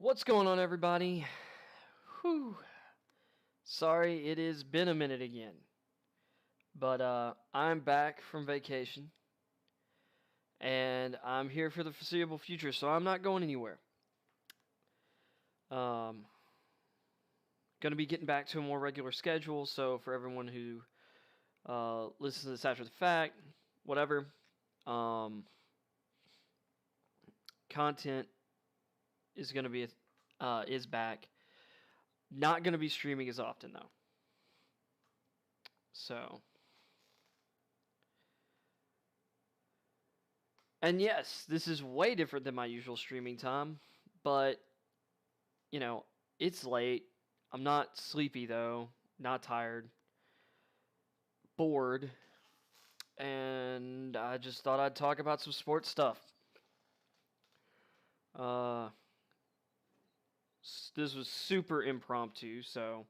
What's going on, everybody? Whew. Sorry, it has been a minute again. But I'm back from vacation. And I'm here for the foreseeable future, so I'm not going anywhere. Going to be getting back to a more regular schedule, so for everyone who listens to this after the fact, whatever, content is going to be is back. Not going to be streaming as often, though. So, and yes, this is way different than my usual streaming time, but, you know, it's late. I'm not sleepy, though. Not tired. Bored. And I just thought I'd talk about some sports stuff. This was super impromptu, so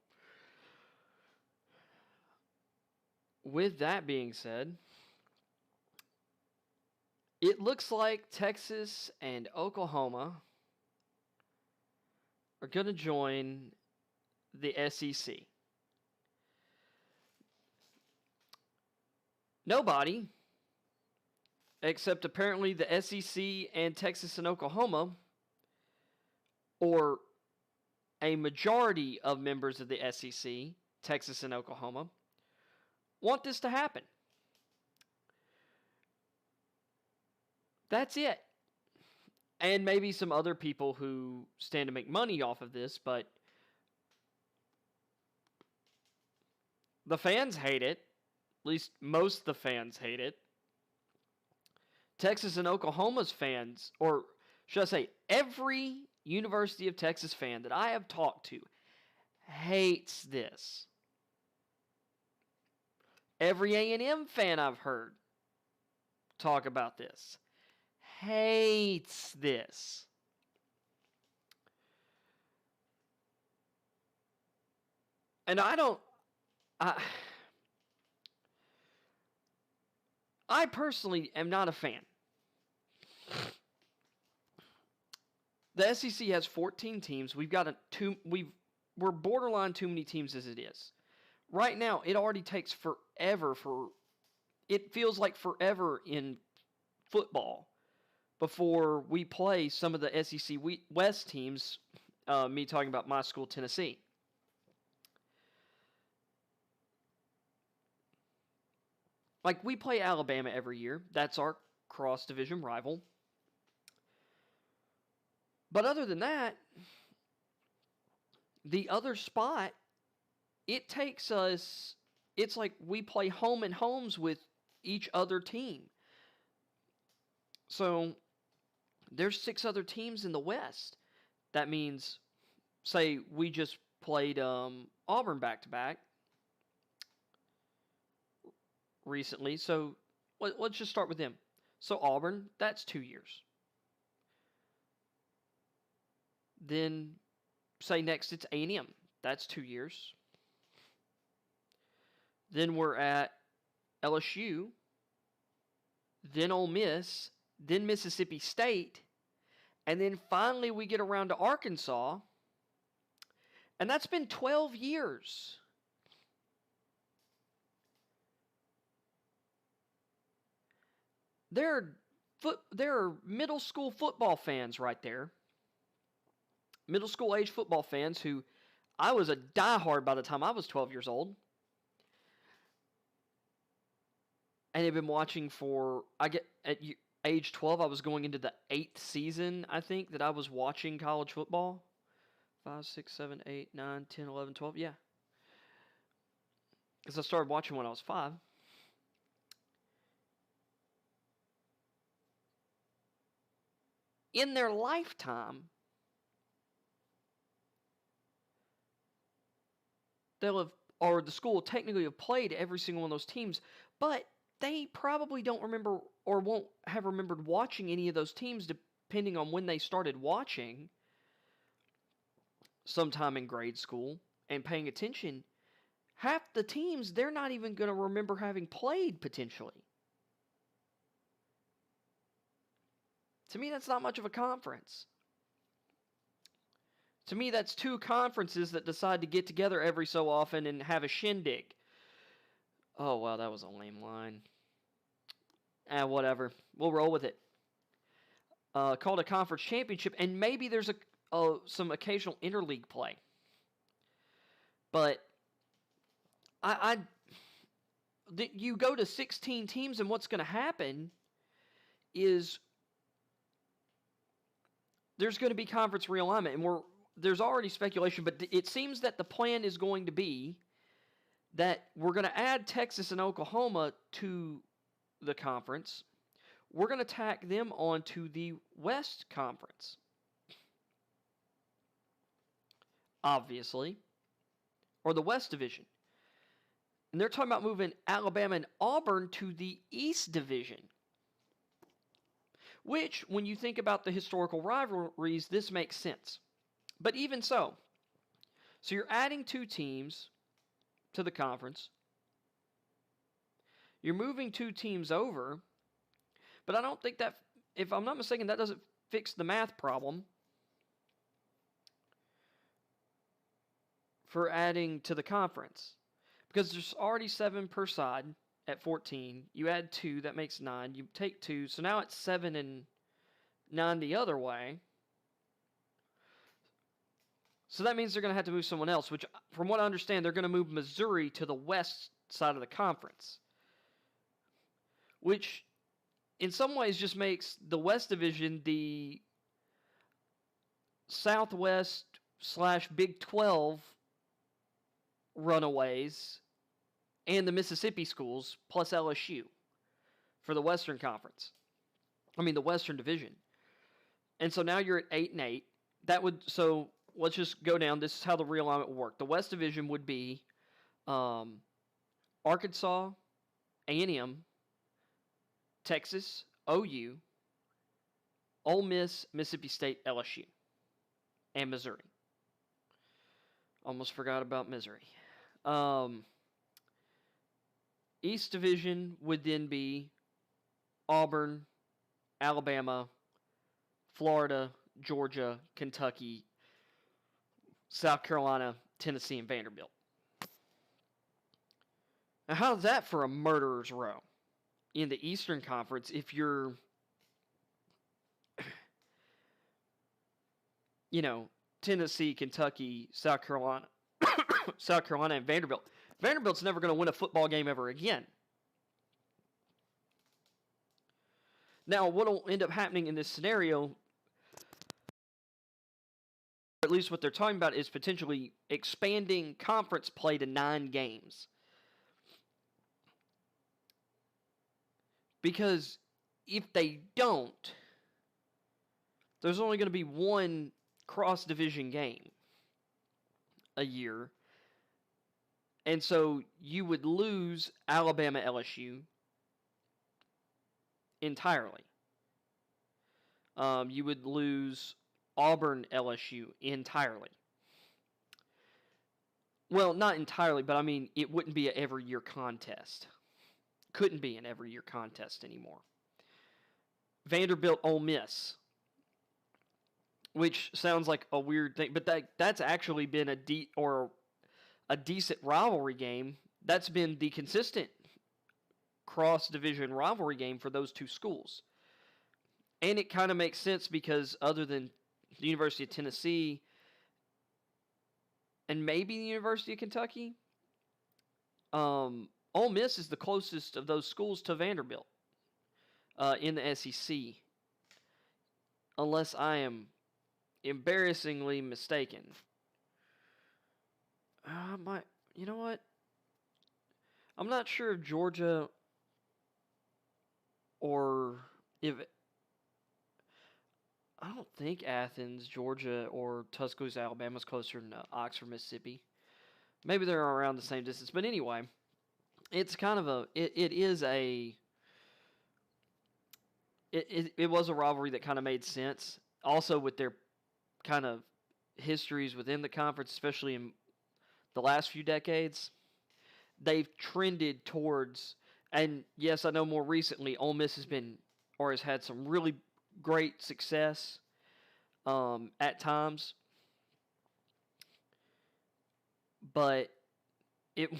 with that being said, it looks like Texas and Oklahoma are going to join the SEC. Nobody, except apparently the SEC and Texas and Oklahoma, or a majority of members of the SEC, Texas and Oklahoma, want this to happen. That's it. And maybe some other people who stand to make money off of this, but the fans hate it. At least most of the fans hate it. Texas and Oklahoma's fans, or should I say, every University of Texas fan that I have talked to hates this. Every A&M fan I've heard talk about this hates this. And I personally am not a fan. The SEC has 14 teams. We're borderline too many teams as it is. Right now, it already takes forever it feels like forever in football before we play some of the SEC West teams, me talking about my school, Tennessee. Like, we play Alabama every year. That's our cross-division rival. But other than that, the other spot, it takes us, it's like we play home and homes with each other team. So there's 6 other teams in the West. That means, say we just played Auburn back-to-back recently. So let's just start with them. So Auburn, that's 2 years. Then, say next it's A&M. That's 2 years. Then we're at LSU. Then Ole Miss. Then Mississippi State. And then finally we get around to Arkansas. And that's been 12 years. There are middle school football fans right there. Middle school age football fans who I was a diehard by the time I was 12 years old. And have been watching at age 12, I was going into the 8th season, I think, that I was watching college football. 5, 6, 7, 8, 9, 10, 11, 12, yeah. Because I started watching when I was 5. In their lifetime, the school will technically have played every single one of those teams, but they probably don't remember or won't have remembered watching any of those teams depending on when they started watching sometime in grade school and paying attention. Half the teams, they're not even going to remember having played potentially. To me, that's not much of a conference. To me, that's two conferences that decide to get together every so often and have a shindig. Oh, wow, that was a lame line. Whatever. We'll roll with it. Called a conference championship, and maybe there's some occasional interleague play. But you go to 16 teams, and what's going to happen is there's going to be conference realignment, and there's already speculation, but it seems that the plan is going to be that we're going to add Texas and Oklahoma to the conference. We're going to tack them onto the West Conference, obviously, or the West Division. And they're talking about moving Alabama and Auburn to the East Division, which, when you think about the historical rivalries, this makes sense. But even so you're adding two teams to the conference. You're moving two teams over, but I don't think that, if I'm not mistaken, that doesn't fix the math problem for adding to the conference. Because there's already 7 per side at 14. You add 2, that makes 9. You take 2, so now it's 7 and 9 the other way. So that means they're going to have to move someone else, which, from what I understand, they're going to move Missouri to the west side of the conference, which in some ways just makes the West Division the Southwest/Big 12 runaways and the Mississippi schools plus LSU for the Western Conference. The Western Division. And so now you're at 8-8. So let's just go down. This is how the realignment will work. The West Division would be Arkansas, A&M, Texas, OU, Ole Miss, Mississippi State, LSU, and Missouri. Almost forgot about Missouri. East Division would then be Auburn, Alabama, Florida, Georgia, Kentucky, South Carolina, Tennessee, and Vanderbilt. Now, how's that for a murderer's row in the Eastern Conference if you're, Tennessee, Kentucky, South Carolina, and Vanderbilt? Vanderbilt's never going to win a football game ever again. Now, what will end up happening in this scenario, or at least what they're talking about, is potentially expanding conference play to 9 games. Because if they don't, there's only going to be one cross-division game a year. And so you would lose Alabama LSU entirely. You would lose Auburn LSU entirely. Well, not entirely, but it wouldn't be an every-year contest. Couldn't be an every-year contest anymore. Vanderbilt Ole Miss, which sounds like a weird thing, but that's actually been a decent rivalry game. That's been the consistent cross-division rivalry game for those two schools. And it kind of makes sense because other than the University of Tennessee and maybe the University of Kentucky, Ole Miss is the closest of those schools to Vanderbilt in the SEC, unless I am embarrassingly mistaken. You know what? I'm not sure if Georgia or if I don't think Athens, Georgia, or Tuscaloosa, Alabama is closer than Oxford, Mississippi. Maybe they're around the same distance, but anyway, it's kind of it was a rivalry that kind of made sense. Also, with their kind of histories within the conference, especially in the last few decades, they've trended towards, and yes, I know more recently, Ole Miss has had some really great success at times. but it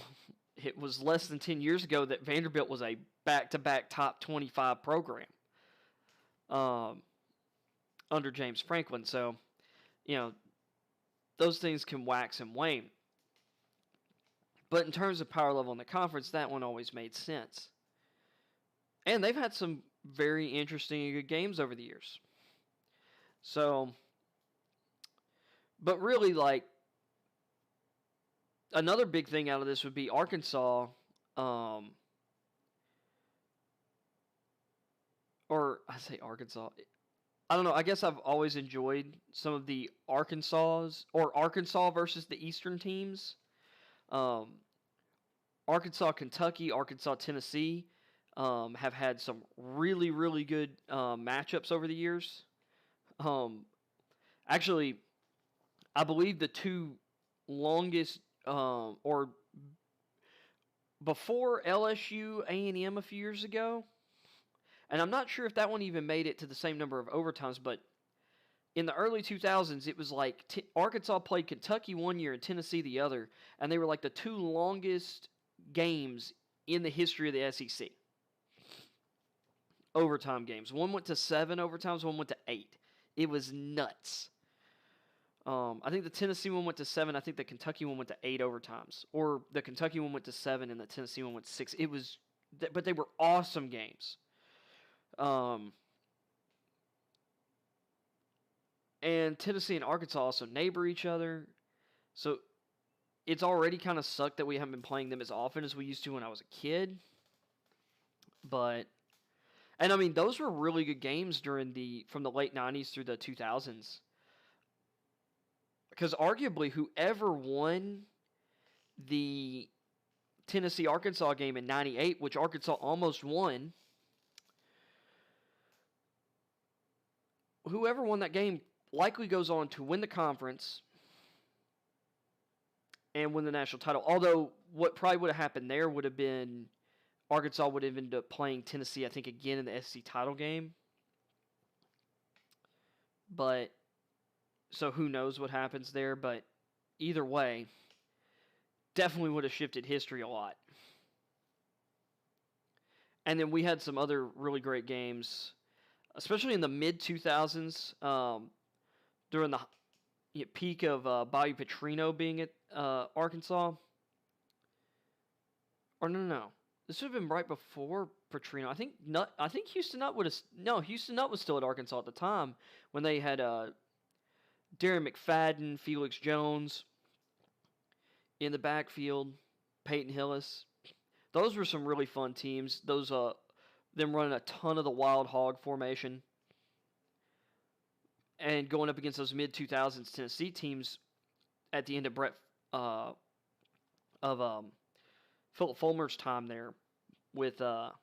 it was less than 10 years ago that Vanderbilt was a back-to-back top 25 program under James Franklin. So, those things can wax and wane. But in terms of power level in the conference, that one always made sense. And they've had some very interesting and good games over the years. So, but really, another big thing out of this would be Arkansas, or I say Arkansas. I don't know. I guess I've always enjoyed some of the Arkansas versus the Eastern teams. Arkansas, Kentucky, Arkansas, Tennessee have had some really, really good matchups over the years. Actually, I believe the two longest, or before LSU A&M a few years ago, and I'm not sure if that one even made it to the same number of overtimes, but in the early 2000s, it was like Arkansas played Kentucky one year and Tennessee the other, and they were like the two longest games in the history of the SEC. Overtime games. One went to 7 overtimes, one went to 8. It was nuts. I think the Tennessee one went to 7. I think the Kentucky one went to 8 overtimes. Or the Kentucky one went to 7 and the Tennessee one went to 6. But they were awesome games. And Tennessee and Arkansas also neighbor each other. So it's already kind of sucked that we haven't been playing them as often as we used to when I was a kid. And I mean, those were really good games from the late 90s through the 2000s. Because arguably, whoever won the Tennessee-Arkansas game in 98, which Arkansas almost won, whoever won that game likely goes on to win the conference and win the national title. Although, what probably would have happened there would have been Arkansas would have ended up playing Tennessee, I think, again in the SEC title game. But, so who knows what happens there. But either way, definitely would have shifted history a lot. And then we had some other really great games, especially in the mid-2000s, during the peak of Bobby Petrino being at Arkansas. Or no. This would have been right before Petrino. I think Houston Nutt Houston Nutt was still at Arkansas at the time when they had Darren McFadden, Felix Jones in the backfield, Peyton Hillis. Those were some really fun teams. Those them running a ton of the wild hog formation and going up against those mid-2000s Tennessee teams at the end of Philip Fulmer's time there with Eric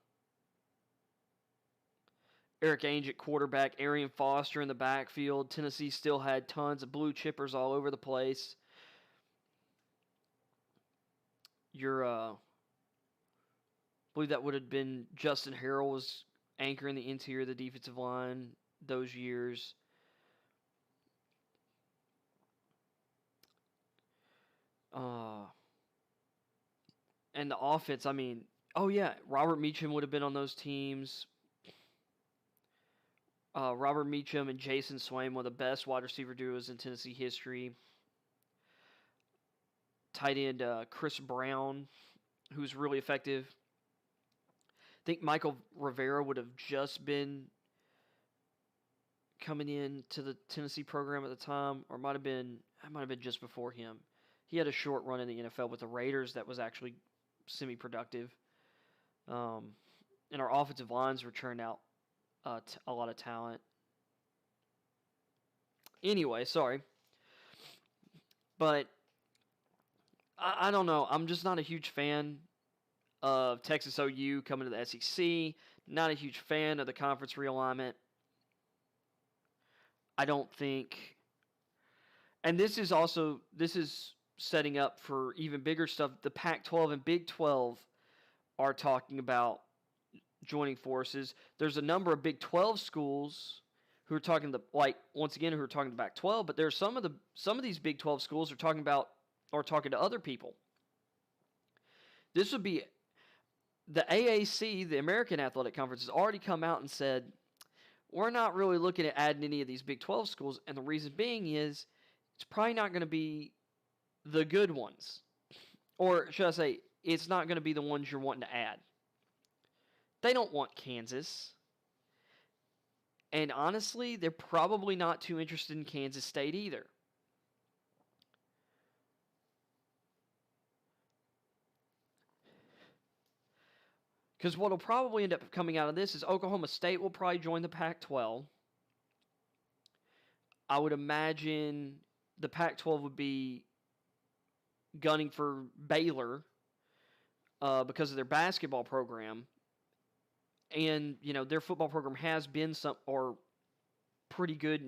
Ainge at quarterback, Arian Foster in the backfield. Tennessee still had tons of blue chippers all over the place. I believe that would have been Justin Harrell was anchoring the interior of the defensive line those years. And the offense, I mean, Robert Meacham would have been on those teams. Robert Meacham and Jason Swain, one of the best wide receiver duos in Tennessee history. Tight end Chris Brown, who's really effective. I think Michael Rivera would have just been coming in to the Tennessee program at the time, or it might have been just before him. He had a short run in the NFL with the Raiders that was actually semi-productive. And our offensive lines were churning out a lot of talent. Anyway, sorry. But I don't know. I'm just not a huge fan of Texas OU coming to the SEC. Not a huge fan of the conference realignment. I don't think... And this is setting up for even bigger stuff. The Pac-12 and Big 12 are talking about joining forces. There's a number of Big 12 schools who are talking who are talking to Pac-12, but there's some of these Big 12 schools are talking about or talking to other people. This would be the AAC, the American Athletic Conference, has already come out and said, we're not really looking at adding any of these Big 12 schools, and the reason being is it's probably not going to be the good ones. Or should I say, it's not going to be the ones you're wanting to add. They don't want Kansas. And honestly, they're probably not too interested in Kansas State either. Because what will probably end up coming out of this is Oklahoma State will probably join the Pac-12. I would imagine the Pac-12 would be gunning for Baylor because of their basketball program. And, their football program has been pretty good.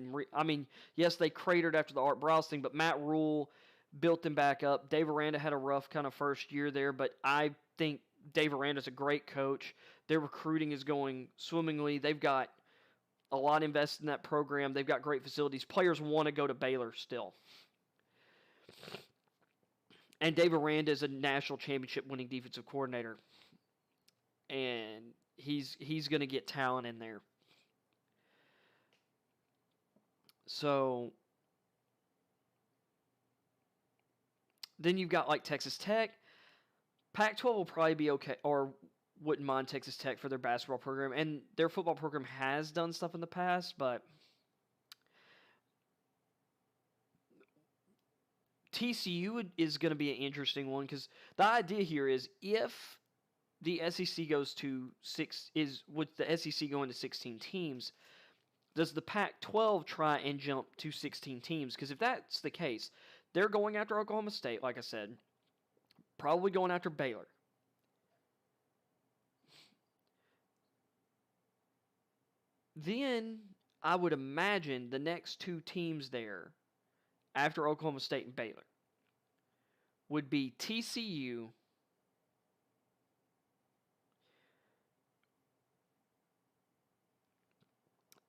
Yes, they cratered after the Art Browse thing, but Matt Rule built them back up. Dave Aranda had a rough kind of first year there, but I think Dave Aranda's a great coach. Their recruiting is going swimmingly. They've got a lot invested in that program. They've got great facilities. Players want to go to Baylor still. And Dave Aranda is a national championship winning defensive coordinator. And he's going to get talent in there. So then you've got like Texas Tech. Pac-12 will probably be okay, or wouldn't mind Texas Tech for their basketball program. And their football program has done stuff in the past, but TCU is going to be an interesting one because the idea here is if the SEC goes to with the SEC going to 16 teams, does the Pac-12 try and jump to 16 teams? Because if that's the case, they're going after Oklahoma State, like I said, probably going after Baylor. Then I would imagine the next two teams there after Oklahoma State and Baylor would be TCU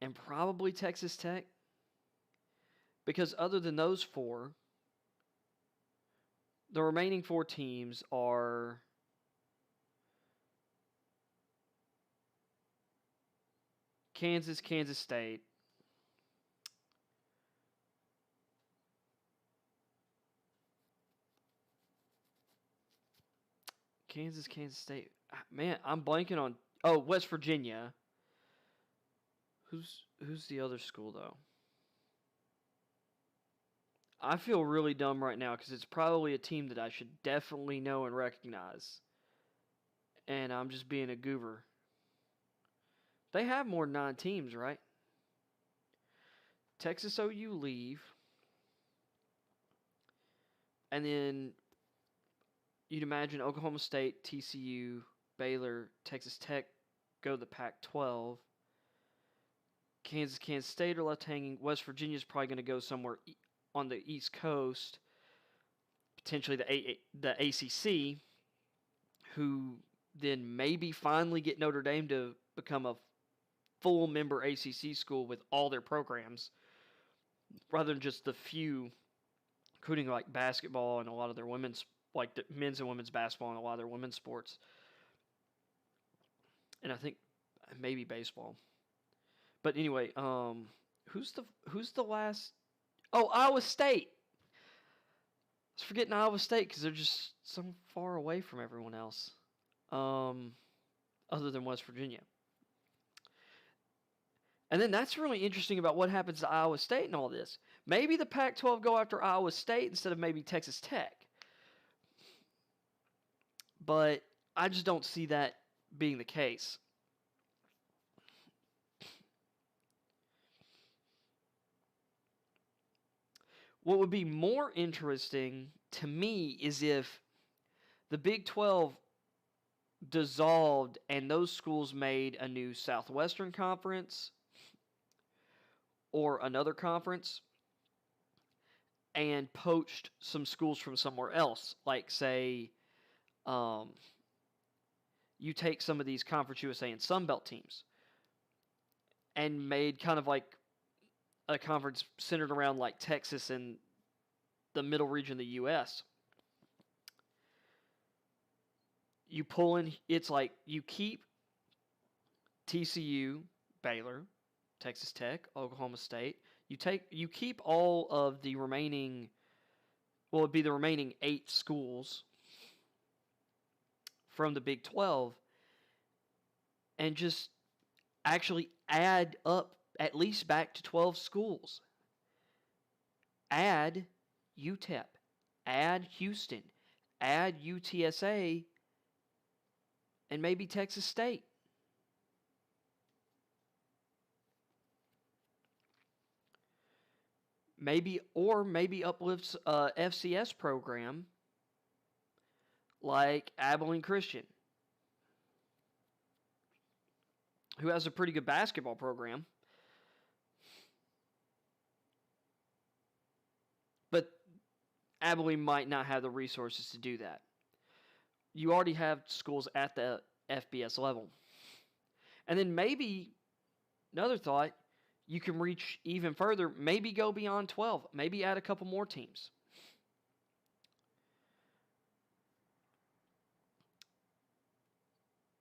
and probably Texas Tech. Because other than those four, the remaining four teams are Kansas, Kansas State, Kansas State. Man, I'm blanking on. Oh, West Virginia. Who's the other school though? I feel really dumb right now because it's probably a team that I should definitely know and recognize. And I'm just being a goober. They have more than 9 teams, right? Texas OU leave. And then you'd imagine Oklahoma State, TCU, Baylor, Texas Tech go to the Pac-12. Kansas State are left hanging. West Virginia's probably going to go somewhere on the East Coast, potentially the ACC, who then maybe finally get Notre Dame to become a full member ACC school with all their programs, rather than just the few, including like basketball and a lot of their women's, like the men's and women's basketball and a lot of their women's sports. And I think maybe baseball. But anyway, who's the last? Oh, Iowa State. I was forgetting Iowa State because they're just so far away from everyone else, other than West Virginia. And then that's really interesting about what happens to Iowa State and all this. Maybe the Pac-12 go after Iowa State instead of maybe Texas Tech. But I just don't see that being the case. What would be more interesting to me is if the Big 12 dissolved and those schools made a new Southwestern Conference or another conference and poached some schools from somewhere else. Like, say, you take some of these Conference USA and Sun Belt teams and made kind of like a conference centered around like Texas and the middle region of the U.S. you pull in, it's like you keep TCU, Baylor, Texas Tech, Oklahoma State. You keep all of the remaining, well, it'd be the remaining 8 schools from the Big 12, and just actually add up at least back to 12 schools. Add UTEP, add Houston, add UTSA, and maybe Texas State. Maybe uplifts a FCS program like Abilene Christian, who has a pretty good basketball program. But Abilene might not have the resources to do that. You already have schools at the FBS level. And then maybe, another thought, you can reach even further, maybe go beyond 12, maybe add a couple more teams.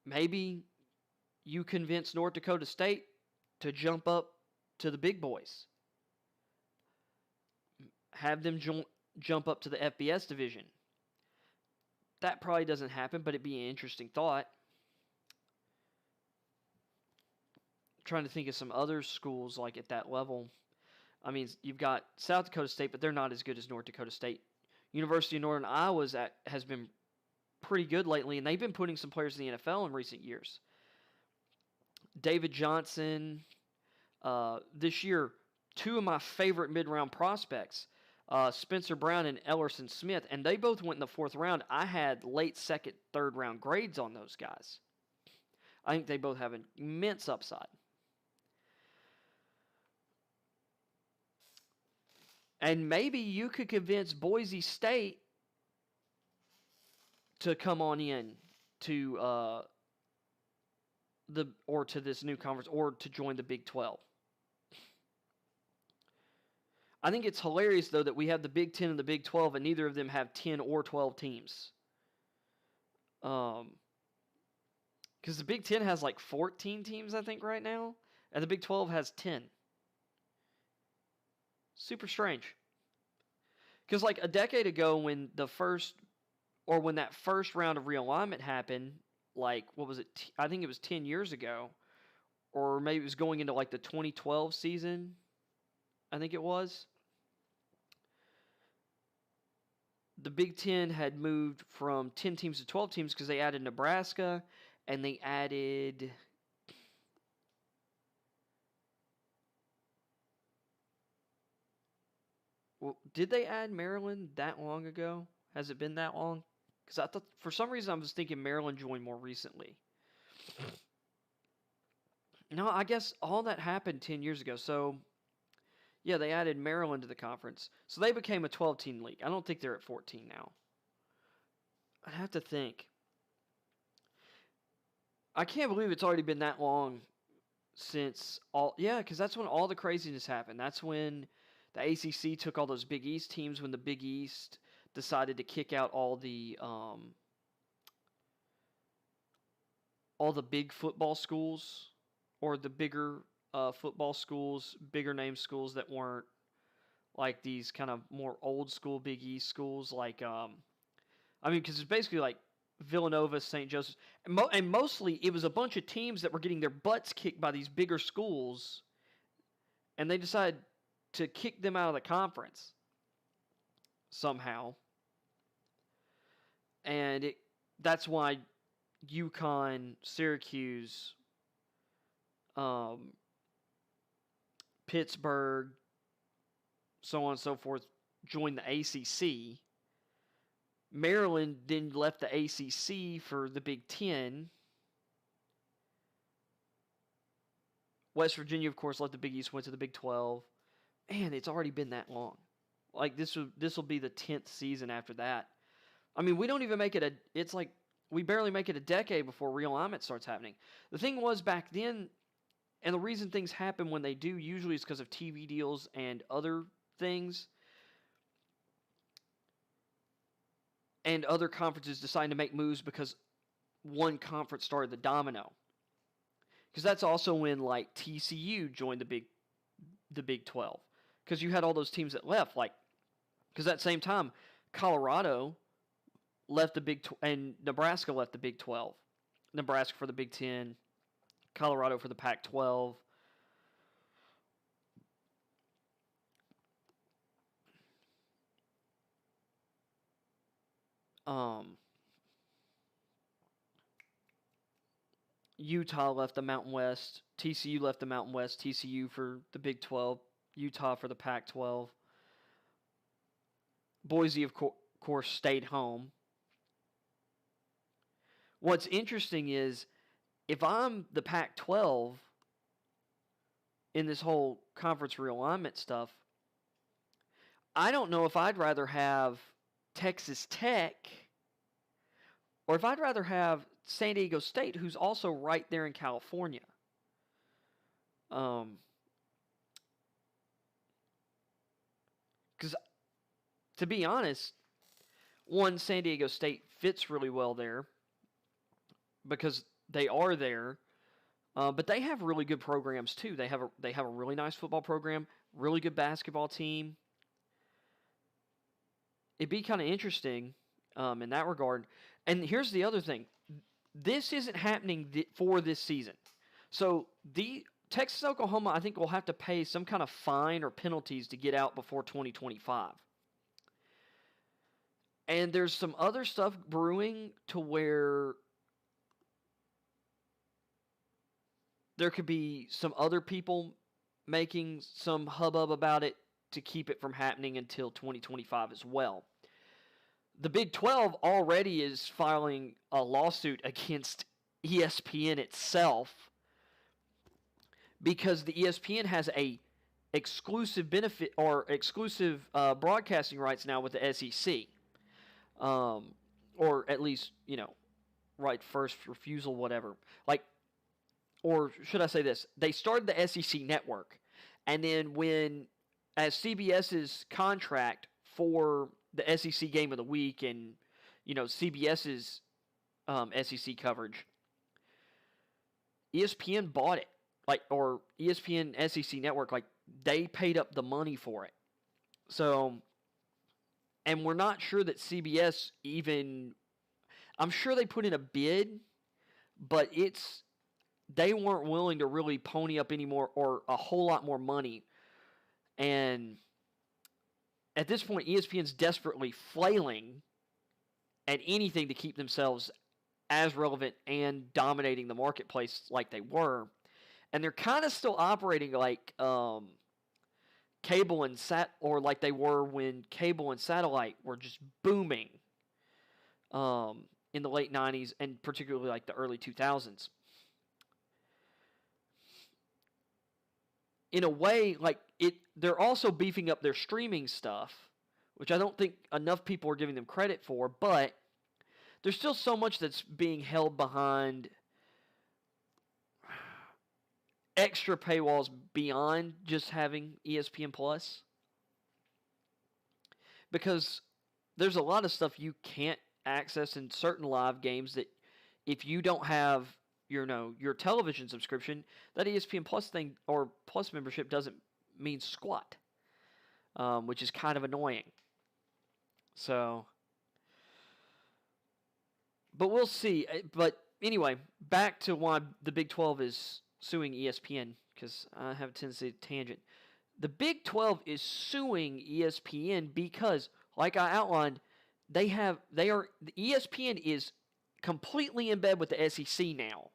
Maybe you convince North Dakota State to jump up to the big boys. Have them jump up to the FBS division. That probably doesn't happen, but it'd be an interesting thought. Trying to think of some other schools like at that level. I mean, you've got South Dakota State, but they're not as good as North Dakota State. University of Northern Iowa has been pretty good lately, and they've been putting some players in the NFL in recent years. David Johnson. This year, 2 of my favorite mid-round prospects, Spencer Brown and Ellerson Smith, and they both went in the 4th round. I had late 2nd, 3rd round grades on those guys. I think they both have an immense upside. And maybe you could convince Boise State to come on in to to this new conference, or to join the Big 12. I think it's hilarious, though, that we have the Big 10 and the Big 12, and neither of them have 10 or 12 teams. Because the Big 10 has like 14 teams, I think, right now, and the Big 12 has 10. Super strange. Because like a decade ago, when that first round of realignment happened, like, what was it? I think it was 10 years ago, or maybe it was going into like the 2012 season, I think it was. The Big 10 had moved from 10 teams to 12 teams because they added Nebraska, and they added... Well, did they add Maryland that long ago? Has it been that long? Because I thought, for some reason, I was thinking Maryland joined more recently. No, I guess all that happened 10 years ago. So, yeah, they added Maryland to the conference. So they became a 12-team league. I don't think they're at 14 now. I'd have to think. I can't believe it's already been that long since all... Yeah, because that's when all the craziness happened. That's when the ACC took all those Big East teams, when the Big East decided to kick out all the big football schools, or the bigger football schools, bigger name schools that weren't like these kind of more old school Big East schools. Like, because it's basically like Villanova, St. Joseph's, and mostly it was a bunch of teams that were getting their butts kicked by these bigger schools, and they decided to kick them out of the conference somehow. And that's why UConn, Syracuse, Pittsburgh, so on and so forth, joined the ACC. Maryland then left the ACC for the Big 10. West Virginia, of course, left the Big East, went to the Big 12. Man, it's already been that long. Like, this will be the 10th season after that. I mean, we don't even make it it's like we barely make it a decade before realignment starts happening. The thing was, back then, and the reason things happen when they do usually is because of TV deals and other things, and other conferences deciding to make moves because one conference started the domino. Because that's also when like TCU joined the Big 12. Because you had all those teams that left. Like, because at the same time, Colorado left the and Nebraska left the Big 12. Nebraska for the Big 10, Colorado for the Pac-12. Utah left the Mountain West. TCU left the Mountain West. TCU for the Big 12. Utah for the Pac-12. Boise, of course, stayed home. What's interesting is if I'm the Pac-12 in this whole conference realignment stuff, I don't know if I'd rather have Texas Tech or if I'd rather have San Diego State, who's also right there in California. Because, to be honest, one, San Diego State fits really well there because they are there, but they have really good programs too. They have a really nice football program, really good basketball team. It'd be kind of interesting in that regard. And here's the other thing. This isn't happening for this season. So the Texas Oklahoma, I think, will have to pay some kind of fine or penalties to get out before 2025. And there's some other stuff brewing to where there could be some other people making some hubbub about it to keep it from happening until 2025 as well. The Big 12 already is filing a lawsuit against ESPN itself because the ESPN has a exclusive benefit or exclusive broadcasting rights now with the SEC, or at least right first refusal, whatever. Like, or should I say this? They started the SEC network, and then as CBS's contract for the SEC Game of the Week and CBS's SEC coverage, ESPN bought it, or ESPN SEC Network, they paid up the money for it. So, and we're not sure that CBS even, I'm sure they put in a bid, but they weren't willing to really pony up any more or a whole lot more money. And at this point, ESPN's desperately flailing at anything to keep themselves as relevant and dominating the marketplace like they were. And they're kind of still operating like cable and or like they were when cable and satellite were just booming in the late 90s and particularly like the early 2000s. In a way, they're also beefing up their streaming stuff, which I don't think enough people are giving them credit for, but there's still so much that's being held behind extra paywalls beyond just having ESPN Plus. Because there's a lot of stuff you can't access in certain live games that if you don't have your television subscription, that ESPN Plus thing or Plus membership doesn't mean squat, which is kind of annoying. So, but we'll see. But anyway, back to why the Big 12 is suing ESPN, because I have a tendency to tangent. The Big 12 is suing ESPN because, like I outlined, ESPN is completely in bed with the SEC now.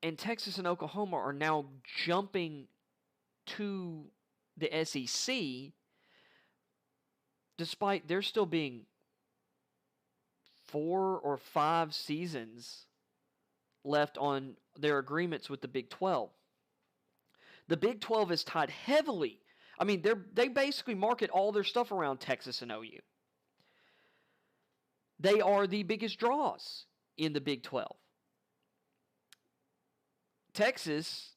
And Texas and Oklahoma are now jumping to the SEC, despite there still being 4 or 5 seasons left on their agreements with the Big 12. The Big 12 is tied heavily. I mean, they basically market all their stuff around Texas and OU. They are the biggest draws in the Big 12. Texas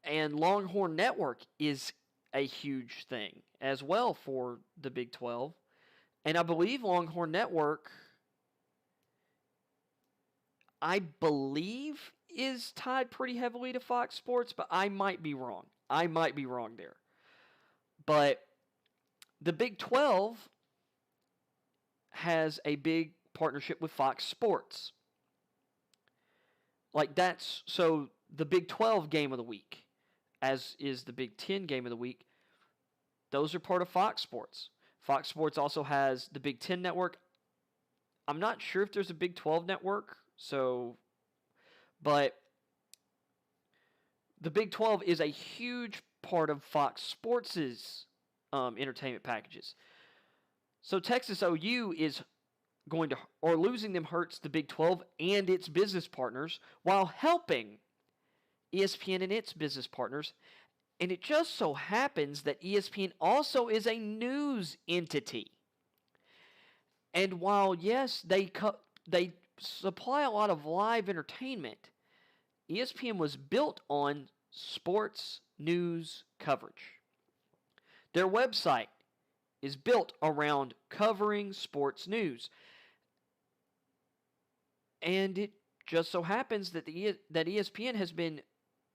and Longhorn Network is a huge thing. as well for the Big 12. And I believe Longhorn Network, I believe, is tied pretty heavily to Fox Sports, but I might be wrong. I might be wrong there. But the Big 12 has a big partnership with Fox Sports. Like that's, so the Big 12 game of the week, as is the Big 10 game of the week, those are part of Fox Sports. Fox Sports also has the Big 10 network. I'm not sure if there's a Big 12 network, but the Big 12 is a huge part of Fox Sports' entertainment packages. So Texas OU is losing them hurts the Big 12 and its business partners while helping ESPN and its business partners. And it just so happens that ESPN also is a news entity. And while, yes, they supply a lot of live entertainment, ESPN was built on sports news coverage. Their website is built around covering sports news. And it just so happens that that ESPN has been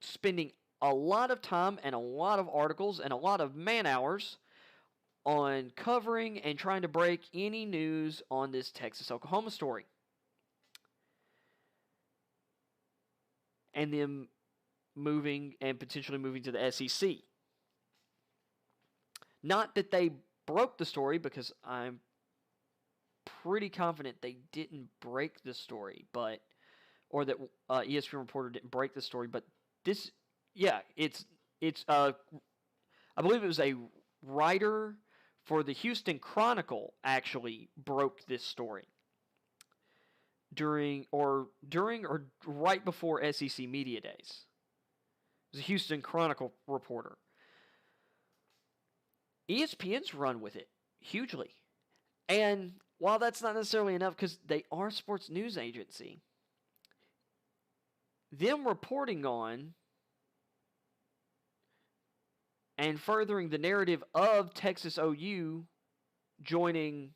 spending a lot of time and a lot of articles and a lot of man-hours on covering and trying to break any news on this Texas-Oklahoma story. And them potentially moving to the SEC. Not that they broke the story, because I'm pretty confident they didn't break the story, or that ESPN reporter didn't break the story, but this, yeah, I believe it was a writer for the Houston Chronicle actually broke this story during or right before SEC Media Days. It was a Houston Chronicle reporter. ESPN's run with it hugely. And while that's not necessarily enough, because they are a sports news agency, them reporting on and furthering the narrative of Texas OU joining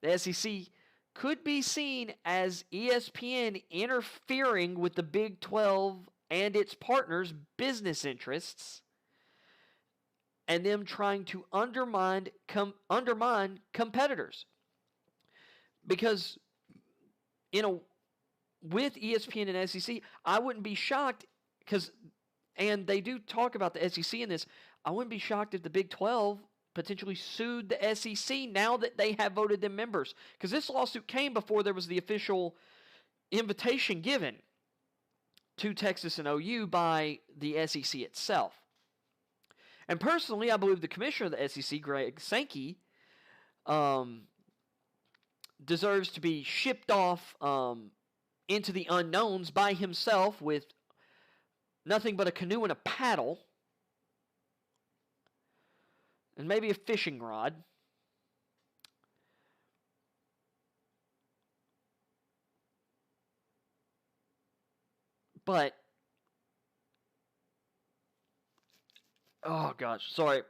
the SEC could be seen as ESPN interfering with the Big 12 and its partners' business interests, and them trying to undermine competitors. Because, with ESPN and SEC, I wouldn't be shocked, and they do talk about the SEC in this, I wouldn't be shocked if the Big 12 potentially sued the SEC now that they have voted them members. Because this lawsuit came before there was the official invitation given to Texas and OU by the SEC itself. And personally, I believe the commissioner of the SEC, Greg Sankey, deserves to be shipped off into the unknowns by himself with nothing but a canoe and a paddle, and maybe a fishing rod. But, oh gosh, sorry.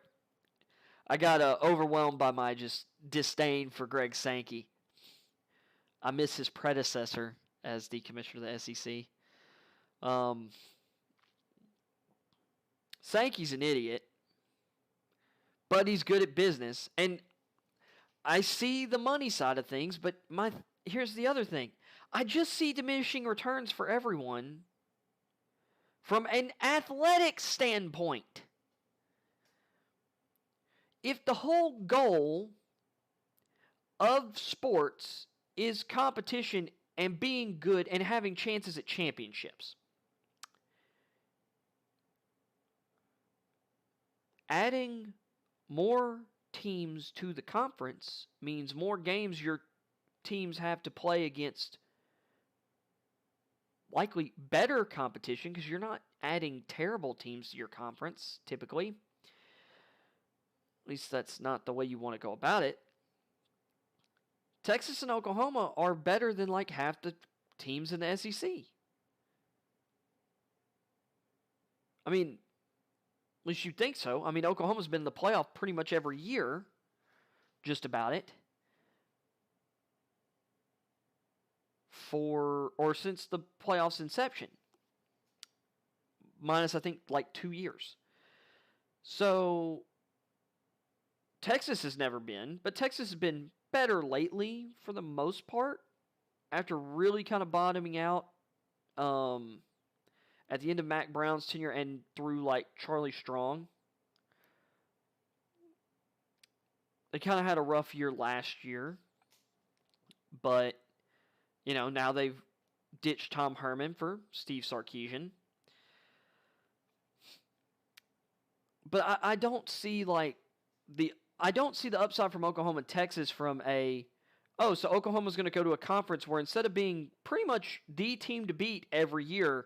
I got overwhelmed by my just disdain for Greg Sankey. I miss his predecessor as the commissioner of the SEC. Sankey's an idiot, but he's good at business. And I see the money side of things, but here's the other thing. I just see diminishing returns for everyone from an athletic standpoint. If the whole goal of sports is competition and being good and having chances at championships, adding more teams to the conference means more games your teams have to play against likely better competition, because you're not adding terrible teams to your conference typically. At least that's not the way you want to go about it. Texas and Oklahoma are better than like half the teams in the SEC. I mean, At least you'd think so. I mean, Oklahoma's been in the playoff pretty much every year, just about it, since the playoffs inception, minus I think like 2 years. So Texas has never been, but Texas has been better lately for the most part, after really kind of bottoming out at the end of Mac Brown's tenure and through like Charlie Strong. They kind of had a rough year last year, but now they've ditched Tom Herman for Steve Sarkisian. But I don't see the upside from Oklahoma and Texas from so Oklahoma's going to go to a conference where instead of being pretty much the team to beat every year,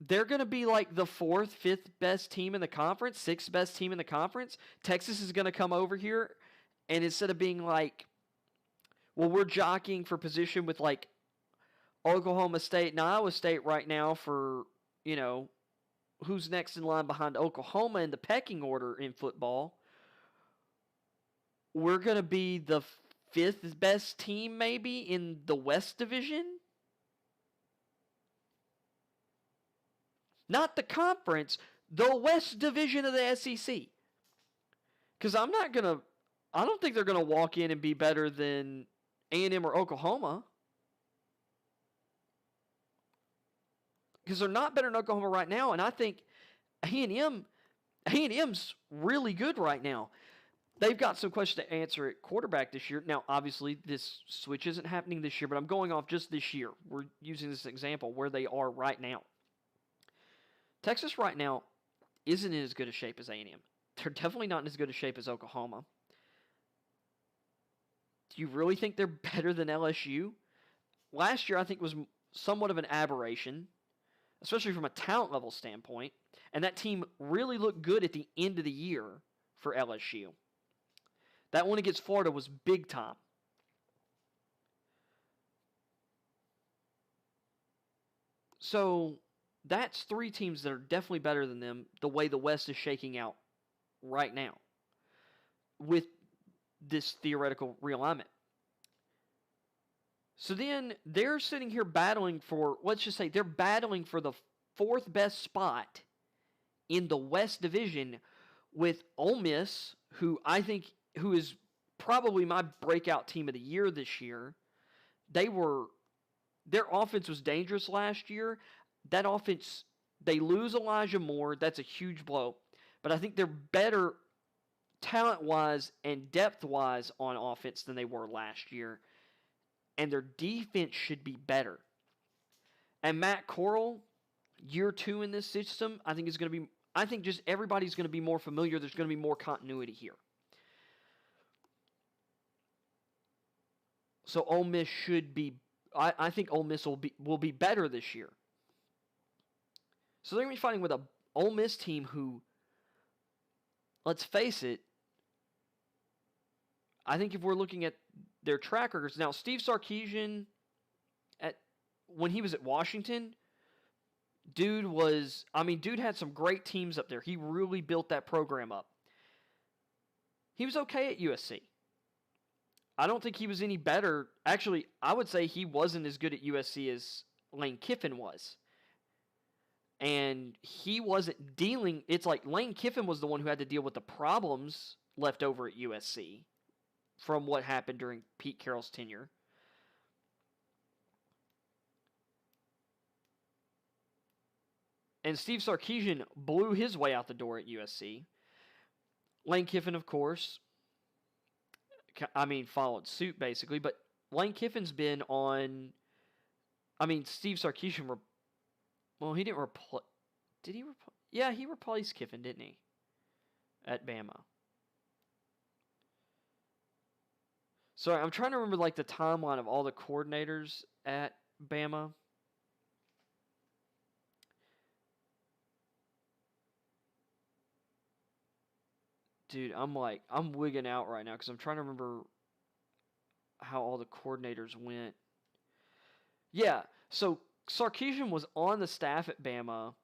they're going to be like the 4th, 5th best team in the conference, 6th best team in the conference. Texas is going to come over here, and instead of being like, well, we're jockeying for position with like Oklahoma State and Iowa State right now for, who's next in line behind Oklahoma in the pecking order in football. We're going to be the 5th best team maybe in the West Division. Not the conference, the West Division of the SEC. Because I don't think they're going to walk in and be better than A&M or Oklahoma. Because they're not better than Oklahoma right now, and I think A&M's really good right now. They've got some questions to answer at quarterback this year. Now, obviously, this switch isn't happening this year, but I'm going off just this year. We're using this example where they are right now. Texas right now isn't in as good a shape as A&M. They're definitely not in as good a shape as Oklahoma. Do you really think they're better than LSU? Last year, I think, was somewhat of an aberration, especially from a talent level standpoint. And that team really looked good at the end of the year for LSU. That one against Florida was big time. So that's 3 teams that are definitely better than them the way the West is shaking out right now with this theoretical realignment. So then they're sitting here battling for, let's just say, they're battling for the 4th best spot in the West Division with Ole Miss, who is probably my breakout team of the year this year. Their offense was dangerous last year. That offense, they lose Elijah Moore. That's a huge blow. But I think they're better talent-wise and depth-wise on offense than they were last year. And their defense should be better. And Matt Corral, year 2 in this system, I think just everybody's going to be more familiar. There's going to be more continuity here. So Ole Miss should be, I think Ole Miss will be better this year. So they're going to be fighting with a Ole Miss team who, let's face it, I think if we're looking at their trackers, now Steve Sarkisian, when he was at Washington, dude had some great teams up there. He really built that program up. He was okay at USC. I don't think he was any better. Actually, I would say he wasn't as good at USC as Lane Kiffin was. And he wasn't dealing... It's like Lane Kiffin was the one who had to deal with the problems left over at USC from what happened during Pete Carroll's tenure. And Steve Sarkisian blew his way out the door at USC. Lane Kiffin, of course, followed suit basically. But Lane Kiffin's been on... Steve Sarkisian... he didn't replace... Did he replace... Yeah, he replaced Kiffin, didn't he? At Bama. Sorry, I'm trying to remember the timeline of all the coordinators at Bama. Dude, I'm wigging out right now because I'm trying to remember how all the coordinators went. Yeah, so Sarkisian was on the staff at Bama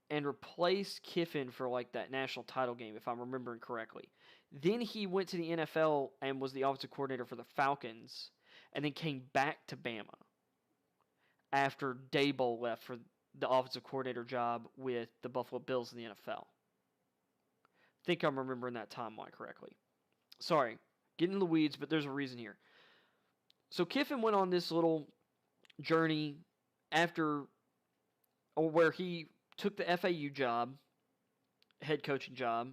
and replaced Kiffin for like that national title game, if I'm remembering correctly. Then he went to the NFL and was the offensive coordinator for the Falcons, and then came back to Bama after Daboll left for the offensive coordinator job with the Buffalo Bills in the NFL. I think I'm remembering that timeline correctly. Sorry, getting in the weeds, but there's a reason here. So Kiffin went on this little journey where he took the FAU job, head coaching job,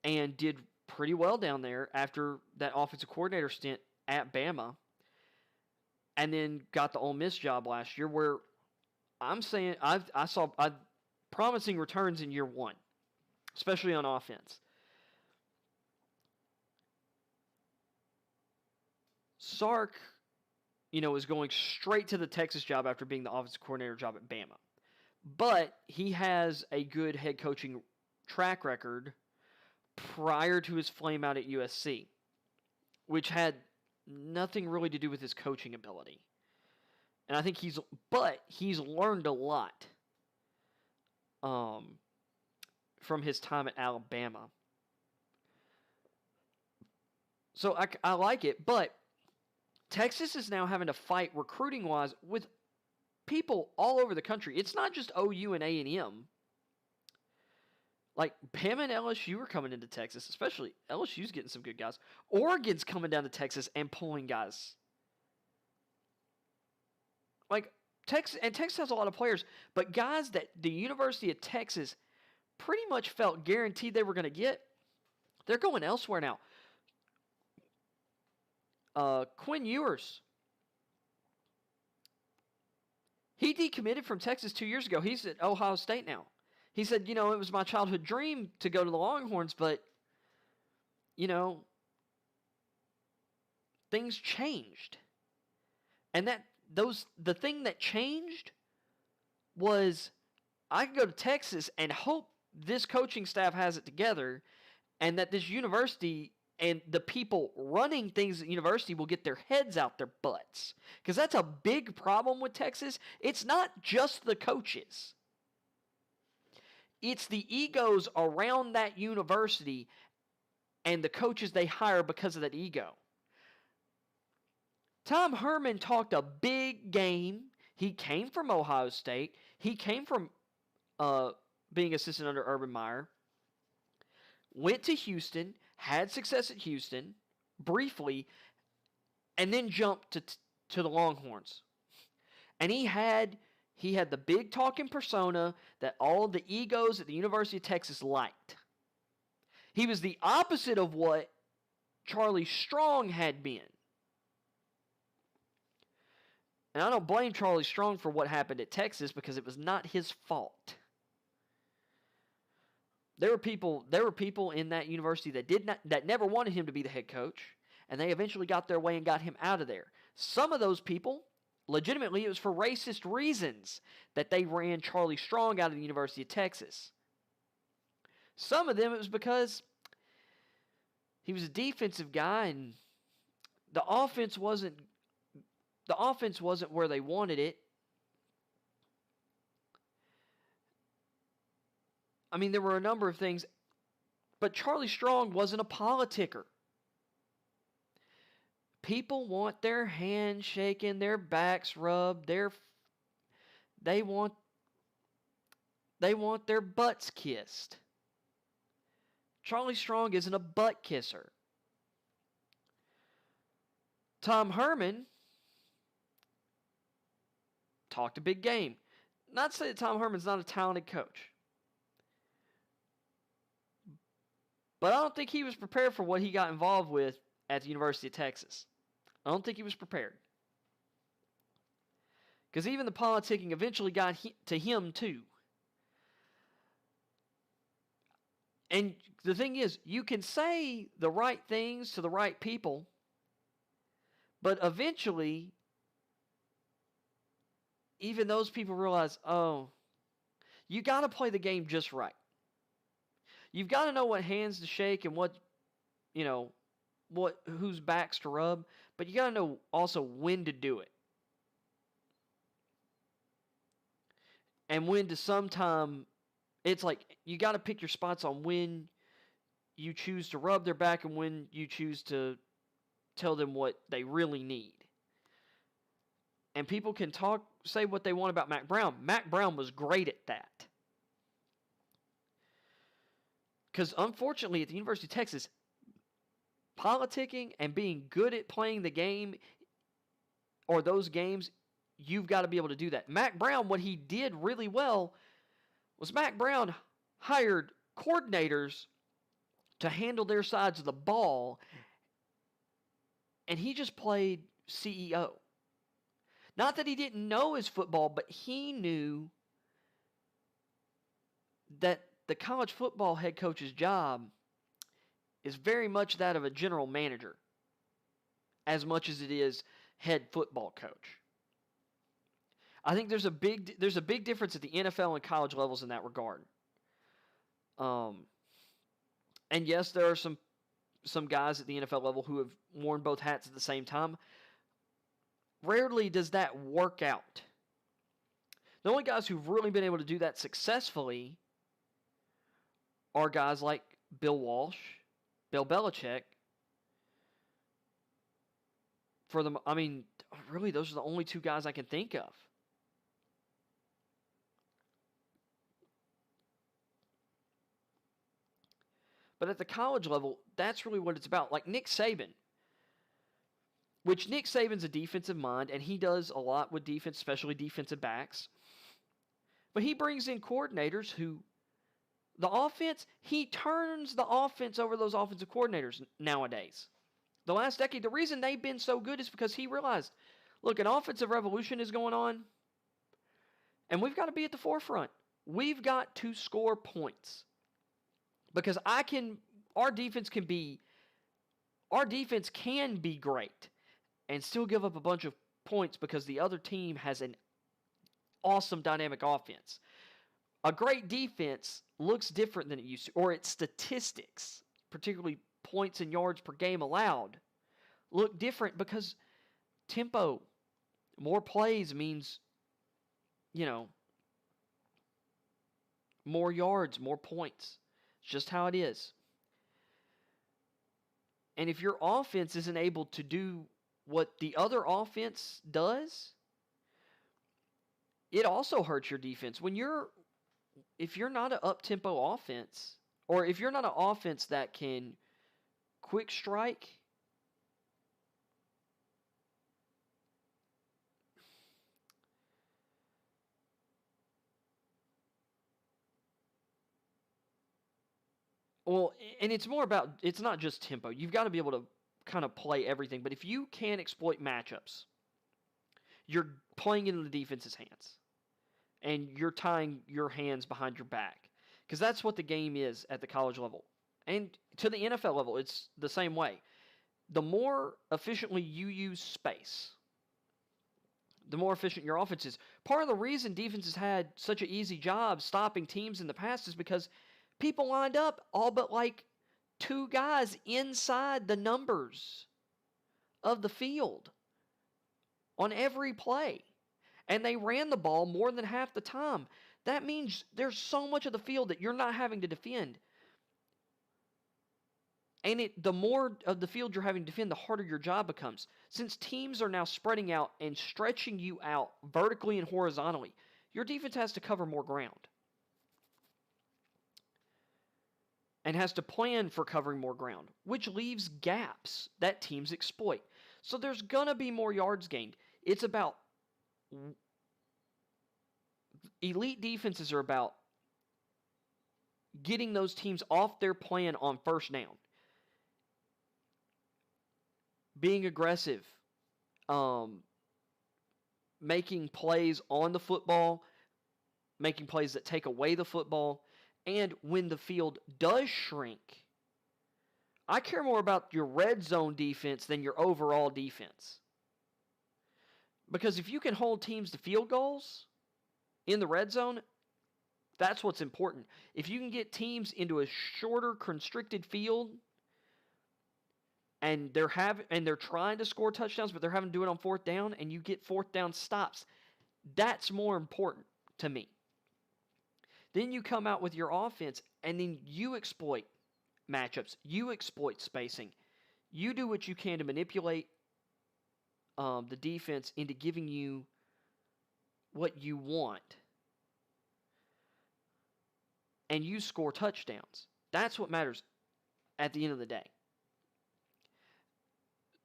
and did pretty well down there after that offensive coordinator stint at Bama, and then got the Ole Miss job last year, where I'm saying I saw promising returns in year one, especially on offense. Sark, is going straight to the Texas job after being the offensive coordinator job at Bama. But he has a good head coaching track record prior to his flame out at USC, which had nothing really to do with his coaching ability. And I think he's learned a lot from his time at Alabama. So I like it, but Texas is now having to fight recruiting-wise with people all over the country. It's not just OU and A&M. Like, Bama and LSU are coming into Texas, especially LSU's getting some good guys. Oregon's coming down to Texas and pulling guys. Like, Texas has a lot of players, but guys that the University of Texas pretty much felt guaranteed they were going to get, they're going elsewhere now. Quinn Ewers, he decommitted from Texas 2 years ago. He's at Ohio State now. He said, it was my childhood dream to go to the Longhorns, but, things changed. And the thing that changed was I could go to Texas and hope this coaching staff has it together and that this university and the people running things at university will get their heads out their butts. Because that's a big problem with Texas. It's not just the coaches. It's the egos around that university and the coaches they hire because of that ego. Tom Herman talked a big game. He came from Ohio State. He came from being assistant under Urban Meyer. Went to Houston, had success at Houston, briefly, and then jumped to the Longhorns. And he had the big talking persona that all the egos at the University of Texas liked. He was the opposite of what Charlie Strong had been. And I don't blame Charlie Strong for what happened at Texas because it was not his fault. There were people in that university that never wanted him to be the head coach, and they eventually got their way and got him out of there. Some of those people, legitimately, it was for racist reasons that they ran Charlie Strong out of the University of Texas. Some of them, it was because he was a defensive guy and the offense wasn't where they wanted it. I mean, there were a number of things, but Charlie Strong wasn't a politicker. People want their hands shaken, their backs rubbed, they want their butts kissed. Charlie Strong isn't a butt kisser. Tom Herman talked a big game. Not to say that Tom Herman's not a talented coach. But I don't think he was prepared for what he got involved with at the University of Texas. I don't think he was prepared. Because even the politicking eventually got to him too. And the thing is, you can say the right things to the right people, but eventually, even those people realize, oh, you got to play the game just right. You've got to know what hands to shake and whose backs to rub, but you got to know also when to do it. And when to sometime It's like you got to pick your spots on when you choose to rub their back and when you choose to tell them what they really need. And people can say what they want about Mack Brown. Mack Brown was great at that. Because unfortunately, at the University of Texas, politicking and being good at playing the game or those games, you've got to be able to do that. Mack Brown, what he did really well was Mack Brown hired coordinators to handle their sides of the ball, and he just played CEO. Not that he didn't know his football, but he knew that the college football head coach's job is very much that of a general manager, as much as it is head football coach. I think there's a big difference at the NFL and college levels in that regard. And yes, there are some guys at the NFL level who have worn both hats at the same time. Rarely does that work out. The only guys who've really been able to do that successfully are guys like Bill Walsh, Bill Belichick. Really, those are the only two guys I can think of. But at the college level, that's really what it's about. Like Nick Saban, which Nick Saban's a defensive mind, and he does a lot with defense, especially defensive backs. But he brings in coordinators who, he turns the offense over those offensive coordinators nowadays. The last decade, the reason they've been so good is because he realized, look, an offensive revolution is going on, and we've got to be at the forefront. We've got to score points. Because our defense can be great and still give up a bunch of points because the other team has an awesome dynamic offense. A great defense looks different than it used to, or its statistics, particularly points and yards per game allowed, look different because tempo, more plays means, more yards, more points. It's just how it is. And if your offense isn't able to do what the other offense does, it also hurts your defense. If you're not an up-tempo offense, or if you're not an offense that can quick strike, well, and it's not just tempo. You've got to be able to kind of play everything. But if you can exploit matchups, you're playing into the defense's hands. And you're tying your hands behind your back. Because that's what the game is at the college level. And to the NFL level, it's the same way. The more efficiently you use space, the more efficient your offense is. Part of the reason defenses had such an easy job stopping teams in the past is because people lined up all but like two guys inside the numbers of the field on every play. And they ran the ball more than half the time. That means there's so much of the field that you're not having to defend. And the more of the field you're having to defend, the harder your job becomes. Since teams are now spreading out and stretching you out vertically and horizontally, your defense has to cover more ground. And has to plan for covering more ground, which leaves gaps that teams exploit. So there's going to be more yards gained. It's about elite defenses are about getting those teams off their plan on first down. Being aggressive. Making plays on the football. Making plays that take away the football. And when the field does shrink, I care more about your red zone defense than your overall defense. Because if you can hold teams to field goals in the red zone, that's what's important. If you can get teams into a shorter, constricted field, and they're trying to score touchdowns, but they're having to do it on fourth down, and you get fourth down stops, that's more important to me. Then you come out with your offense, and then you exploit matchups. You exploit spacing. You do what you can to manipulate the defense into giving you what you want. And you score touchdowns. That's what matters at the end of the day.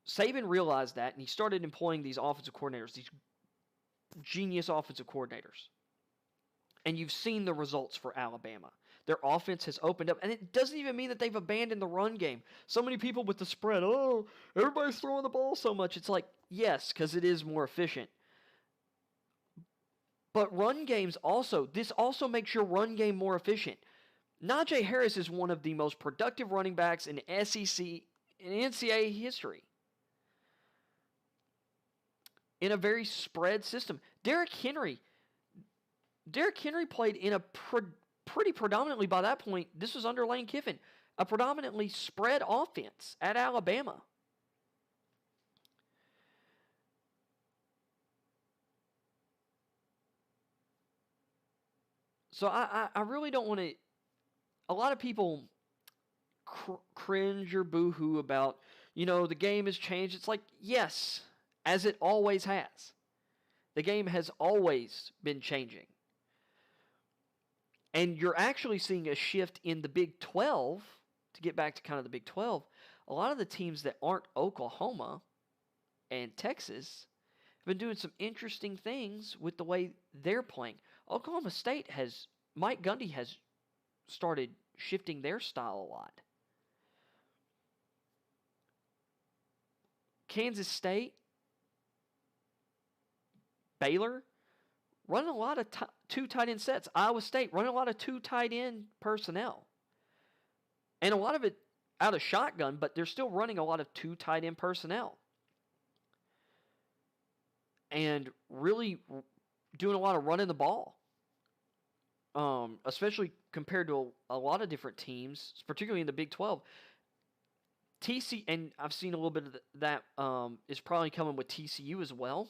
Saban realized that, and he started employing these offensive coordinators, these genius offensive coordinators. And you've seen the results for Alabama. Their offense has opened up, and it doesn't even mean that they've abandoned the run game. So many people with the spread, oh, everybody's throwing the ball so much. It's like, yes, because it is more efficient. But run games also, this also makes your run game more efficient. Najee Harris is one of the most productive running backs in SEC, in NCAA history. In a very spread system. Derrick Henry played in a pretty predominantly, by that point, this was under Lane Kiffin, a predominantly spread offense at Alabama. So I really don't want to... A lot of people cringe or boo-hoo about, the game has changed. It's like, yes, as it always has. The game has always been changing. And you're actually seeing a shift in the Big 12, to get back to kind of the Big 12. A lot of the teams that aren't Oklahoma and Texas have been doing some interesting things with the way they're playing. Oklahoma State Mike Gundy has started shifting their style a lot. Kansas State, Baylor, running a lot of two tight end sets. Iowa State running a lot of two tight end personnel. And a lot of it out of shotgun, but they're still running a lot of two tight end personnel. And really doing a lot of running the ball. Especially compared to a lot of different teams, particularly in the Big 12. And I've seen a little bit of that is probably coming with TCU as well.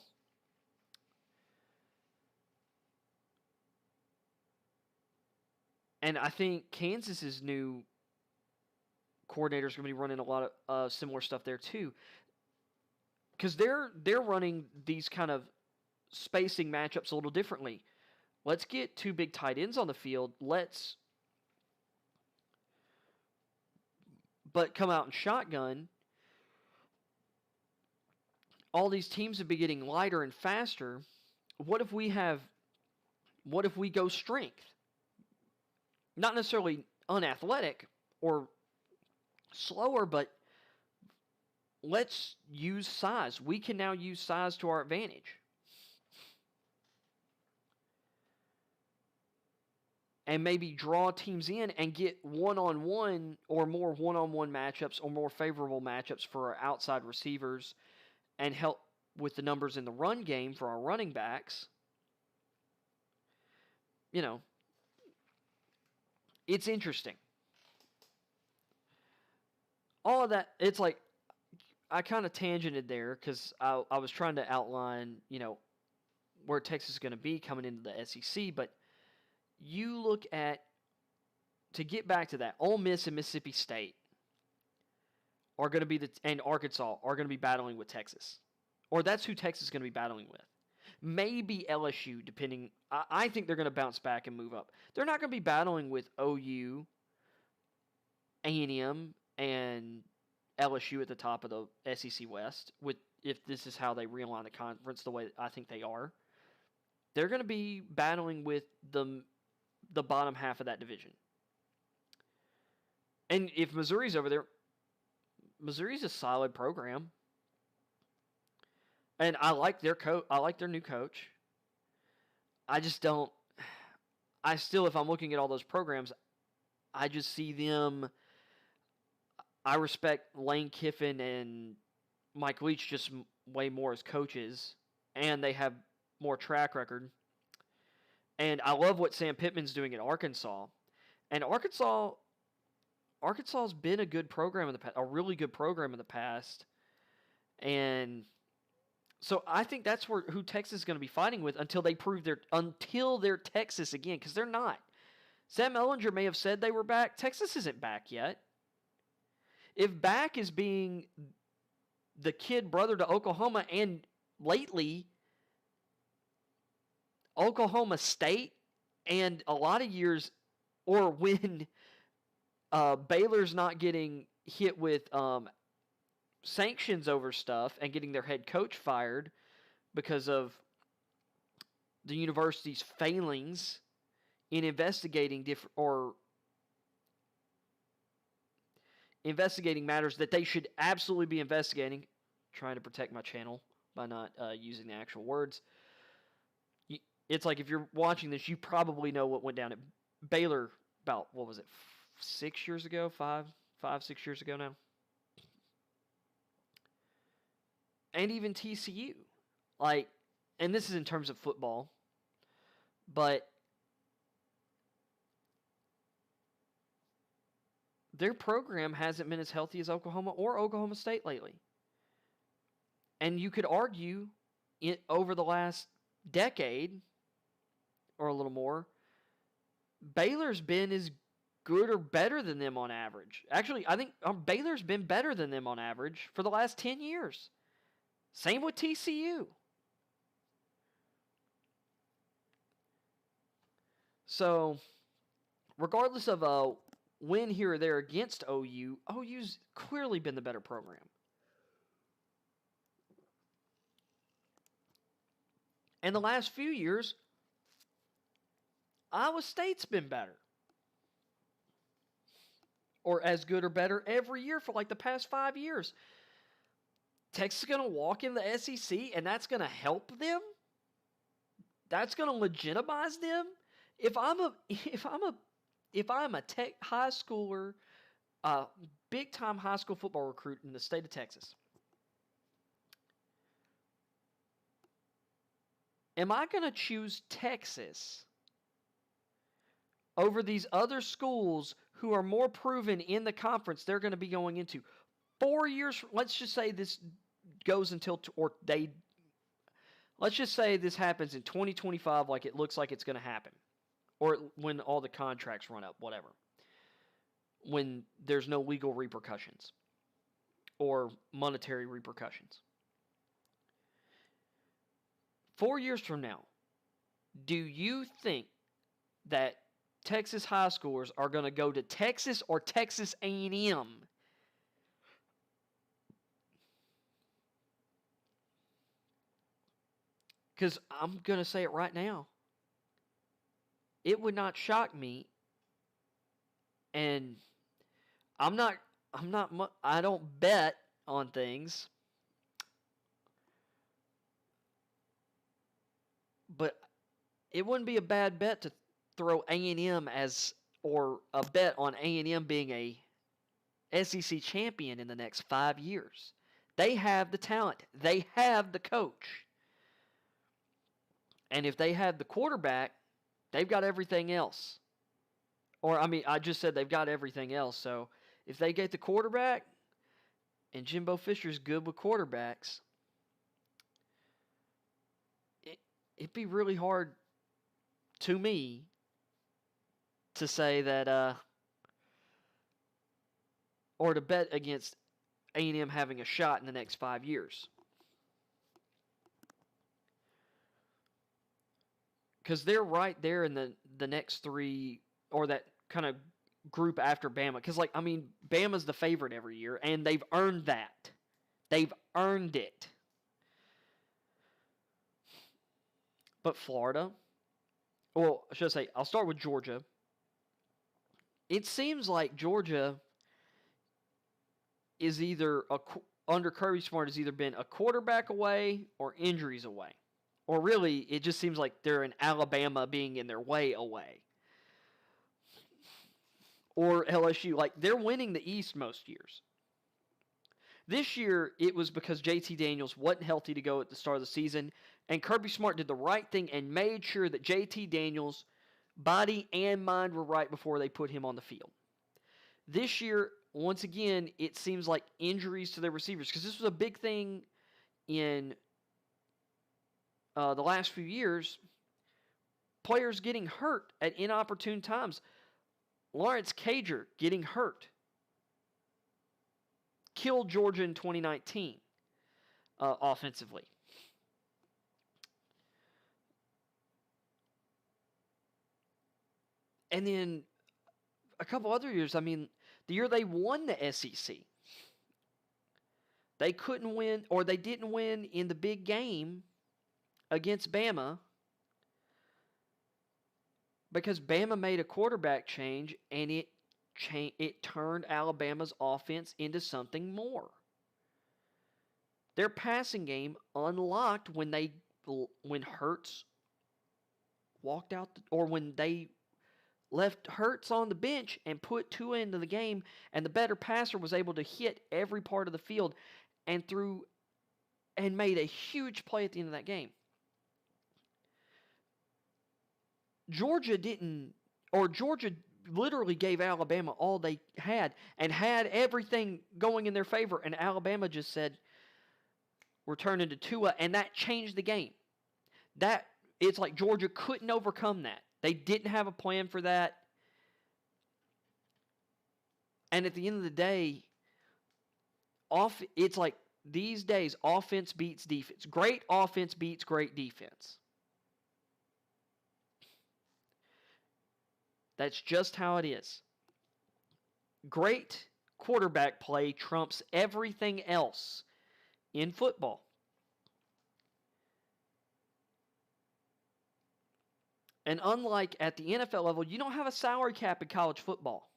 And I think Kansas's new coordinator is going to be running a lot of similar stuff there too, because they're running these kind of spacing matchups a little differently. Let's get two big tight ends on the field. But come out and shotgun. All these teams have been getting lighter and faster. What if we go strength? Not necessarily unathletic or slower, but let's use size. We can now use size to our advantage. And maybe draw teams in and get one-on-one or more one-on-one matchups or more favorable matchups for our outside receivers and help with the numbers in the run game for our running backs. It's interesting. All of that, it's like, I kind of tangented there because I was trying to outline, where Texas is going to be coming into the SEC, but you look at, to get back to that, Ole Miss and Mississippi State are going to be and Arkansas are going to be battling with Texas. Or that's who Texas is going to be battling with. Maybe LSU, depending. I think they're going to bounce back and move up. They're not going to be battling with OU, A&M, and LSU at the top of the SEC West, if this is how they realign the conference the way I think they are. They're going to be battling with the bottom half of that division. And if Missouri's over there, Missouri's a solid program. And I like their I like their new coach. I just don't. If I'm looking at all those programs, I just see them. I respect Lane Kiffin and Mike Leach just way more as coaches, and they have more track record. And I love what Sam Pittman's doing at Arkansas. And Arkansas's been a good program in the past, a really good program in the past. And so I think that's who Texas is going to be fighting with until they're Texas again, because they're not. Sam Ellinger may have said they were back. Texas isn't back yet. If back is being the kid brother to Oklahoma, and lately Oklahoma State, and a lot of years, or when Baylor's not getting hit with sanctions over stuff and getting their head coach fired because of the university's failings in investigating investigating matters that they should absolutely be investigating. Trying to protect my channel by not using the actual words. It's like if you're watching this, you probably know what went down at Baylor about, 6 years ago? 6 years ago now? And even TCU. And this is in terms of football, but their program hasn't been as healthy as Oklahoma or Oklahoma State lately. And you could argue over the last decade or a little more, Baylor's been as good or better than them on average. Actually, I think Baylor's been better than them on average for the last 10 years. Same with TCU. So, regardless of a win here or there against OU, OU's clearly been the better program. And the last few years, Iowa State's been better. Or as good or better every year for the past 5 years. Texas is going to walk in the SEC, and that's going to help them? That's going to legitimize them? If I'm a tech high schooler, big time high school football recruit in the state of Texas, am I going to choose Texas over these other schools who are more proven in the conference they're going to be going into? 4 years, let's just say this goes until, let's just say this happens in 2025 like it looks like it's going to happen. Or when all the contracts run up, whatever. When there's no legal repercussions or monetary repercussions. 4 years from now, do you think that Texas high schoolers are going to go to Texas or Texas A&M? Because I'm going to say it right now. It would not shock me, and I don't bet on things, but it wouldn't be a bad bet to throw A&M or a bet on A&M being a SEC champion in the next 5 years. They have the talent. They have the coach. And if they have the quarterback, they've got everything else. I just said they've got everything else. So if they get the quarterback, and Jimbo Fisher's good with quarterbacks, it'd be really hard to me to say that, or to bet against A&M having a shot in the next 5 years. Because they're right there in the next three, or that kind of group after Bama. Because, Bama's the favorite every year, and they've earned that. They've earned it. But Florida, I'll start with Georgia. It seems like Georgia is under Kirby Smart, has either been a quarterback away or injuries away. Or really, it just seems like they're in Alabama being in their way away. Or LSU. They're winning the East most years. This year, it was because JT Daniels wasn't healthy to go at the start of the season. And Kirby Smart did the right thing and made sure that JT Daniels' body and mind were right before they put him on the field. This year, once again, it seems like injuries to their receivers. Because this was a big thing in the last few years, players getting hurt at inopportune times. Lawrence Cager getting hurt killed Georgia in 2019 offensively. And then a couple other years, I mean, the year they won the SEC, they couldn't win, or they didn't win in the big game against Bama because Bama made a quarterback change, and it turned Alabama's offense into something more. Their passing game unlocked when Hurts walked out, or when they left Hurts on the bench and put Tua into the game, and the better passer was able to hit every part of the field and made a huge play at the end of that game. Georgia literally gave Alabama all they had and had everything going in their favor, and Alabama just said, we're turning to Tua, and that changed the game. It's like Georgia couldn't overcome that. They didn't have a plan for that. And at the end of the day, it's like these days, offense beats defense. Great offense beats great defense. That's just how it is. Great quarterback play trumps everything else in football. And unlike at the NFL level, you don't have a salary cap in college football.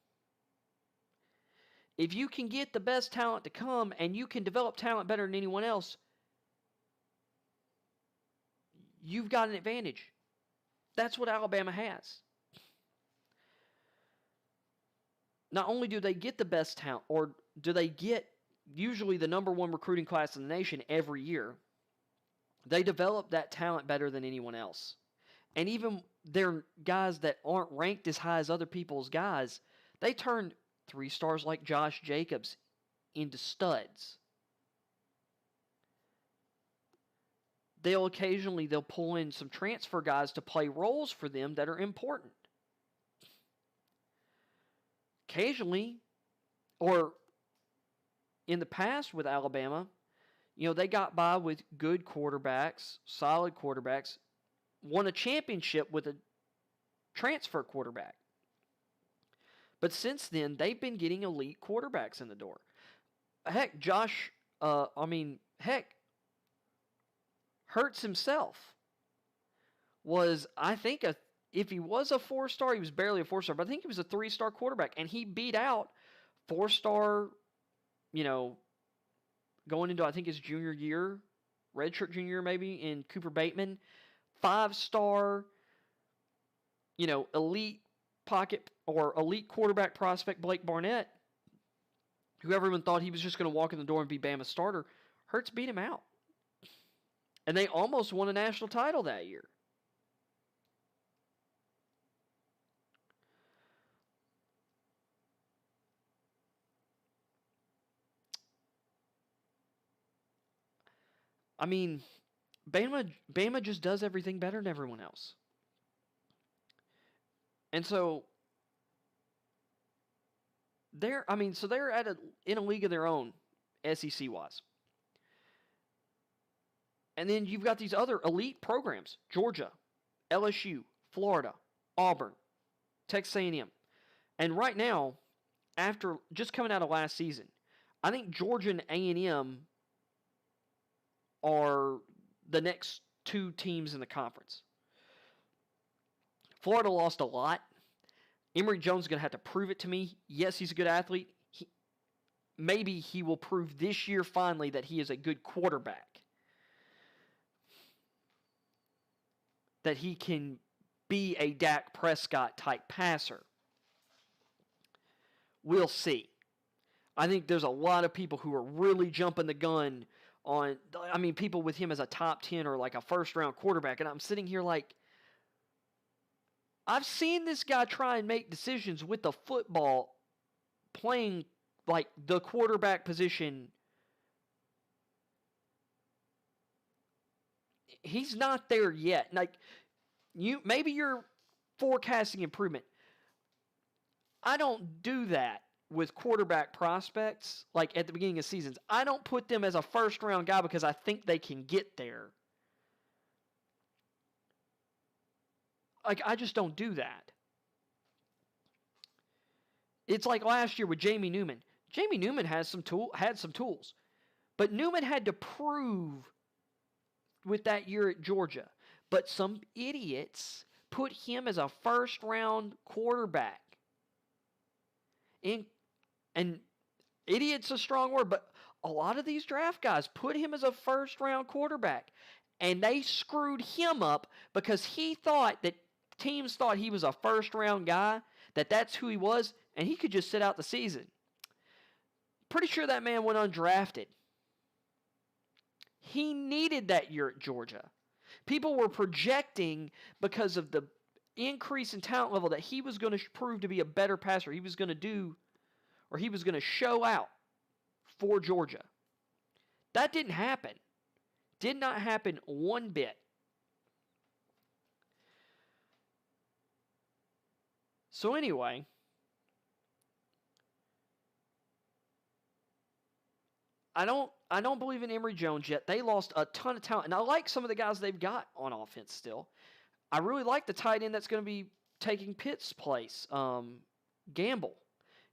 If you can get the best talent to come and you can develop talent better than anyone else, you've got an advantage. That's what Alabama has. Not only do they get the best talent, or do they get usually the number one recruiting class in the nation every year, they develop that talent better than anyone else. And even their guys that aren't ranked as high as other people's guys, they turn 3 stars like Josh Jacobs into studs. They'll pull in some transfer guys to play roles for them that are important. Occasionally, or in the past with Alabama, they got by with good quarterbacks, solid quarterbacks, won a championship with a transfer quarterback. But since then, they've been getting elite quarterbacks in the door. Heck, Hurts himself was, I think, if he was a 4-star, he was barely a 4-star, but I think he was a 3-star quarterback, and he beat out 4-star, going into, I think, his junior year, redshirt junior year maybe, in Cooper Bateman, 5-star, elite pocket or elite quarterback prospect Blake Barnett, who everyone thought he was just going to walk in the door and be Bama's starter. Hurts beat him out. And they almost won a national title that year. I mean, Bama just does everything better than everyone else. And so they're in a league of their own, SEC-wise. And then you've got these other elite programs: Georgia, LSU, Florida, Auburn, Texas A&M. And right now, after just coming out of last season, I think Georgia and A&M are the next 2 teams in the conference. Florida lost a lot. Emory Jones is going to have to prove it to me. Yes, he's a good athlete. Maybe he will prove this year finally that he is a good quarterback. That he can be a Dak Prescott type passer. We'll see. I think there's a lot of people who are really jumping the gun on, people with him as a top 10 or like a first-round quarterback. And I'm sitting here like, I've seen this guy try and make decisions with the football playing like the quarterback position. He's not there yet. Like, maybe you're forecasting improvement. I don't do that with quarterback prospects, like at the beginning of seasons. I don't put them as a first-round guy because I think they can get there. Like, I just don't do that. It's like last year with Jamie Newman. Jamie Newman had some tools, but Newman had to prove with that year at Georgia. But some idiots put him as a first-round quarterback. And idiot's a strong word, but a lot of these draft guys put him as a first-round quarterback. And they screwed him up because he thought that teams thought he was a first-round guy, that's who he was, and he could just sit out the season. Pretty sure that man went undrafted. He needed that year at Georgia. People were projecting because of the increase in talent level that he was going to prove to be a better passer. He was going to do, or he was going to show out for Georgia. That didn't happen. Did not happen one bit. So anyway, I don't believe in Emory Jones yet. They lost a ton of talent, and I like some of the guys they've got on offense still. I really like the tight end that's going to be taking Pitt's place, Gamble.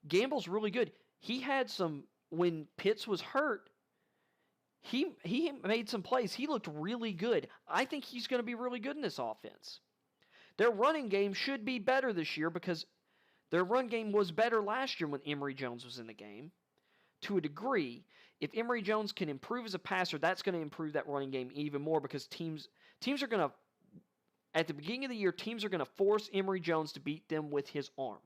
Gamble's really good. He had some, when Pitts was hurt, he made some plays. He looked really good. I think he's going to be really good in this offense. Their running game should be better this year because their run game was better last year when Emory Jones was in the game. To a degree, if Emory Jones can improve as a passer, that's going to improve that running game even more because teams are going to, at the beginning of the year, teams are going to force Emory Jones to beat them with his arm.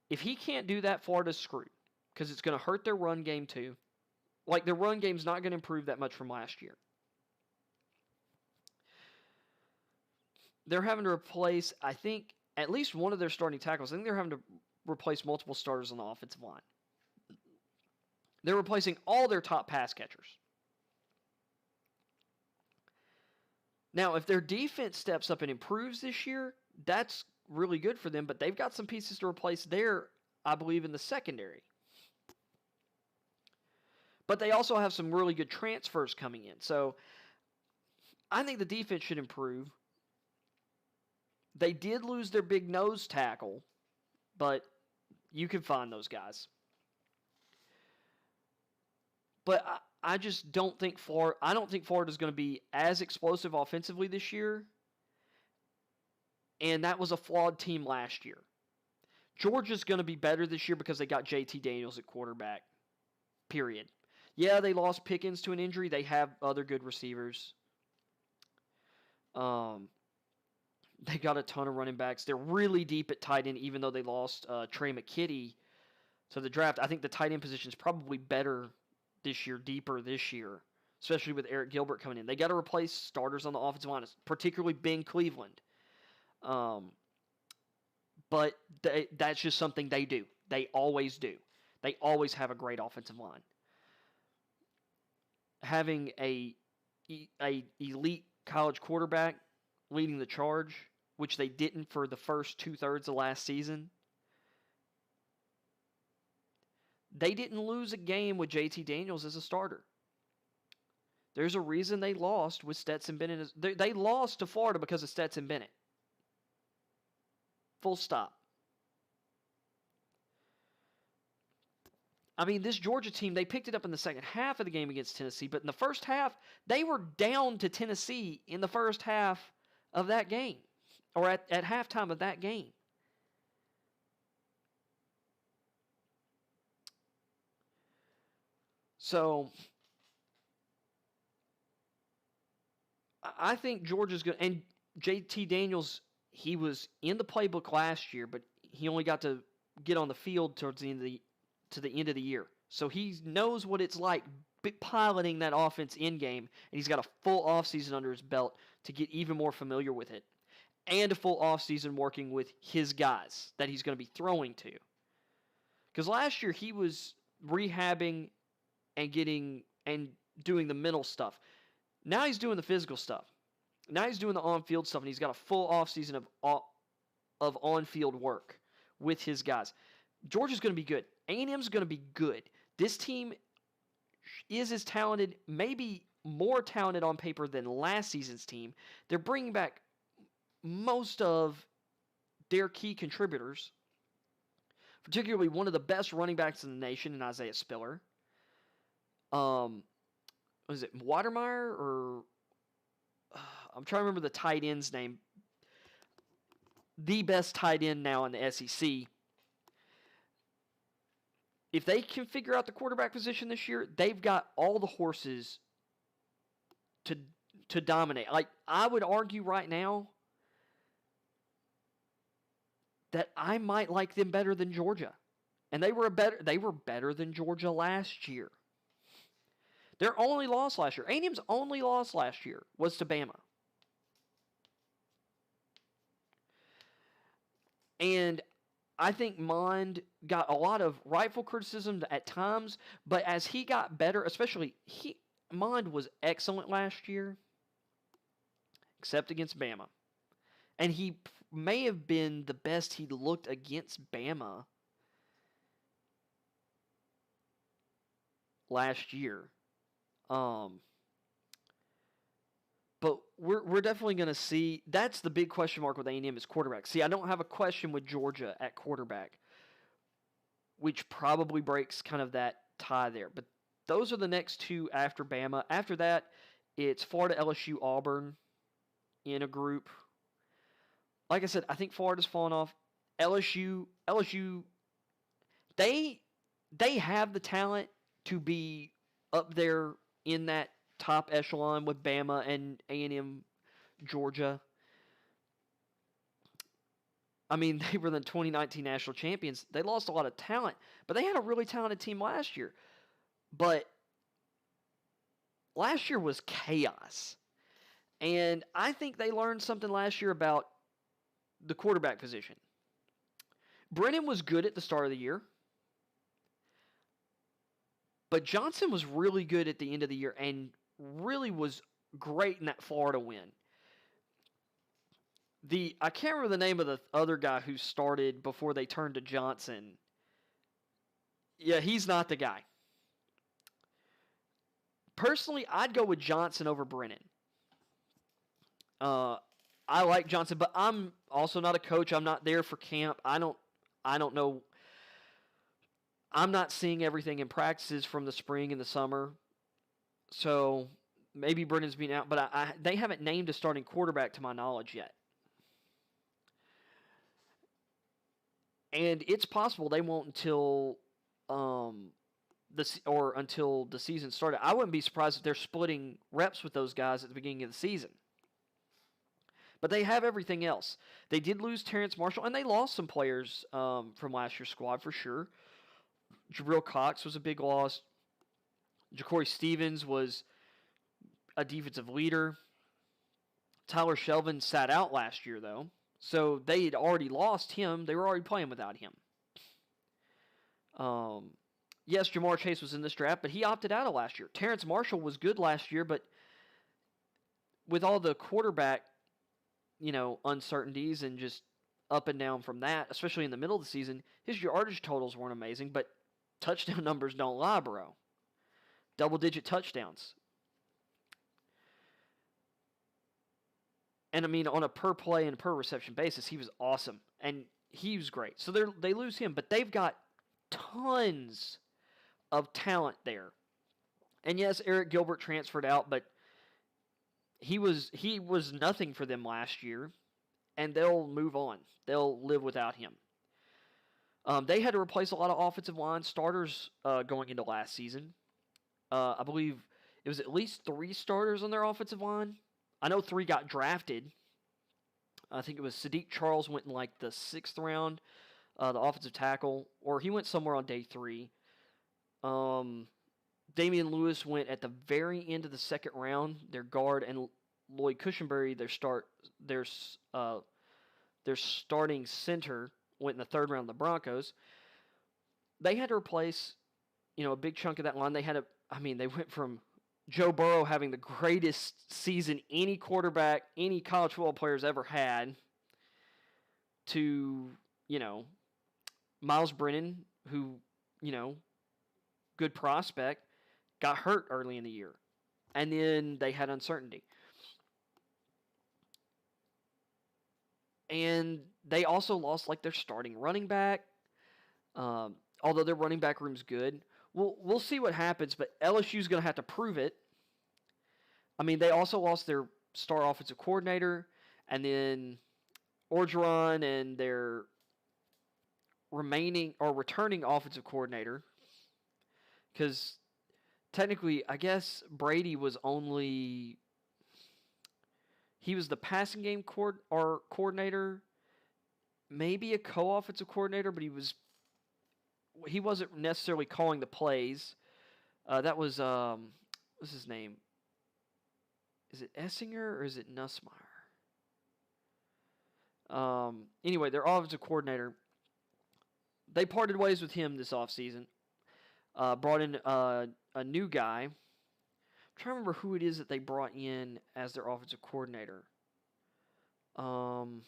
If he can't do that, Florida's screwed because it's going to hurt their run game too. Like, their run game's not going to improve that much from last year. They're having to replace, I think, at least one of their starting tackles. I think they're having to replace multiple starters on the offensive line. They're replacing all their top pass catchers. Now, if their defense steps up and improves this year, that's really good for them, but they've got some pieces to replace there, I believe, in the secondary. But they also have some really good transfers coming in. So I think the defense should improve. They did lose their big nose tackle, but you can find those guys. But I just don't think Florida's going to be as explosive offensively this year. And that was a flawed team last year. Georgia's going to be better this year because they got JT Daniels at quarterback. Period. Yeah, they lost Pickens to an injury. They have other good receivers. They got a ton of running backs. They're really deep at tight end, even though they lost Trey McKitty to the draft. I think the tight end position is probably better this year, deeper this year, especially with Eric Gilbert coming in. They got to replace starters on the offensive line, particularly Ben Cleveland. But that's just something they do. They always do. They always have a great offensive line. Having a elite college quarterback leading the charge, which they didn't for the first 2/3 of last season. They didn't lose a game with JT Daniels as a starter. There's a reason they lost with Stetson Bennett. They lost to Florida because of Stetson Bennett. Full stop. I mean, this Georgia team, they picked it up in the second half of the game against Tennessee, but in the first half, they were down to Tennessee in the first half of that game, or at halftime of that game. So I think Georgia's going to, and JT Daniels, he was in the playbook last year, but he only got to get on the field towards the end of the year. So he knows what it's like piloting that offense in game, and he's got a full offseason under his belt to get even more familiar with it, and a full offseason working with his guys that he's going to be throwing to. Because last year he was rehabbing and doing the mental stuff. Now he's doing the physical stuff. Now he's doing the on-field stuff, and he's got a full offseason of on-field work with his guys. Georgia's going to be good. A&M's going to be good. This team is as talented, maybe more talented on paper than last season's team. They're bringing back most of their key contributors, particularly one of the best running backs in the nation in Isaiah Spiller. Was it Watermeyer or I'm trying to remember the tight end's name. The best tight end now in the SEC. If they can figure out the quarterback position this year, they've got all the horses to dominate. Like, I would argue right now that I might like them better than Georgia. And they were better than Georgia last year. Their only loss last year, A&M's only loss last year was to Bama. And I think Mond got a lot of rightful criticism at times, but as he got better, especially Mond was excellent last year, except against Bama. And he may have been the best he looked against Bama last year. But we're definitely going to see. That's the big question mark with A&M is quarterback. See, I don't have a question with Georgia at quarterback, which probably breaks kind of that tie there. But those are the next two after Bama. After that, it's Florida, LSU, Auburn in a group. Like I said, I think Florida's fallen off. LSU, they have the talent to be up there in that top echelon with Bama and A&M, Georgia. I mean, they were the 2019 national champions. They lost a lot of talent, but they had a really talented team last year. But last year was chaos. And I think they learned something last year about the quarterback position. Brennan was good at the start of the year. But Johnson was really good at the end of the year and really was great in that Florida win. I can't remember the name of the other guy who started before they turned to Johnson. Yeah, he's not the guy. Personally, I'd go with Johnson over Brennan. I like Johnson, but I'm also not a coach. I'm not there for camp. I don't know. I'm not seeing everything in practices from the spring and the summer. So maybe Brennan's been out, but they haven't named a starting quarterback to my knowledge yet. And it's possible they won't until until the season started. I wouldn't be surprised if they're splitting reps with those guys at the beginning of the season. But they have everything else. They did lose Terrence Marshall, and they lost some players from last year's squad for sure. Jabril Cox was a big loss. Ja'Cory Stevens was a defensive leader. Tyler Shelvin sat out last year, though. So they had already lost him. They were already playing without him. Yes, Jamar Chase was in this draft, but he opted out of last year. Terrence Marshall was good last year, but with all the quarterback, uncertainties and just up and down from that, especially in the middle of the season, his yardage totals weren't amazing, but touchdown numbers don't lie, bro. Double-digit touchdowns. And, I mean, on a per-play and per-reception basis, he was awesome. And he was great. So they lose him, but they've got tons of talent there. And, yes, Eric Gilbert transferred out, but he was nothing for them last year. And they'll move on. They'll live without him. They had to replace a lot of offensive line starters going into last season. I believe it was at least 3 starters on their offensive line. I know 3 got drafted. I think it was Sadiq Charles went in like the 6th round, the offensive tackle, or he went somewhere on day 3. Damian Lewis went at the very end of the 2nd round, their guard, and Lloyd Cushenberry, their starting center, went in the 3rd round of the Broncos. They had to replace, a big chunk of that line. They went from Joe Burrow having the greatest season any quarterback, any college football player's ever had, to, Miles Brennan, who, good prospect, got hurt early in the year. And then they had uncertainty. And they also lost their starting running back, although their running back room's good. We'll see what happens, but LSU's going to have to prove it. I mean, they also lost their star offensive coordinator, and then Orgeron and their returning offensive coordinator, because technically, I guess Brady was he was the passing game coordinator, maybe a co-offensive coordinator, but he wasn't necessarily calling the plays. That was what's his name? Is it Essinger or is it Nussmeier? Anyway, their offensive coordinator, they parted ways with him this offseason. Brought in a new guy. I'm trying to remember who it is that they brought in as their offensive coordinator. I'm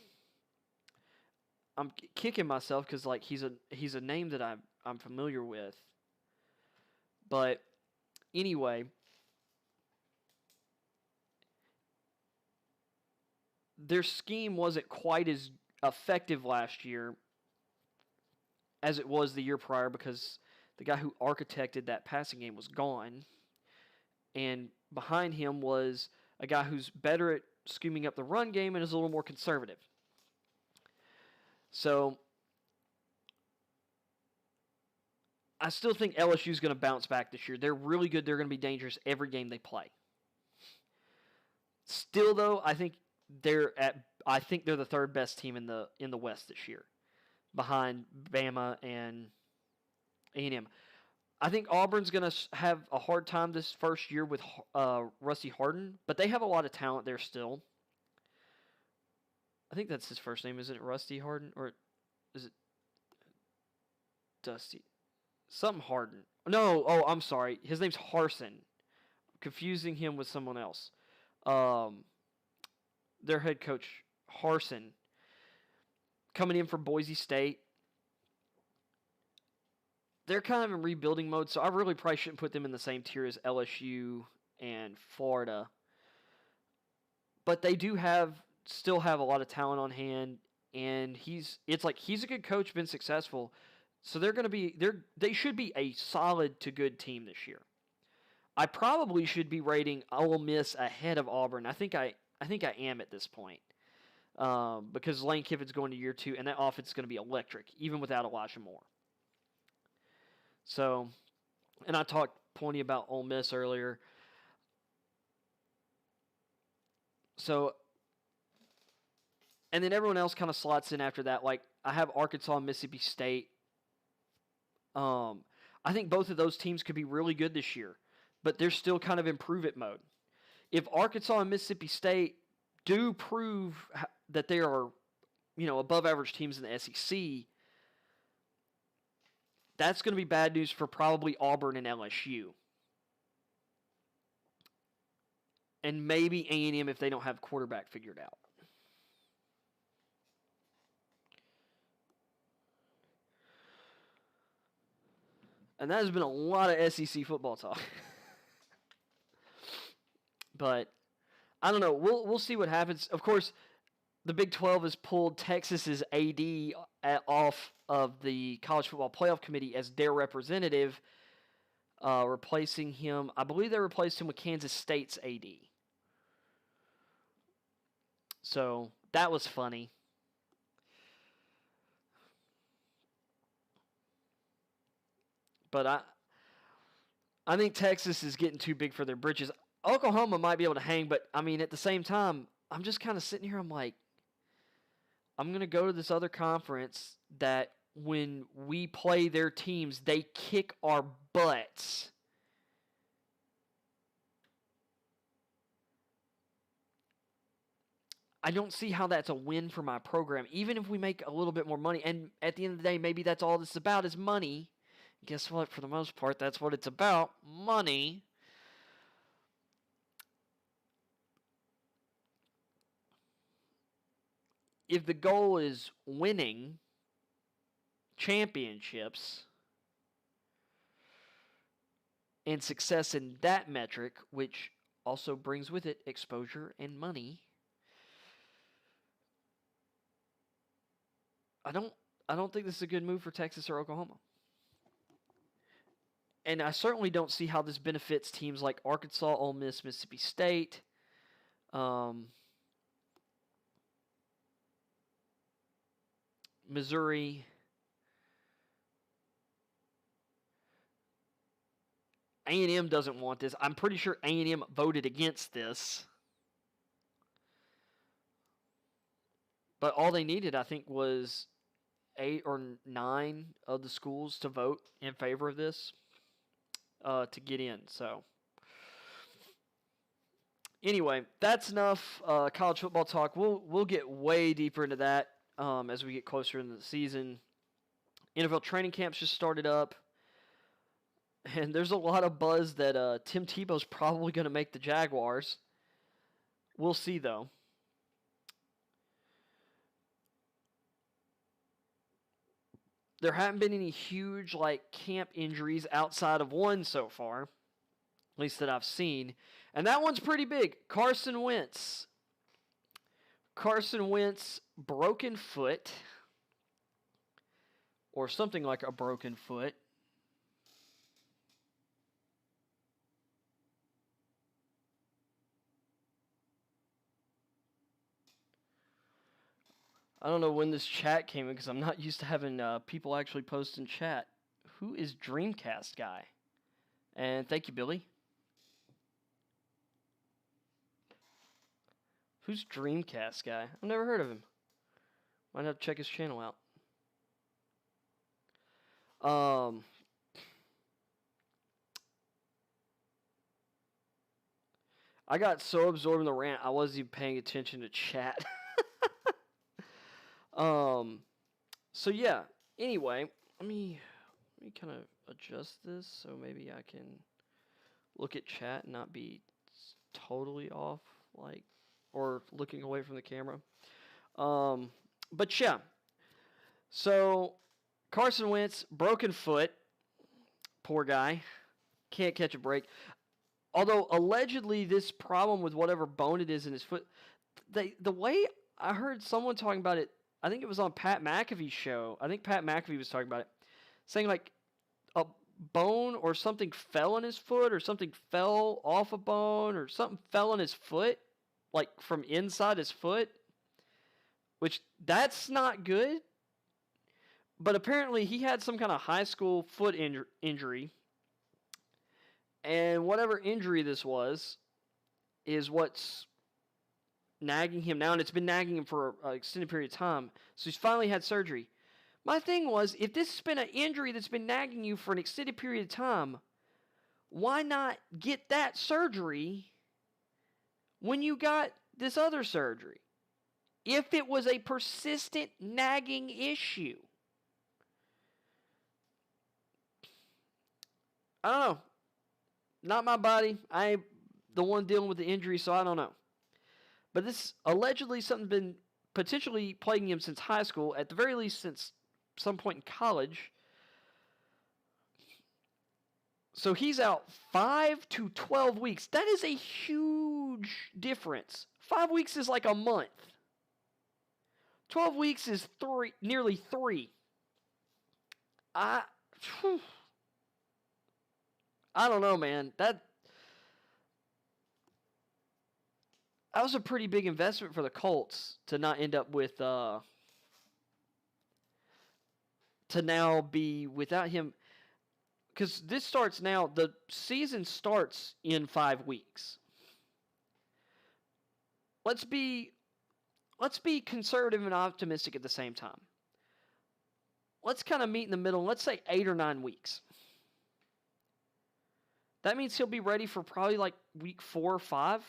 kicking myself because he's a name that I'm familiar with. But anyway, their scheme wasn't quite as effective last year as it was the year prior because the guy who architected that passing game was gone. And behind him was a guy who's better at scheming up the run game and is a little more conservative. So I still think LSU's going to bounce back this year. They're really good. They're going to be dangerous every game they play. Still, though, I think they're the third best team in the West this year, behind Bama and A&M. I think Auburn's going to have a hard time this first year with Rusty Hardin, but they have a lot of talent there still. I think that's his first name, isn't it? Rusty Hardin, or is it Dusty? Something Hardin. No, I'm sorry. His name's Harsin. I'm confusing him with someone else. Their head coach, Harsin, coming in from Boise State. They're kind of in rebuilding mode, so I really probably shouldn't put them in the same tier as LSU and Florida. But they still have a lot of talent on hand, and he's a good coach, been successful. So they should be a solid to good team this year. I probably should be rating Ole Miss ahead of Auburn. I think I am at this point. Because Lane Kiffin's going to year 2, and that offense is going to be electric, even without Elijah Moore. So, and I talked plenty about Ole Miss earlier. So, and then everyone else kind of slots in after that. Like, I have Arkansas and Mississippi State. I think both of those teams could be really good this year, but they're still kind of in prove-it mode. If Arkansas and Mississippi State do prove that they are, above-average teams in the SEC, that's going to be bad news for probably Auburn and LSU. And maybe A&M if they don't have quarterback figured out. And that has been a lot of SEC football talk. But I don't know. We'll see what happens. Of course, the Big 12 has pulled Texas's AD off of the College Football Playoff Committee as their representative, replacing him. I believe they replaced him with Kansas State's AD. So that was funny. But I think Texas is getting too big for their britches. Oklahoma might be able to hang, but, at the same time, I'm just kind of sitting here, I'm like, I'm going to go to this other conference that when we play their teams, they kick our butts. I don't see how that's a win for my program, even if we make a little bit more money. And at the end of the day, maybe that's all this is about is money. Guess what? For the most part, that's what it's about. Money. if the goal is winning championships and success in that metric, which also brings with it exposure and money, I don't think this is a good move for Texas or Oklahoma. And I certainly don't see how this benefits teams like Arkansas, Ole Miss, Mississippi State. Missouri. A&M doesn't want this. I'm pretty sure A&M voted against this. But all they needed, I think, was 8 or 9 of the schools to vote in favor of this to get in. So, anyway, that's enough college football talk. We'll get way deeper into that as we get closer into the season. NFL training camps just started up. And there's a lot of buzz that Tim Tebow's probably going to make the Jaguars. We'll see, though. There haven't been any huge camp injuries outside of one so far, at least that I've seen. And that one's pretty big. Carson Wentz. Broken foot. Or something like a broken foot. I don't know when this chat came in because I'm not used to having people actually post in chat. Who is Dreamcast guy? And thank you, Billy. Who's Dreamcast guy? I've never heard of him. Might have to check his channel out. I got so absorbed in the rant, I wasn't even paying attention to chat. So yeah, anyway, let me kind of adjust this so maybe I can look at chat and not be totally off, or looking away from the camera. But yeah, so Carson Wentz, broken foot, poor guy, can't catch a break. Although allegedly this problem with whatever bone it is in his foot, the way I heard someone talking about it, I think it was on Pat McAfee's show. I think Pat McAfee was talking about it, saying a bone or something fell in his foot or something fell off a bone or something fell in his foot, from inside his foot, which that's not good. But apparently he had some kind of high school foot injury, and whatever injury this was is what's nagging him now, and it's been nagging him for an extended period of time. So he's finally had surgery. My thing was, if this has been an injury that's been nagging you for an extended period of time, why not get that surgery when you got this other surgery? If it was a persistent nagging issue. I don't know. Not my body. I ain't the one dealing with the injury, so I don't know. But this allegedly something been potentially plaguing him since high school, at the very least since some point in college. So he's out 5 to 12 weeks. That is a huge difference. 5 weeks is like a month. 12 weeks is nearly 3. I don't know, man. That was a pretty big investment for the Colts to not end up with, to now be without him. Because this starts now, the season starts in 5 weeks. Let's be conservative and optimistic at the same time. Let's kind of meet in the middle. Let's say 8 or 9 weeks. That means he'll be ready for probably week 4 or 5.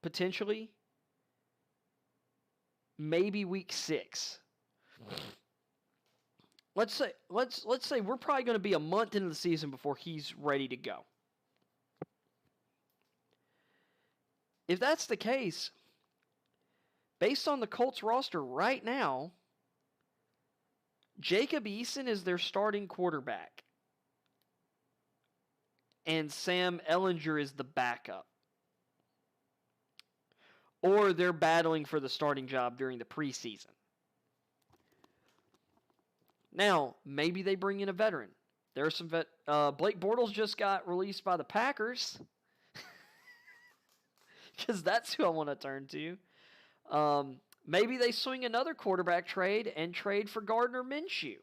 Potentially. Maybe week 6. Let's say we're probably going to be a month into the season before he's ready to go. If that's the case, Based on the Colts roster right now, Jacob Eason is their starting quarterback. And Sam Ehlinger is the backup. Or they're battling for the starting job during the preseason. Now, maybe they bring in a veteran. There's some Blake Bortles just got released by the Packers. Because that's who I want to turn to. Maybe they swing another quarterback trade and trade for Gardner Minshew.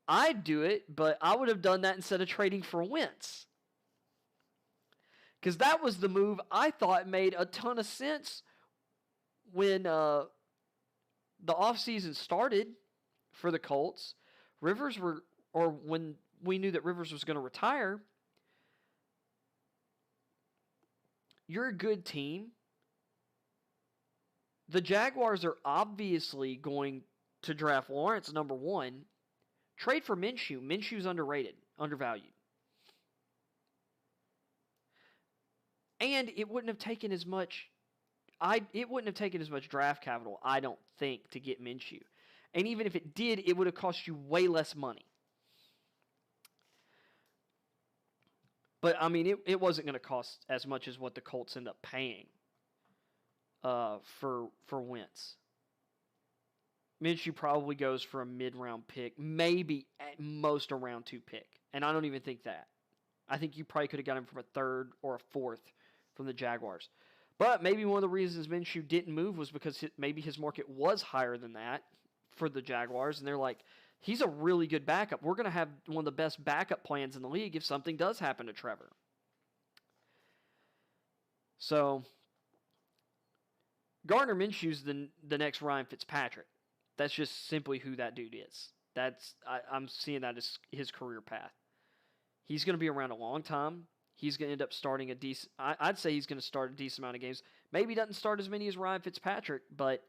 I'd do it, but I would have done that instead of trading for Wentz. Because that was the move I thought made a ton of sense when the offseason started for the Colts. When we knew that Rivers was going to retire, you're a good team. The Jaguars are obviously going to draft Lawrence number 1. Trade for Minshew. Minshew's underrated, undervalued. And it wouldn't have taken as much draft capital, I don't think, to get Minshew. And even if it did, it would have cost you way less money. But, I mean, it wasn't going to cost as much as what the Colts end up paying for Wentz. Minshew probably goes for a mid-round pick, maybe at most a round 2 pick. And I don't even think that. I think you probably could have got him from a 3rd or a 4th from the Jaguars. But maybe one of the reasons Minshew didn't move was because maybe his market was higher than that for the Jaguars. And they're like, he's a really good backup. We're going to have one of the best backup plans in the league if something does happen to Trevor. So, Gardner Minshew's the next Ryan Fitzpatrick. That's just simply who that dude is. I'm seeing that as his career path. He's going to be around a long time. He's going to end up starting a decent... I'd say he's going to start a decent amount of games. Maybe he doesn't start as many as Ryan Fitzpatrick, but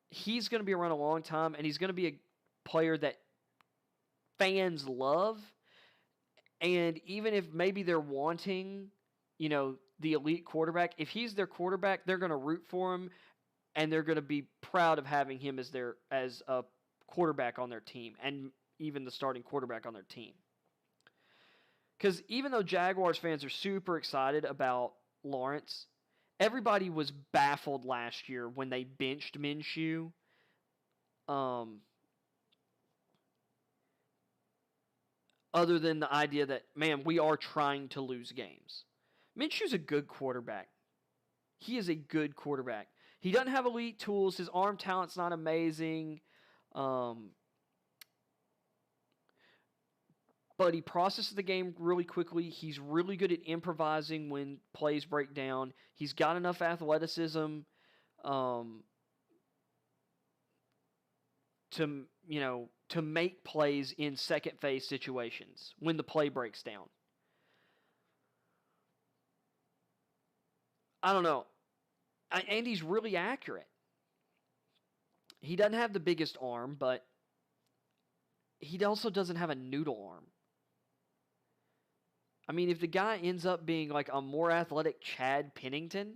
he's going to be around a long time, and he's going to be a player that fans love. And even if maybe they're wanting, the elite quarterback, if he's their quarterback, they're going to root for him, and they're going to be proud of having him as a quarterback on their team, and even the starting quarterback on their team. Because even though Jaguars fans are super excited about Lawrence, everybody was baffled last year when they benched Minshew. Other than the idea that, man, we are trying to lose games. Minshew's a good quarterback. He is a good quarterback. He doesn't have elite tools. His arm talent's not amazing. But he processes the game really quickly. He's really good at improvising when plays break down. He's got enough athleticism to make plays in second phase situations when the play breaks down. I don't know. And he's really accurate. He doesn't have the biggest arm, but he also doesn't have a noodle arm. I mean, if the guy ends up being like a more athletic Chad Pennington,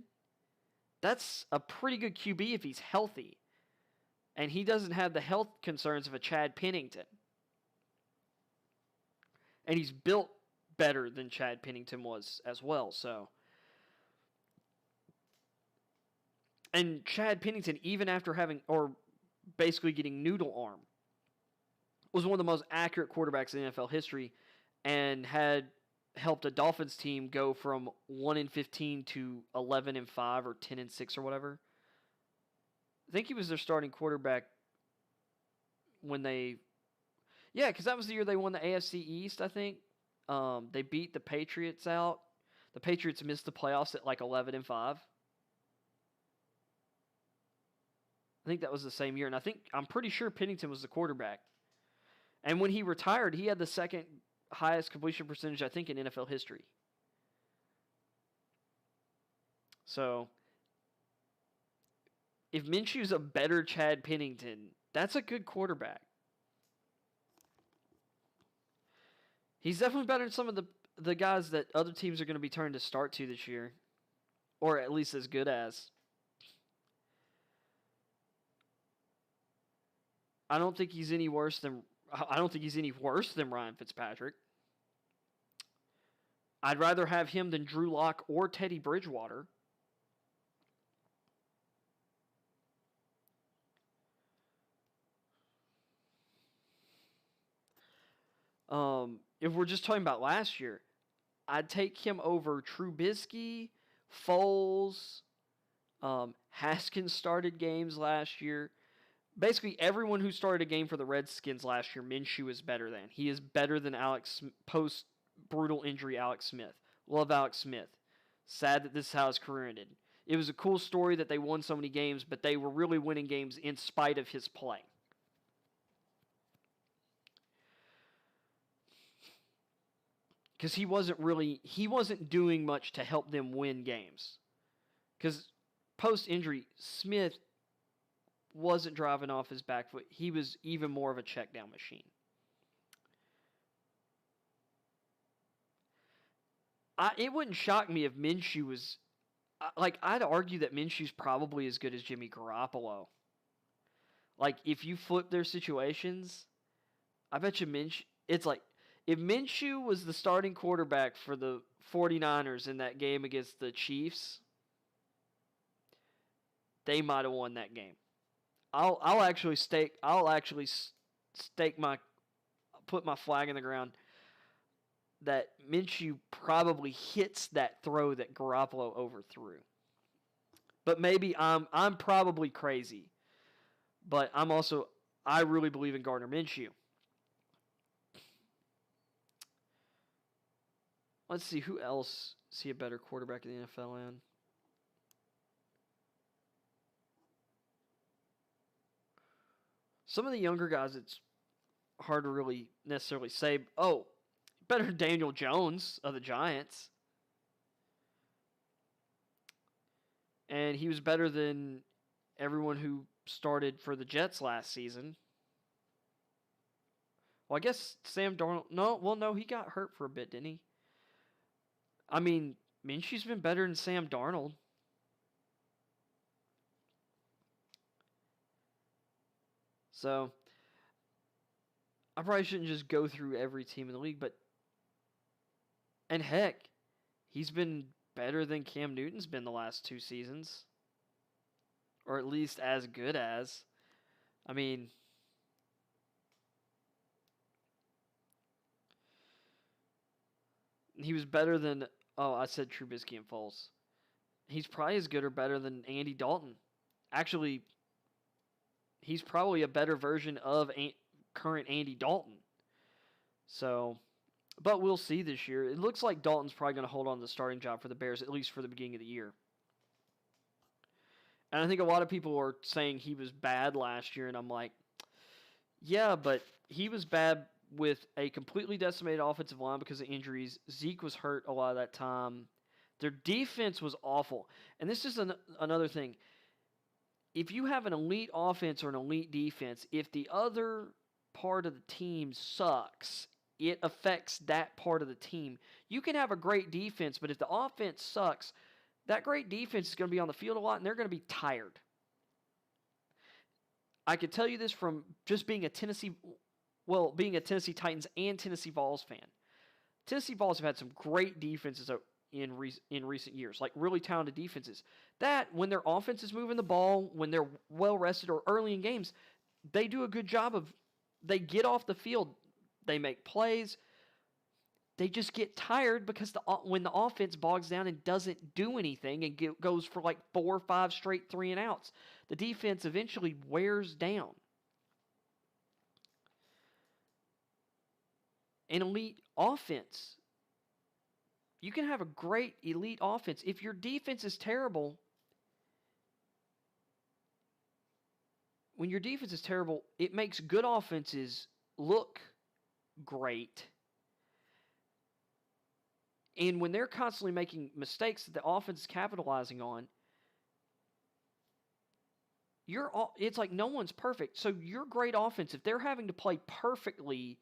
that's a pretty good QB if he's healthy. And he doesn't have the health concerns of a Chad Pennington. And he's built better than Chad Pennington was as well, so. And Chad Pennington, even after basically getting noodle arm, was one of the most accurate quarterbacks in NFL history and had helped a Dolphins team go from 1-15 to 11-5 or 10-6 or whatever. I think he was their starting quarterback when because that was the year they won the AFC East, I think. They beat the Patriots out. The Patriots missed the playoffs at like 11-5. I think that was the same year, and I'm pretty sure Pennington was the quarterback. And when he retired, he had the second highest completion percentage, I think, in NFL history. So, if Minshew's a better Chad Pennington, that's a good quarterback. He's definitely better than some of the guys that other teams are going to be turning to start to this year. or at least as good as. I don't think he's any worse than Ryan Fitzpatrick. I'd rather have him than Drew Lock or Teddy Bridgewater. If we're just talking about last year, I'd take him over Trubisky, Foles. Haskins started games last year. Basically, everyone who started a game for the Redskins last year, Minshew is better than. He is better than post-brutal injury Alex Smith. Love Alex Smith. Sad that this is how his career ended. It was a cool story that they won so many games, but they were really winning games in spite of his play. Because he wasn't doing much to help them win games. Because post-injury, Smith wasn't driving off his back foot. He was even more of a check-down machine. It wouldn't shock me if Minshew was... I'd argue that Minshew's probably as good as Jimmy Garoppolo. Like, if you flip their situations, I bet you Minshew... It's like, if Minshew was the starting quarterback for the 49ers in that game against the Chiefs, they might have won that game. I'll put my flag in the ground that Minshew probably hits that throw that Garoppolo overthrew. But maybe I'm probably crazy. But I really believe in Gardner Minshew. Let's see, who else is he a better quarterback in the NFL in? Some of the younger guys, it's hard to really necessarily say, oh, better than Daniel Jones of the Giants. And he was better than everyone who started for the Jets last season. Well, I guess Sam Darnold... No, he got hurt for a bit, didn't he? I mean, Minshew's been better than Sam Darnold. So, I probably shouldn't just go through every team in the league, but... And heck, he's been better than Cam Newton's been the last 2 seasons. Or at least as good as. I mean... He was better than... Oh, I said Trubisky and Foles. He's probably as good or better than Andy Dalton. Actually, he's probably a better version of current Andy Dalton. So, but we'll see this year. It looks like Dalton's probably going to hold on to the starting job for the Bears, at least for the beginning of the year. And I think a lot of people are saying he was bad last year, and I'm like, yeah, but he was bad with a completely decimated offensive line because of injuries. Zeke was hurt a lot of that time. Their defense was awful. And this is another thing. If you have an elite offense or an elite defense, if the other part of the team sucks, it affects that part of the team. You can have a great defense, but if the offense sucks, that great defense is going to be on the field a lot, and they're going to be tired. I could tell you this from just being a Tennessee Titans and Tennessee Vols fan. Tennessee Vols have had some great defenses in recent years, like really talented defenses. That, when their offense is moving the ball, when they're well-rested or early in games, they do a good job of, they get off the field, they make plays. They just get tired because when the offense bogs down and doesn't do anything and goes for like 4 or 5 straight 3-and-outs, the defense eventually wears down. An elite offense. You can have a great elite offense. If your defense is terrible, when your defense is terrible, it makes good offenses look great. And when they're constantly making mistakes that the offense is capitalizing on, it's like no one's perfect. So your great offense, if they're having to play perfectly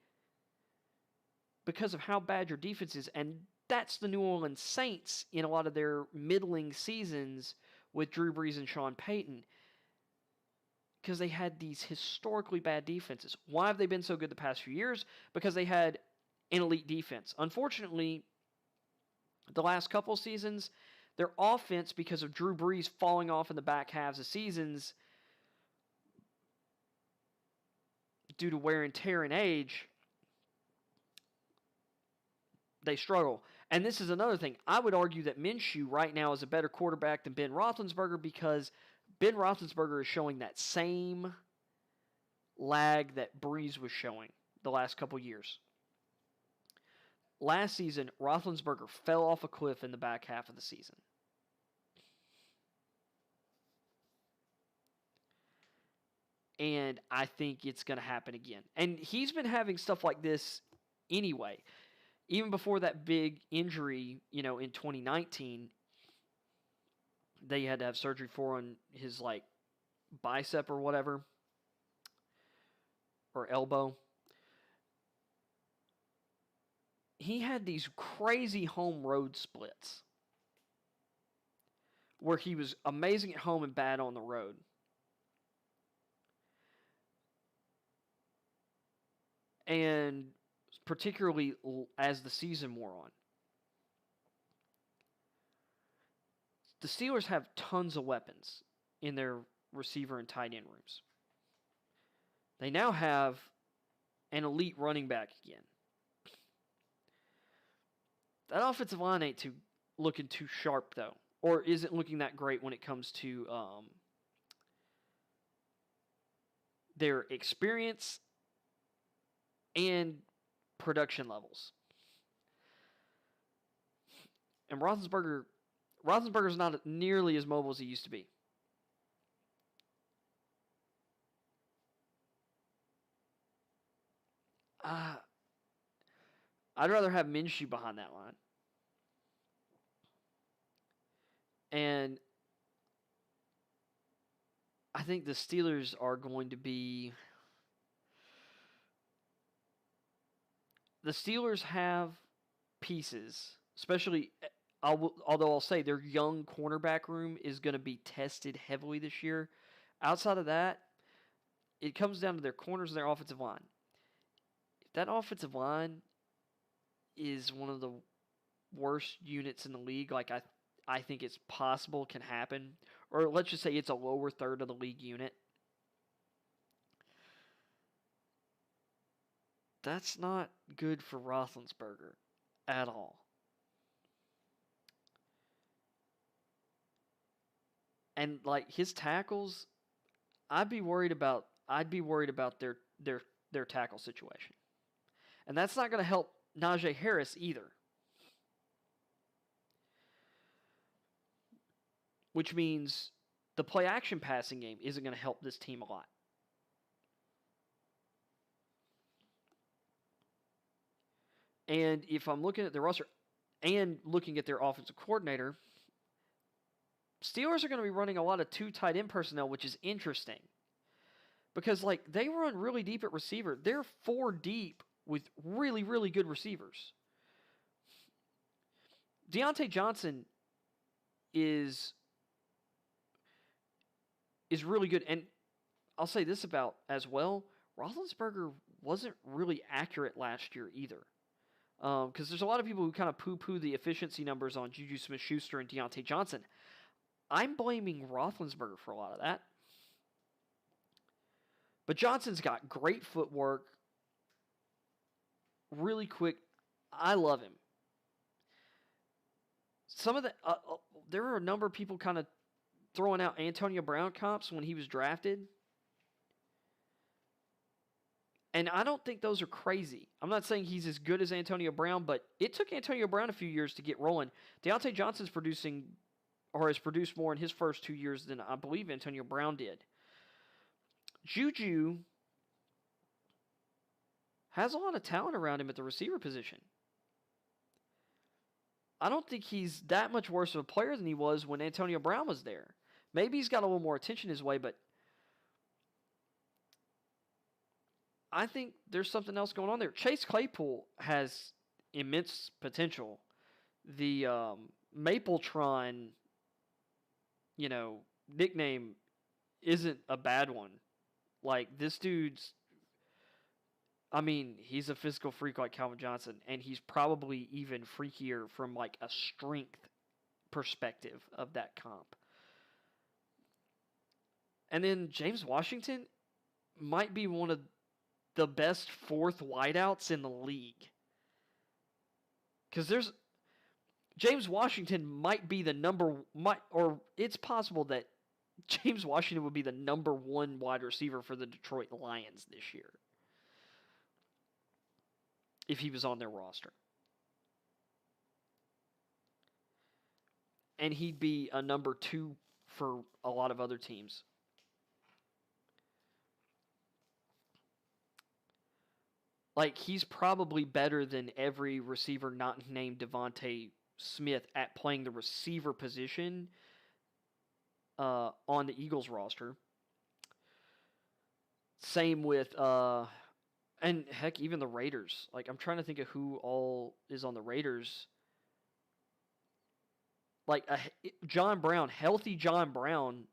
because of how bad your defense is, and that's the New Orleans Saints in a lot of their middling seasons with Drew Brees and Sean Payton, because they had these historically bad defenses. Why have they been so good the past few years? Because they had an elite defense. Unfortunately, the last couple seasons, their offense, because of Drew Brees falling off in the back halves of seasons due to wear and tear and age, they struggle. And this is another thing. I would argue that Minshew right now is a better quarterback than Ben Roethlisberger, because Ben Roethlisberger is showing that same lag that Brees was showing the last couple years. Last season, Roethlisberger fell off a cliff in the back half of the season. And I think it's going to happen again. And he's been having stuff like this anyway. Even before that big injury, in 2019, they had to have surgery for on his, bicep or whatever, or elbow. He had these crazy home road splits where he was amazing at home and bad on the road. And particularly as the season wore on. The Steelers have tons of weapons in their receiver and tight end rooms. They now have an elite running back again. That offensive line ain't looking too sharp, though, or isn't looking that great when it comes to their experience and production levels. And Roethlisberger's not nearly as mobile as he used to be. I'd rather have Minshew behind that line. And I think the Steelers are going to be... The Steelers have pieces, especially, although I'll say their young cornerback room is going to be tested heavily this year. Outside of that, it comes down to their corners and their offensive line. If that offensive line is one of the worst units in the league, like I think it's possible can happen, or let's just say it's a lower third of the league unit, that's not good for Roethlisberger at all. And his tackles, I'd be worried about their tackle situation. And that's not going to help Najee Harris either. Which means the play action passing game isn't going to help this team a lot. And if I'm looking at their roster and looking at their offensive coordinator, Steelers are going to be running a lot of 2 tight end personnel, which is interesting. Because, they run really deep at receiver. They're 4 deep with really, really good receivers. Deontay Johnson is really good. And I'll say this about as well, Roethlisberger wasn't really accurate last year either. Because there's a lot of people who kind of poo-poo the efficiency numbers on Juju Smith-Schuster and Deontay Johnson. I'm blaming Roethlisberger for a lot of that. But Johnson's got great footwork, really quick. I love him. Some of the there are a number of people kind of throwing out Antonio Brown comps when he was drafted. And I don't think those are crazy. I'm not saying he's as good as Antonio Brown, but it took Antonio Brown a few years to get rolling. Deontay Johnson's has produced more in his first 2 years than I believe Antonio Brown did. Juju has a lot of talent around him at the receiver position. I don't think he's that much worse of a player than he was when Antonio Brown was there. Maybe he's got a little more attention his way, but I think there's something else going on there. Chase Claypool has immense potential the Mapletron, nickname isn't a bad one. Like, this dude's, I mean, he's a physical freak like Calvin Johnson, and he's probably even freakier from, like, a strength perspective of that comp. And then James Washington might be one of the best fourth wideouts in the league. Because James Washington might be or it's possible that James Washington would be the number one wide receiver for the Detroit Lions this year if he was on their roster. And he'd be a number 2 for a lot of other teams. Like, he's probably better than every receiver not named Devontae Smith at playing the receiver position on the Eagles roster. Same with, and heck, even the Raiders. Like, I'm trying to think of who all is on the Raiders. Like, John Brown, healthy John Brown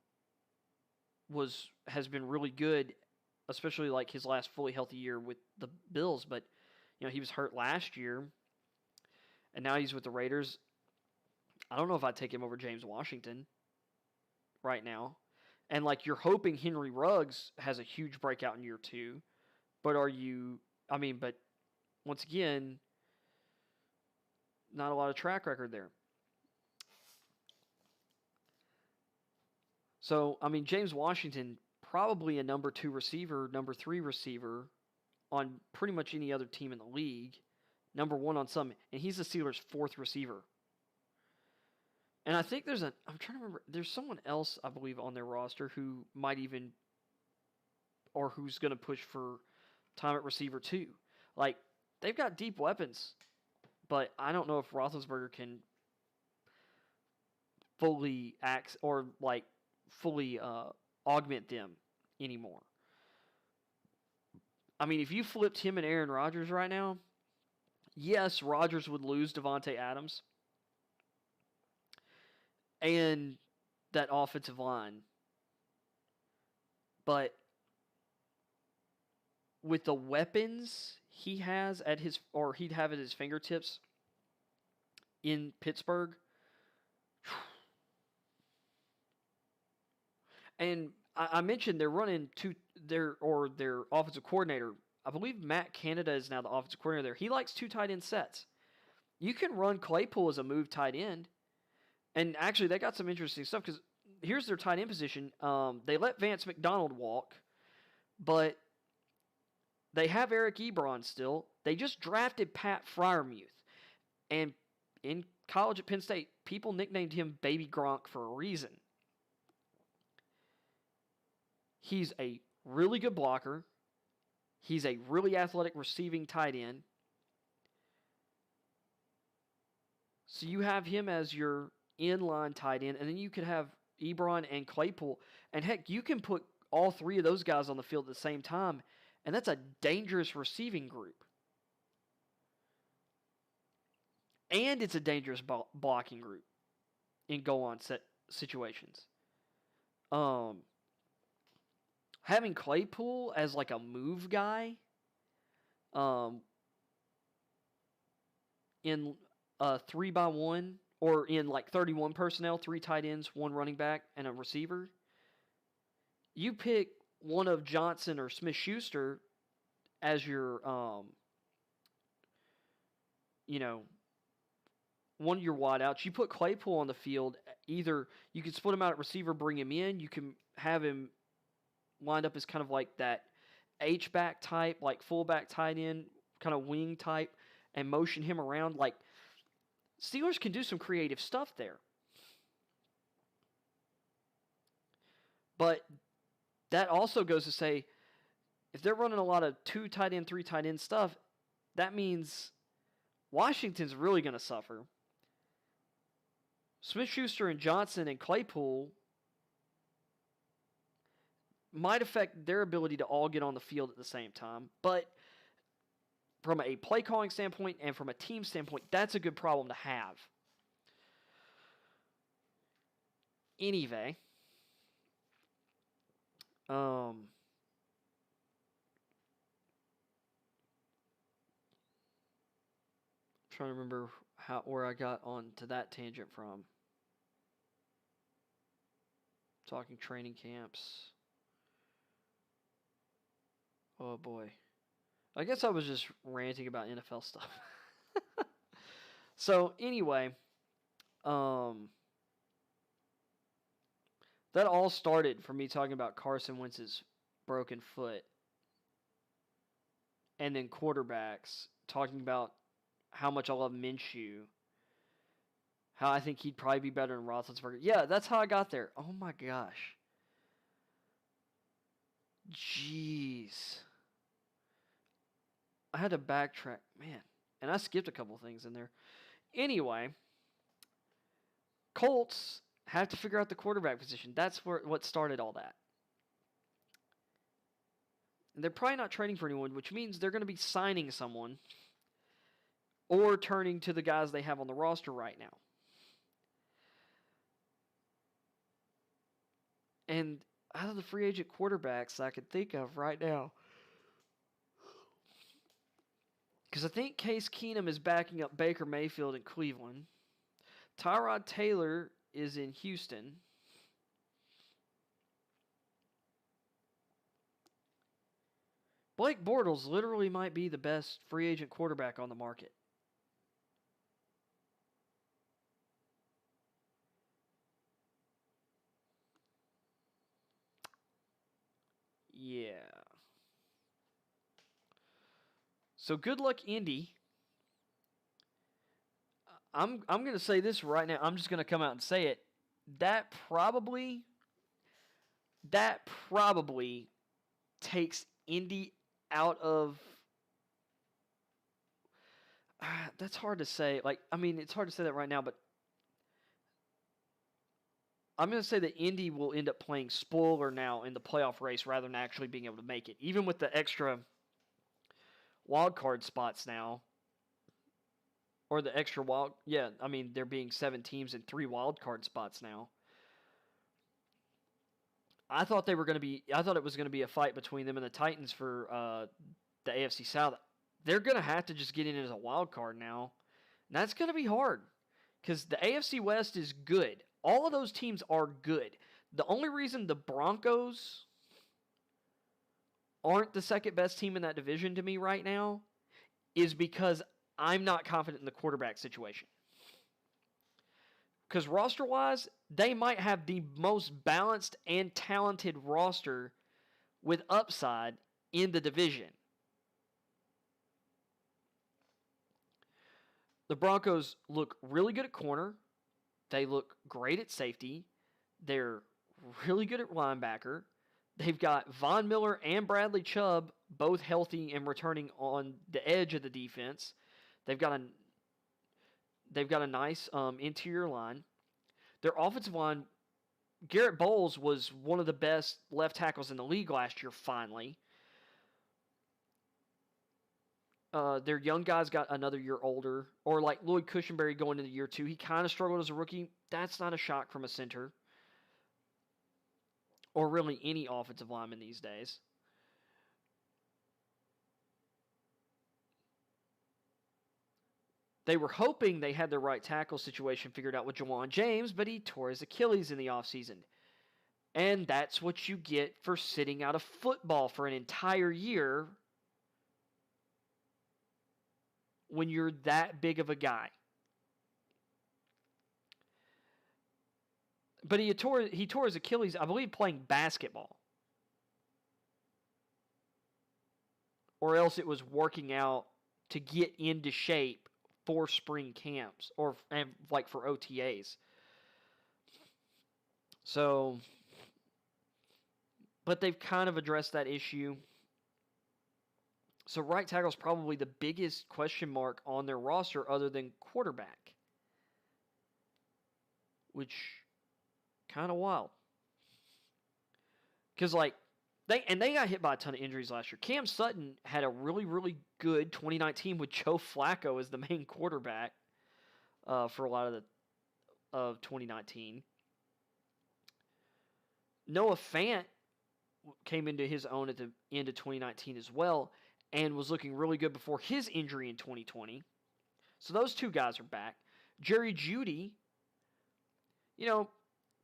has been really good, especially like his last fully healthy year with the Bills. But, he was hurt last year, and now he's with the Raiders. I don't know if I'd take him over James Washington right now. And, like, you're hoping Henry Ruggs has a huge breakout in year 2. But but once again, not a lot of track record there. So, James Washington, probably a number 2 receiver, number 3 receiver on pretty much any other team in the league. Number 1 on some, and he's the Steelers' 4th receiver. And I think I'm trying to remember, there's someone else, I believe, on their roster who might even, or who's going to push for time at receiver too. Like, they've got deep weapons, but I don't know if Roethlisberger can fully augment them anymore. If you flipped him and Aaron Rodgers right now, yes, Rodgers would lose Devontae Adams and that offensive line. But with the weapons he has he'd have at his fingertips in Pittsburgh, and I mentioned they're running their offensive coordinator. I believe Matt Canada is now the offensive coordinator there. He likes 2 tight end sets. You can run Claypool as a move tight end. And actually, they got some interesting stuff because here's their tight end position. They let Vance McDonald walk, but they have Eric Ebron still. They just drafted Pat Freiermuth. And in college at Penn State, people nicknamed him Baby Gronk for a reason. He's a really good blocker. He's a really athletic receiving tight end. So you have him as your inline tight end, and then you could have Ebron and Claypool. And heck, you can put all 3 of those guys on the field at the same time, and that's a dangerous receiving group. And it's a dangerous blocking group in goal-on set situations. Having Claypool as like a move guy in a 3-by-1 or in like 31 personnel, 3 tight ends, 1 running back, and a receiver, you pick one of Johnson or Smith-Schuster as your, one of your wideouts. You put Claypool on the field. Either you can split him out at receiver, bring him in. You can have him lined up as kind of like that H-back type, like fullback tight end, kind of wing type, and motion him around. Like, Steelers can do some creative stuff there. But that also goes to say, if they're running a lot of 2 tight end, 3 tight end stuff, that means Washington's really going to suffer. Smith-Schuster and Johnson and Claypool might affect their ability to all get on the field at the same time. But from a play calling standpoint and from a team standpoint, that's a good problem to have. Anyway, trying to remember where I got onto that tangent from. Talking training camps. Oh boy. I guess I was just ranting about NFL stuff. So anyway, that all started from me talking about Carson Wentz's broken foot. And then quarterbacks, talking about how much I love Minshew. How I think he'd probably be better than Roethlisberger. Yeah, that's how I got there. Oh my gosh. Jeez. I had to backtrack. Man. And I skipped a couple things in there. Anyway, Colts have to figure out the quarterback position. That's what started all that. And they're probably not trading for anyone, which means they're going to be signing someone or turning to the guys they have on the roster right now. And out of the free agent quarterbacks I could think of right now, because I think Case Keenum is backing up Baker Mayfield in Cleveland. Tyrod Taylor is in Houston. Blake Bortles literally might be the best free agent quarterback on the market. Yeah. So good luck, Indy. I'm going to say this right now. I'm just going to come out and say it. That probably takes Indy out of. That's hard to say. It's hard to say that right now, but I'm going to say that Indy will end up playing spoiler now in the playoff race rather than actually being able to make it. Even with the extra wild card spots now. Or the extra wild. Yeah, there being 7 teams and 3 wild card spots now. I thought it was going to be a fight between them and the Titans for the AFC South. They're going to have to just get in as a wild card now. And that's going to be hard. Because the AFC West is good. All of those teams are good. The only reason the Broncos aren't the second best team in that division to me right now is because I'm not confident in the quarterback situation. Because roster-wise, they might have the most balanced and talented roster with upside in the division. The Broncos look really good at corner. They look great at safety. They're really good at linebacker. They've got Von Miller and Bradley Chubb both healthy and returning on the edge of the defense. They've got a nice interior line. Their offensive line, Garrett Bowles was one of the best left tackles in the league last year, finally. Their young guys got another year older. Or like Lloyd Cushenberry going into year 2. He kind of struggled as a rookie. That's not a shock from a center. Or really any offensive lineman these days. They were hoping they had the right tackle situation figured out with Jawan James, but he tore his Achilles in the offseason. And that's what you get for sitting out of football for an entire year when you're that big of a guy. But he tore his Achilles, I believe, playing basketball. Or else it was working out to get into shape for spring camps or for OTAs. So, but they've kind of addressed that issue. So right tackle is probably the biggest question mark on their roster other than quarterback. Which, kind of wild. Because they got hit by a ton of injuries last year. Cam Sutton had a really, really good 2019 with Joe Flacco as the main quarterback for a lot of 2019. Noah Fant came into his own at the end of 2019 as well and was looking really good before his injury in 2020. So those two guys are back. Jerry Jeudy,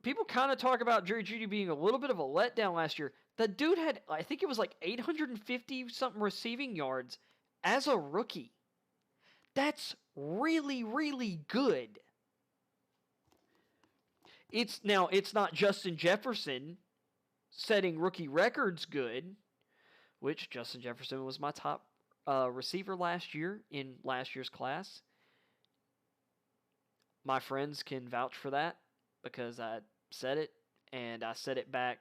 people kind of talk about Jerry Jeudy being a little bit of a letdown last year. The dude had, I think it was like 850-something receiving yards as a rookie. That's really, really good. It's not Justin Jefferson setting rookie records good, which Justin Jefferson was my top receiver last year in last year's class. My friends can vouch for that because I said it, and I said it back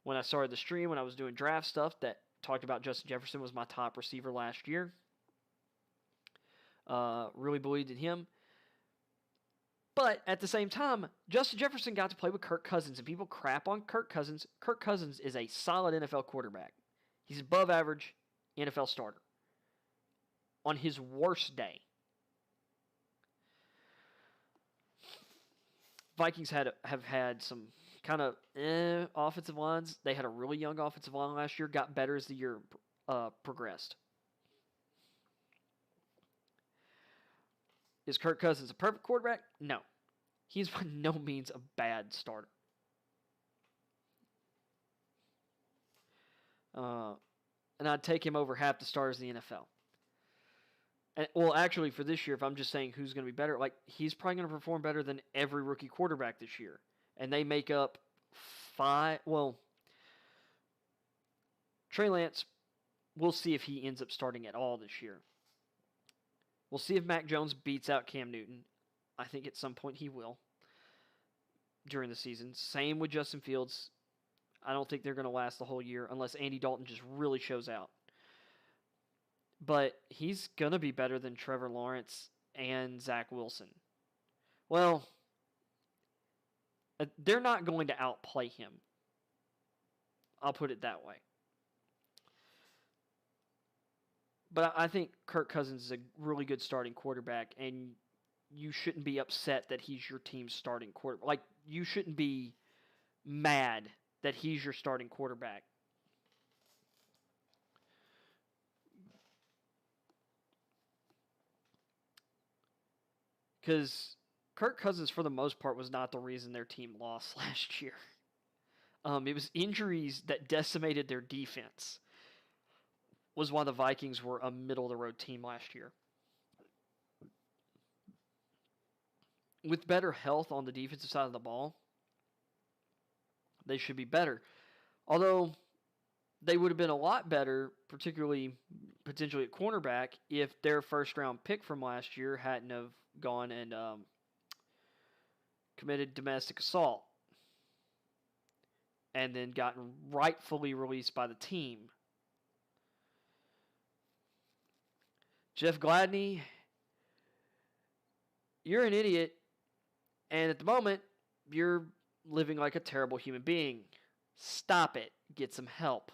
when I started the stream when I was doing draft stuff that talked about Justin Jefferson was my top receiver last year. Really believed in him. But at the same time, Justin Jefferson got to play with Kirk Cousins, and people crap on Kirk Cousins. Kirk Cousins is a solid NFL quarterback. He's above average NFL starter on his worst day. Vikings have had some kind of offensive lines. They had a really young offensive line last year, got better as the year progressed. Is Kirk Cousins a perfect quarterback? No. He's by no means a bad starter. And I'd take him over half the stars in the NFL. And, well, actually, for this year, if I'm just saying who's going to be better, he's probably going to perform better than every rookie quarterback this year. And they make up Trey Lance, we'll see if he ends up starting at all this year. We'll see if Mac Jones beats out Cam Newton. I think at some point he will during the season. Same with Justin Fields. I don't think they're going to last the whole year unless Andy Dalton just really shows out. But he's going to be better than Trevor Lawrence and Zach Wilson. Well, they're not going to outplay him. I'll put it that way. But I think Kirk Cousins is a really good starting quarterback, and you shouldn't be upset that he's your team's starting quarterback. You shouldn't be mad that he's your starting quarterback. Because Kirk Cousins, for the most part, was not the reason their team lost last year. It was injuries that decimated their defense. Was why the Vikings were a middle-of-the-road team last year. With better health on the defensive side of the ball, they should be better. Although they would have been a lot better, particularly potentially at cornerback, if their first-round pick from last year hadn't have gone and committed domestic assault and then gotten rightfully released by the team. Jeff Gladney, you're an idiot, and at the moment, you're living like a terrible human being. Stop it. Get some help.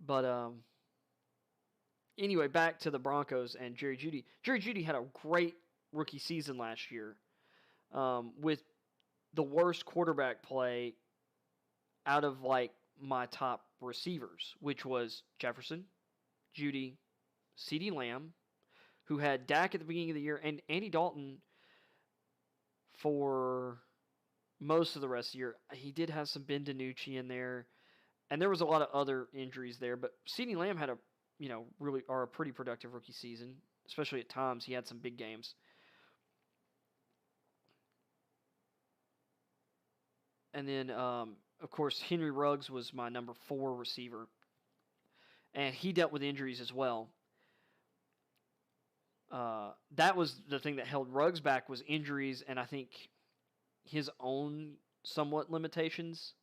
But anyway, back to the Broncos and Jerry Jeudy. Jerry Jeudy had a great rookie season last year with the worst quarterback play out of my top receivers, which was Jefferson, Jeudy, CeeDee Lamb, who had Dak at the beginning of the year, and Andy Dalton for most of the rest of the year. He did have some Ben DiNucci in there, and there was a lot of other injuries there, but CeeDee Lamb had a pretty productive rookie season, especially at times. He had some big games. And then, of course, Henry Ruggs was my number 4 receiver, and he dealt with injuries as well. That was the thing that held Ruggs back, was injuries, and I think his own somewhat limitations.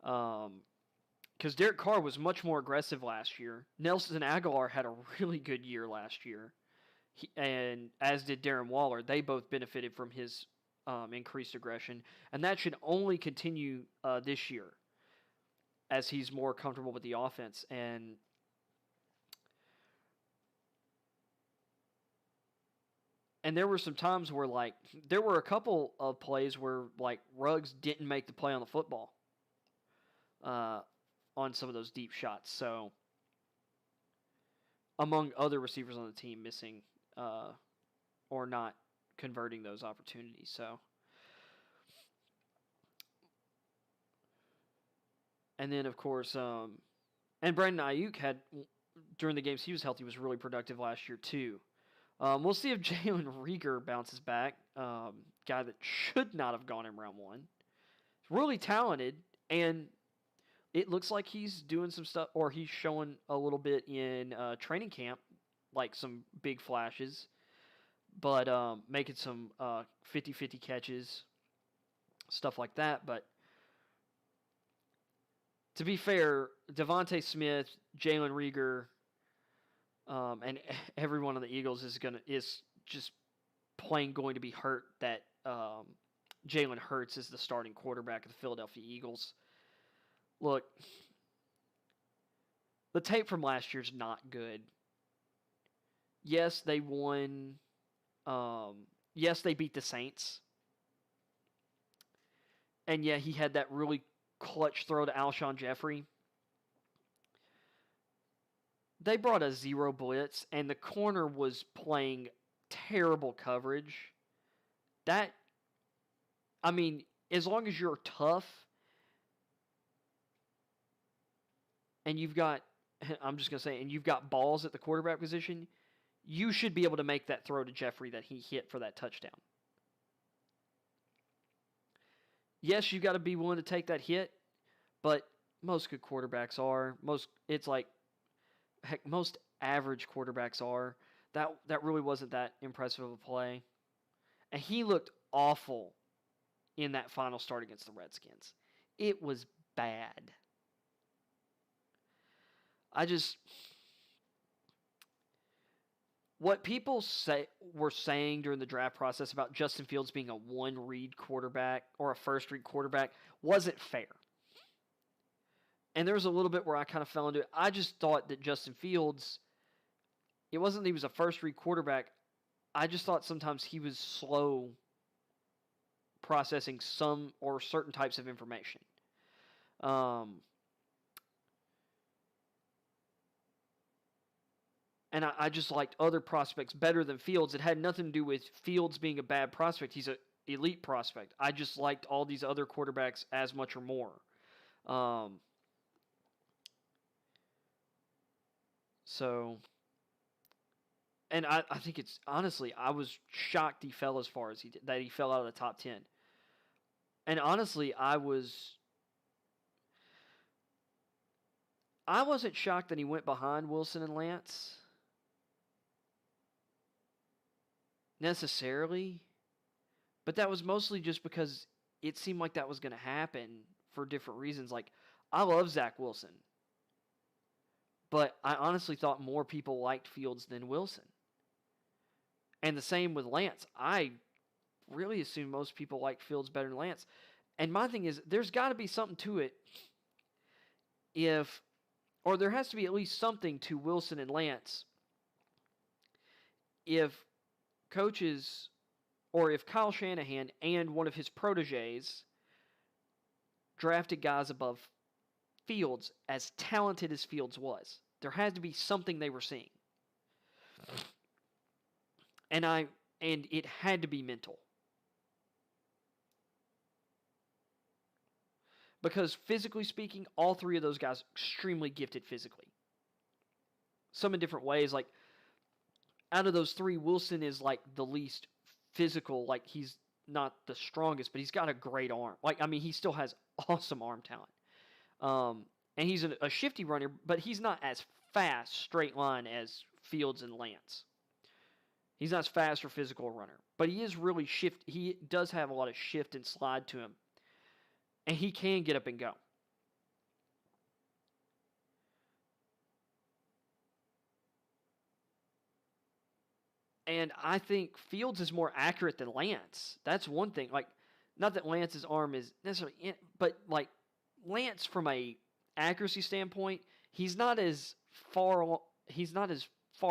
Because Derek Carr was much more aggressive last year. Nelson Aguilar had a really good year last year, and as did Darren Waller. They both benefited from his increased aggression, and that should only continue this year as he's more comfortable with the offense. And And there were some times where, like, there were a couple of plays where, like, Ruggs didn't make the play on the football on some of those deep shots. So, among other receivers on the team missing or not converting those opportunities. So, and then, of course, and Brandon Ayuk had, during the games he was healthy, was really productive last year, too. We'll see if Jalen Reagor bounces back. Guy that should not have gone in round 1. Really talented, and it looks like he's doing some stuff, or he's showing a little bit in training camp, like some big flashes, but making some 50-50 catches, stuff like that. But to be fair, Devontae Smith, Jalen Reagor, and everyone on the Eagles is just plain going to be hurt that Jalen Hurts is the starting quarterback of the Philadelphia Eagles. Look, the tape from last year's not good. Yes, they won. Yes, they beat the Saints. And yeah, he had that really clutch throw to Alshon Jeffrey. They brought a zero blitz, and the corner was playing terrible coverage. That, I mean, as long as you're tough, and you've got, I'm just going to say, and you've got balls at the quarterback position, you should be able to make that throw to Jeffrey that he hit for that touchdown. Yes, you've got to be willing to take that hit, but most good quarterbacks are. Most average quarterbacks are. That really wasn't that impressive of a play. And he looked awful in that final start against the Redskins. It was bad. What people were saying during the draft process about Justin Fields being a one-read quarterback or a first-read quarterback wasn't fair. And there was a little bit where I kind of fell into it. I just thought that Justin Fields, it wasn't that he was a first-read quarterback. I just thought sometimes he was slow processing some or certain types of information. And I just liked other prospects better than Fields. It had nothing to do with Fields being a bad prospect. He's an elite prospect. I just liked all these other quarterbacks as much or more. And I think it's, honestly, I was shocked he fell as far as he did, that he fell out of the top 10. And honestly, I wasn't shocked that he went behind Wilson and Lance necessarily, but that was mostly just because it seemed like that was going to happen for different reasons. Like, I love Zach Wilson, but I honestly thought more people liked Fields than Wilson. And the same with Lance. I really assume most people like Fields better than Lance. And my thing is, there's got to be something to it or there has to be at least something to Wilson and Lance if coaches, or if Kyle Shanahan and one of his proteges drafted guys above Fields as talented as Fields was. There had to be something they were seeing. And it had to be mental. Because physically speaking, all three of those guys extremely gifted physically. Some in different ways. Like, out of those three, Wilson is like the least physical. Like, he's not the strongest, but he's got a great arm. Like, I mean, he still has awesome arm talent. And he's a shifty runner, but he's not as fast, straight line as Fields and Lance. He's not as fast or physical a runner, but he is really shift. He does have a lot of shift and slide to him, and he can get up and go. And I think Fields is more accurate than Lance. That's one thing. Like, not that Lance's arm is necessarily but like Lance, from a accuracy standpoint, he's not as far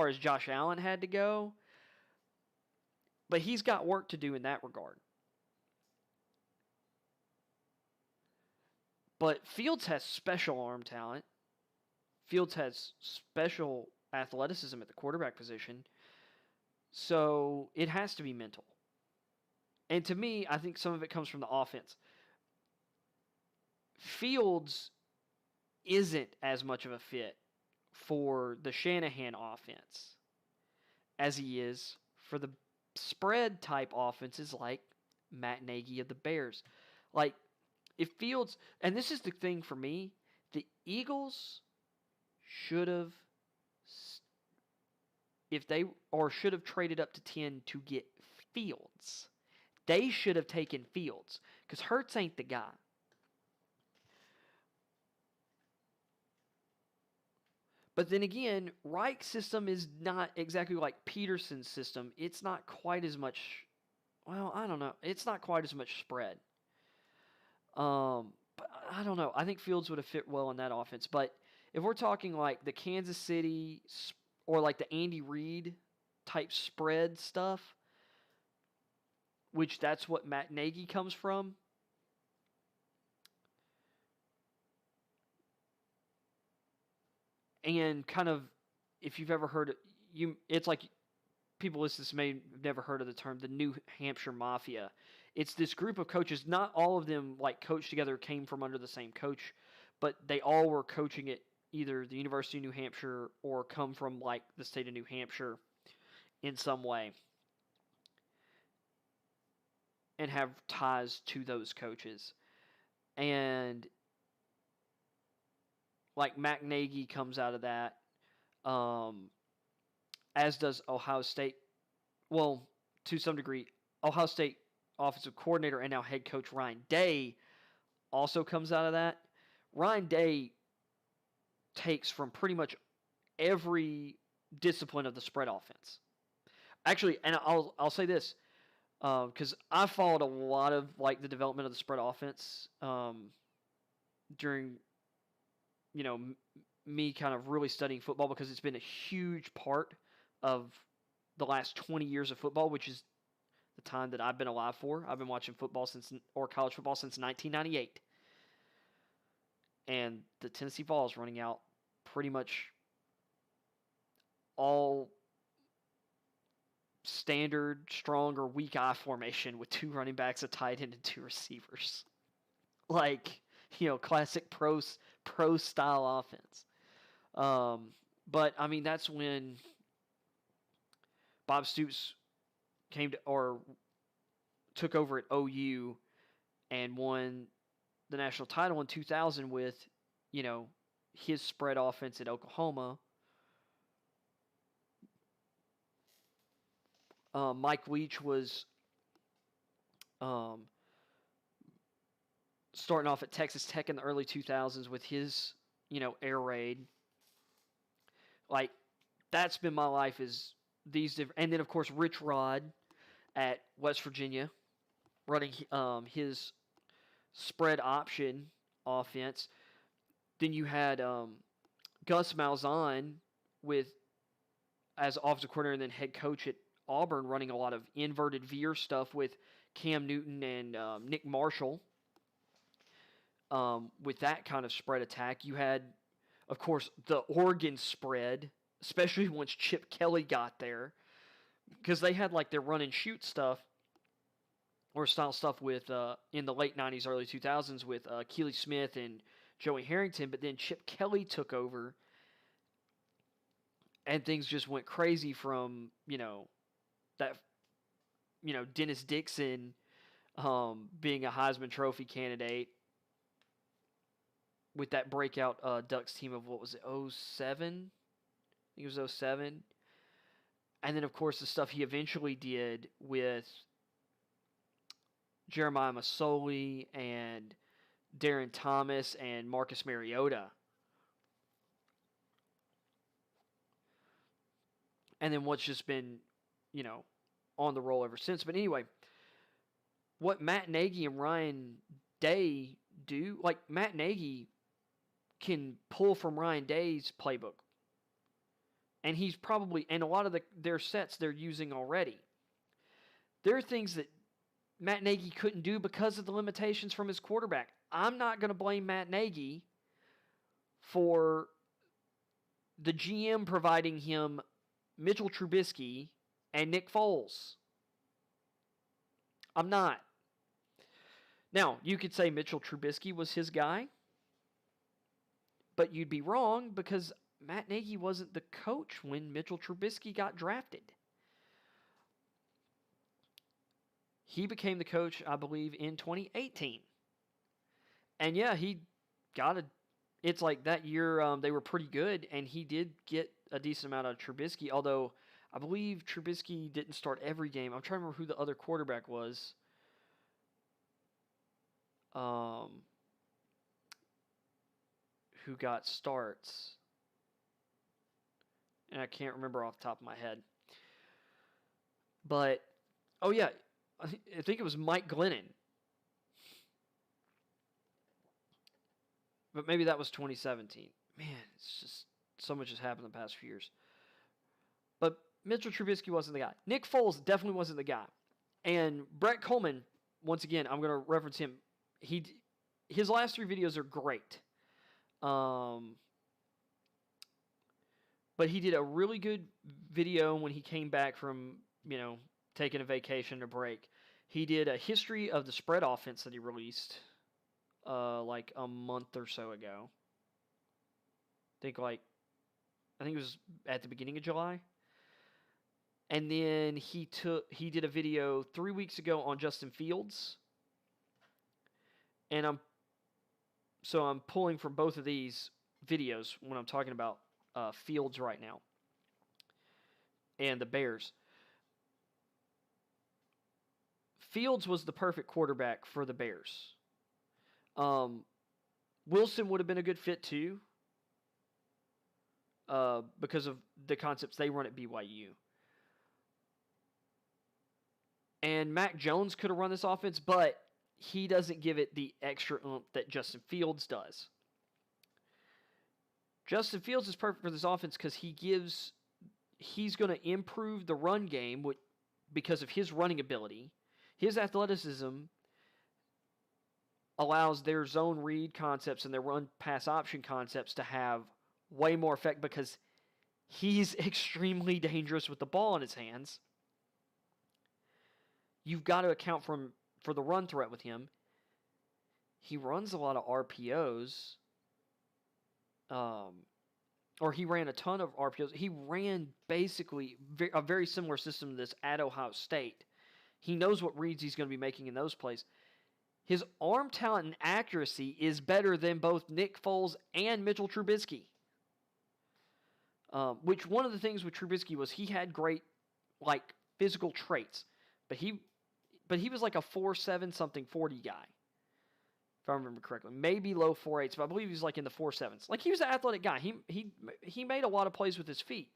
as Josh Allen had to go. But he's got work to do in that regard. But Fields has special arm talent. Fields has special athleticism at the quarterback position. So it has to be mental. And to me, I think some of it comes from the offense. Fields isn't as much of a fit for the Shanahan offense as he is for the spread type offenses like Matt Nagy of the Bears. Like, if Fields, and this is the thing for me, the Eagles should have, should have traded up to 10 to get Fields. They should have taken Fields because Hurts ain't the guy. But then again, Reich's system is not exactly like Peterson's system. It's not quite as much. Well, I don't know. It's not quite as much spread. But I don't know. I think Fields would have fit well in that offense. But if we're talking like the Kansas City or like the Andy Reid type spread stuff, which that's what Matt Nagy comes from. And kind of, if you've ever heard it, it's like people listening to this may have never heard of the term, the New Hampshire Mafia. It's this group of coaches. Not all of them like coached together, came from under the same coach, but they all were coaching at either the University of New Hampshire or come from like the state of New Hampshire in some way and have ties to those coaches. And like Matt Nagy comes out of that, as does Ohio State. Well, to some degree, Ohio State offensive coordinator and now head coach Ryan Day also comes out of that. Ryan Day takes from pretty much every discipline of the spread offense. Actually, and I'll say this, because I followed a lot of like the development of the spread offense during me kind of really studying football, because it's been a huge part of the last 20 years of football, which is the time that I've been alive for. I've been watching football college football since 1998. And the Tennessee Vols running out pretty much all standard, strong, or weak eye formation with 2 running backs, a tight end, and 2 receivers. Like, classic pro style offense. But I mean, that's when Bob Stoops took over at OU and won the national title in 2000 with, his spread offense at Oklahoma. Mike Leach was starting off at Texas Tech in the early 2000s with his, air raid. Like, that's been my life, is these different. And then, of course, Rich Rod at West Virginia running his spread option offense. Then you had Gus Malzahn as offensive coordinator and then head coach at Auburn, running a lot of inverted veer stuff with Cam Newton and Nick Marshall. With that kind of spread attack, you had, of course, the Oregon spread, especially once Chip Kelly got there, because they had like their run and shoot stuff or style stuff with in the late 90s, early 2000s with Keely Smith and Joey Harrington, but then Chip Kelly took over and things just went crazy from, Dennis Dixon being a Heisman Trophy candidate with that breakout Ducks team of, what was it, 07? I think it was 07. And then, of course, the stuff he eventually did with Jeremiah Masoli and Darren Thomas and Marcus Mariota. And then what's just been, on the roll ever since. But anyway, what Matt Nagy and Ryan Day do, like Matt Nagy can pull from Ryan Day's playbook. And he's probably, and a lot of their sets they're using already. There are things that Matt Nagy couldn't do because of the limitations from his quarterback. I'm not going to blame Matt Nagy for the GM providing him Mitchell Trubisky and Nick Foles. I'm not. Now, you could say Mitchell Trubisky was his guy, but you'd be wrong because Matt Nagy wasn't the coach when Mitchell Trubisky got drafted. He became the coach, I believe, in 2018. And yeah, he got a... It's like that year they were pretty good, and he did get a decent amount of Trubisky, although I believe Trubisky didn't start every game. I'm trying to remember who the other quarterback was. Who got starts. And I can't remember off the top of my head. But, oh yeah, I think it was Mike Glennon. But maybe that was 2017. Man, it's just so much has happened in the past few years. But Mitchell Trubisky wasn't the guy. Nick Foles definitely wasn't the guy. And Brett Coleman, once again, I'm going to reference him. His last 3 videos are great. But he did a really good video when he came back from, taking a vacation or break. He did a history of the spread offense that he released like a month or so ago. I think it was at the beginning of July. And then he did a video 3 weeks ago on Justin Fields. And I'm pulling from both of these videos when I'm talking about Fields right now and the Bears. Fields was the perfect quarterback for the Bears. Wilson would have been a good fit too because of the concepts they run at BYU. And Mac Jones could have run this offense, but he doesn't give it the extra oomph that Justin Fields does. Justin Fields is perfect for this offense because he's going to improve the run game because of his running ability. His athleticism allows their zone read concepts and their run pass option concepts to have way more effect because he's extremely dangerous with the ball in his hands. You've got to account for the run threat with him. He runs a lot of RPOs. Or he ran a ton of RPOs. He ran basically a very similar system to this at Ohio State. He knows what reads he's going to be making in those plays. His arm talent and accuracy is better than both Nick Foles and Mitchell Trubisky. Which one of the things with Trubisky was he had great physical traits, but he was like a 4.7 something 40 guy, if I remember correctly. Maybe low 4.8s, but I believe he was in the 4.7s. He was an athletic guy. He made a lot of plays with his feet.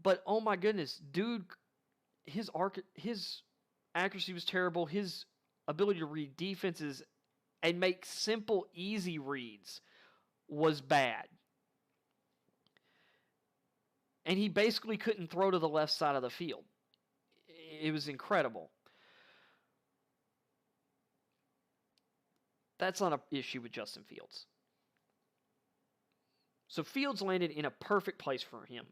But oh my goodness, dude, his accuracy was terrible. His ability to read defenses and make simple, easy reads was bad. And he basically couldn't throw to the left side of the field. It was incredible. That's not an issue with Justin Fields. So Fields landed in a perfect place for him.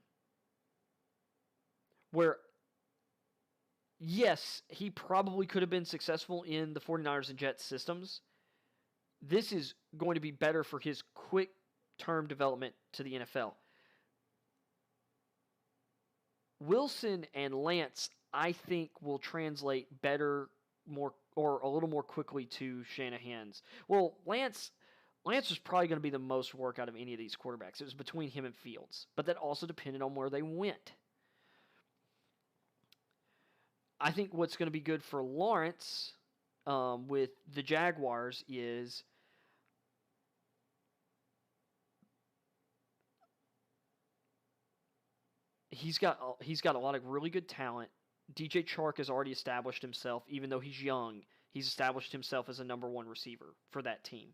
Where, yes, he probably could have been successful in the 49ers and Jets systems. This is going to be better for his quick-term development to the NFL. Wilson and Lance, I think, will translate better, or a little more quickly to Shanahan's. Well, Lance was probably going to be the most work out of any of these quarterbacks. It was between him and Fields, but that also depended on where they went. I think what's going to be good for Lawrence with the Jaguars is he's got a lot of really good talent. DJ Chark has already established himself, even though he's young. He's established himself as a number 1 receiver for that team.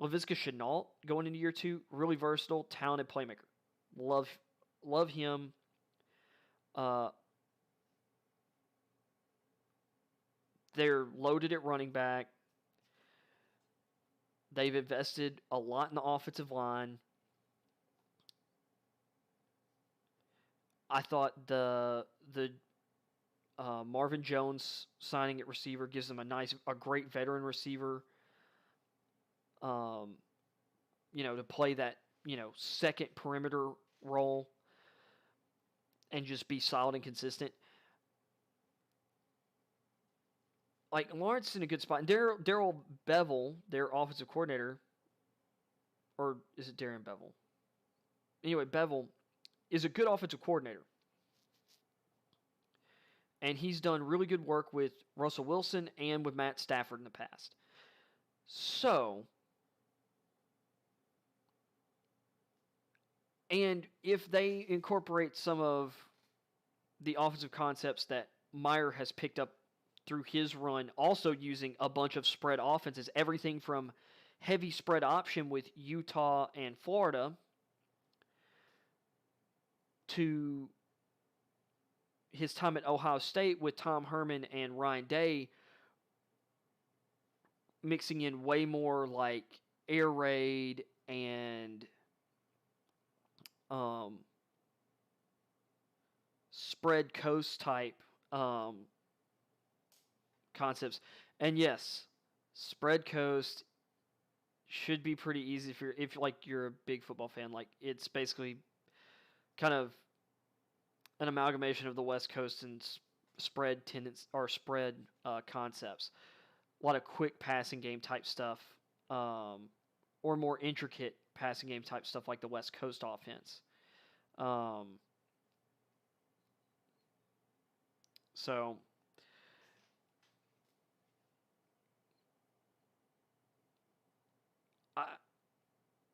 Laviska Shenault going into year 2, really versatile, talented playmaker. Love him. They're loaded at running back. They've invested a lot in the offensive line. I thought the Marvin Jones signing at receiver gives them a great veteran receiver. To play that second perimeter role and just be solid and consistent. Like Lawrence in a good spot. And Daryl Bevel, their offensive coordinator, or is it Darren Bevel? Anyway, Bevel is a good offensive coordinator. And he's done really good work with Russell Wilson and with Matt Stafford in the past. So, and if they incorporate some of the offensive concepts that Meyer has picked up through his run, also using a bunch of spread offenses, everything from heavy spread option with Utah and Florida to his time at Ohio State with Tom Herman and Ryan Day, mixing in way more like air raid and spread coast type concepts. And yes, spread coast should be pretty easy if you're a big football fan. Like, it's basically kind of an amalgamation of the West Coast and spread concepts. A lot of quick passing game type stuff, or more intricate passing game type stuff like the West Coast offense. So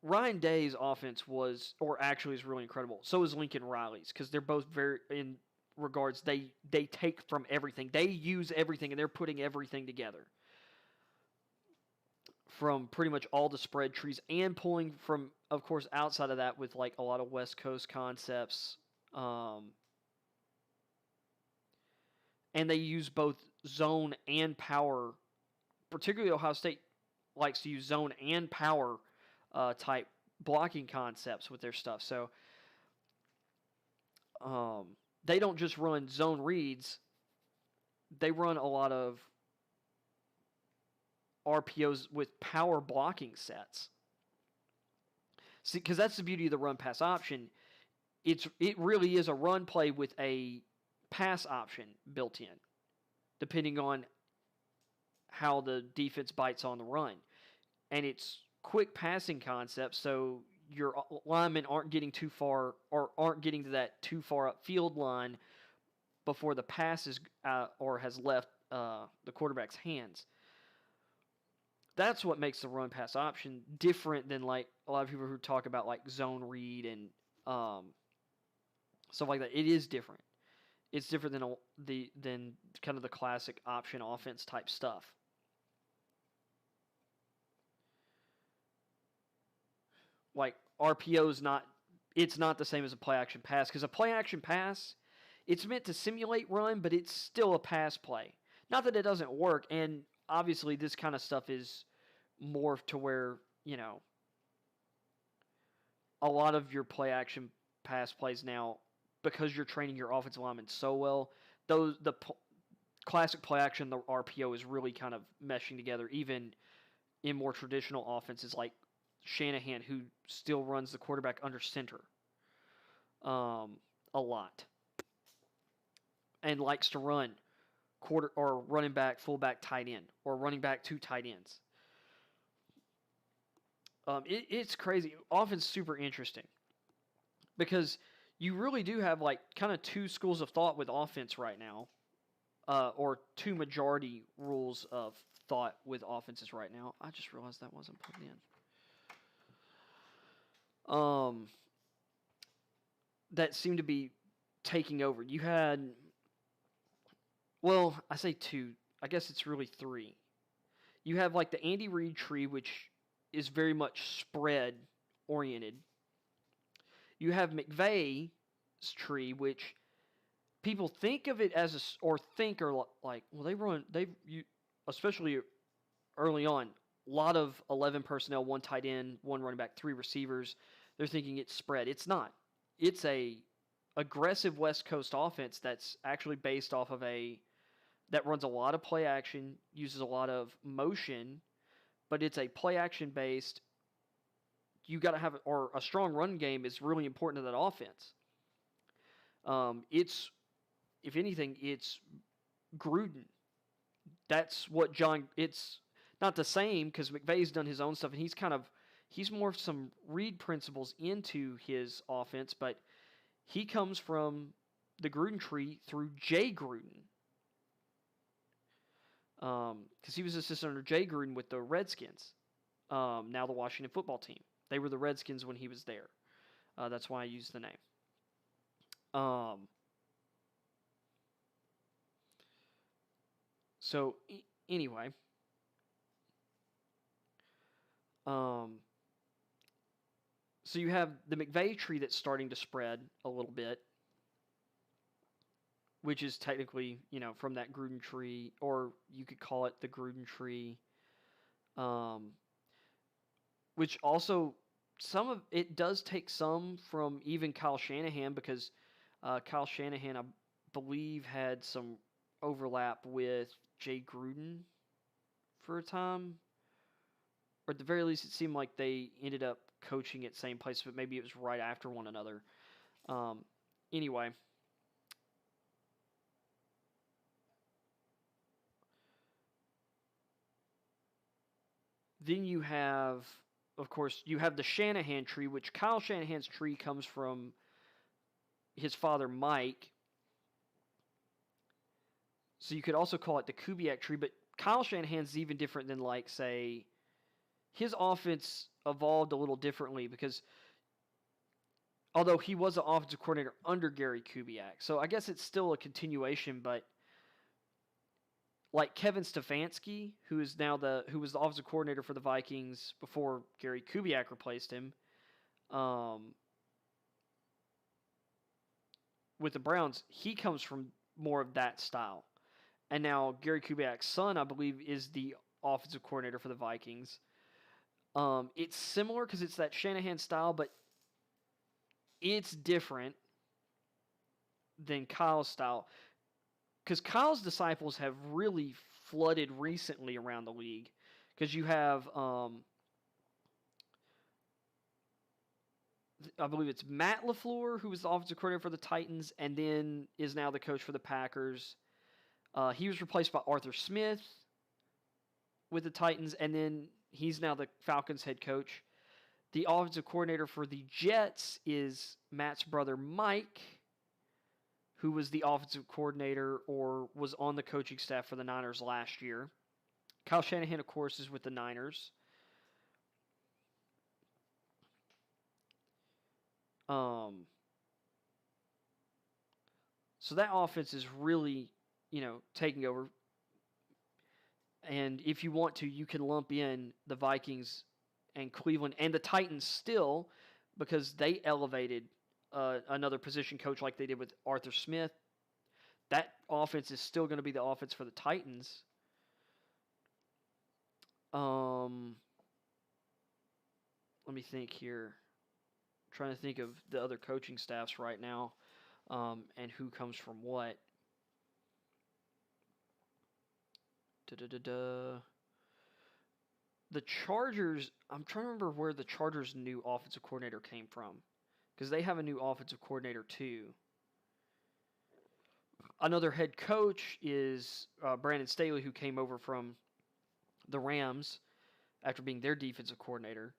Ryan Day's offense is really incredible. So is Lincoln Riley's, because they're both very, in regards, they take from everything. They use everything, and they're putting everything together. From pretty much all the spread trees, and pulling from, of course, outside of that with like a lot of West Coast concepts. And they use both zone and power. Particularly Ohio State likes to use zone and power type blocking concepts with their stuff. So they don't just run zone reads. They run a lot of RPOs with power blocking sets. See, because that's the beauty of the run pass option. It really is a run play with a pass option built in, depending on how the defense bites on the run. And it's quick passing concepts, so your linemen aren't getting too far, or aren't getting to that too far upfield line before the pass is or has left the quarterback's hands. That's what makes the run pass option different than like a lot of people who talk about like zone read and stuff like that. It is different. It's different than kind of the classic option offense type stuff. Like RPO is not the same as a play action pass, because a play action pass, it's meant to simulate run, but it's still a pass play. Not that it doesn't work, and obviously this kind of stuff is morphed to where, a lot of your play action pass plays now, because you're training your offensive linemen so well, the classic play action, the RPO is really kind of meshing together, even in more traditional offenses like Shanahan, who still runs the quarterback under center a lot, and likes to run quarter or running back, fullback, tight end, or running back two tight ends. It's crazy. Offense super interesting, because you really do have like kind of two schools of thought with offense right now, or two majority rules of thought with offenses right now. I just realized that wasn't plugged in. That seemed to be taking over. You had, well, I say two. I guess it's really three. You have like the Andy Reid tree, which is very much spread oriented. You have McVay's tree, which people think of it as like, well, especially early on, a lot of 11 personnel, one tight end, one running back, three receivers. They're thinking it's spread. It's not. It's a aggressive West Coast offense that's actually based off of that runs a lot of play action, uses a lot of motion, but it's a play action based. You got to have, or a strong run game is really important to that offense. It's, if anything, it's Gruden. That's what it's not the same because McVay's done his own stuff and he's more some read principles into his offense, but he comes from the Gruden tree through Jay Gruden. Because he was assistant under Jay Gruden with the Redskins, now the Washington football team. They were the Redskins when he was there. That's why I used the name. So anyway, so you have the McVay tree that's starting to spread a little bit, which is technically, from that Gruden tree, or you could call it the Gruden tree, which also some of it does take some from even Kyle Shanahan, because Kyle Shanahan, I believe, had some overlap with Jay Gruden for a time, or at the very least, it seemed like they ended up coaching at same place, but maybe it was right after one another. Anyway. Then you have, of course, the Shanahan tree, which Kyle Shanahan's tree comes from his father, Mike. So you could also call it the Kubiak tree, but Kyle Shanahan's even different than, like, say, his offense evolved a little differently because although he was an offensive coordinator under Gary Kubiak, so I guess it's still a continuation, but like Kevin Stefanski, who was the offensive coordinator for the Vikings before Gary Kubiak replaced him, with the Browns, he comes from more of that style. And now Gary Kubiak's son, I believe, is the offensive coordinator for the Vikings. It's similar because it's that Shanahan style, but it's different than Kyle's style. Because Kyle's disciples have really flooded recently around the league. Because you have, I believe it's Matt LaFleur, who was the offensive coordinator for the Titans, and then is now the coach for the Packers. He was replaced by Arthur Smith with the Titans, and then he's now the Falcons head coach. The offensive coordinator for the Jets is Matt's brother Mike, who was the offensive coordinator or was on the coaching staff for the Niners last year. Kyle Shanahan, of course, is with the Niners. So that offense is really, taking over. And if you want to, you can lump in the Vikings and Cleveland and the Titans still, because they elevated another position coach like they did with Arthur Smith. That offense is still going to be the offense for the Titans. Let me think here. I'm trying to think of the other coaching staffs right now, and who comes from what. The Chargers, I'm trying to remember where the Chargers' new offensive coordinator came from, because they have a new offensive coordinator too. Another head coach is Brandon Staley, who came over from the Rams after being their defensive coordinator.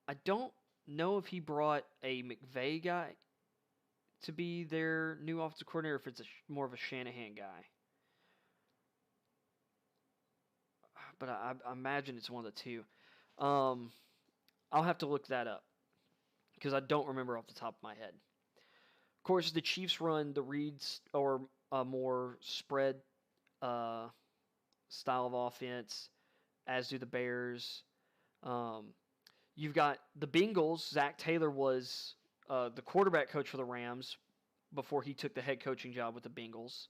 I don't know if he brought a McVay guy to be their new offensive coordinator, if it's more of a Shanahan guy. But I imagine it's one of the two. I'll have to look that up because I don't remember off the top of my head. Of course, the Chiefs run the reads or a more spread style of offense, as do the Bears. You've got the Bengals. Zach Taylor was the quarterback coach for the Rams before he took the head coaching job with the Bengals.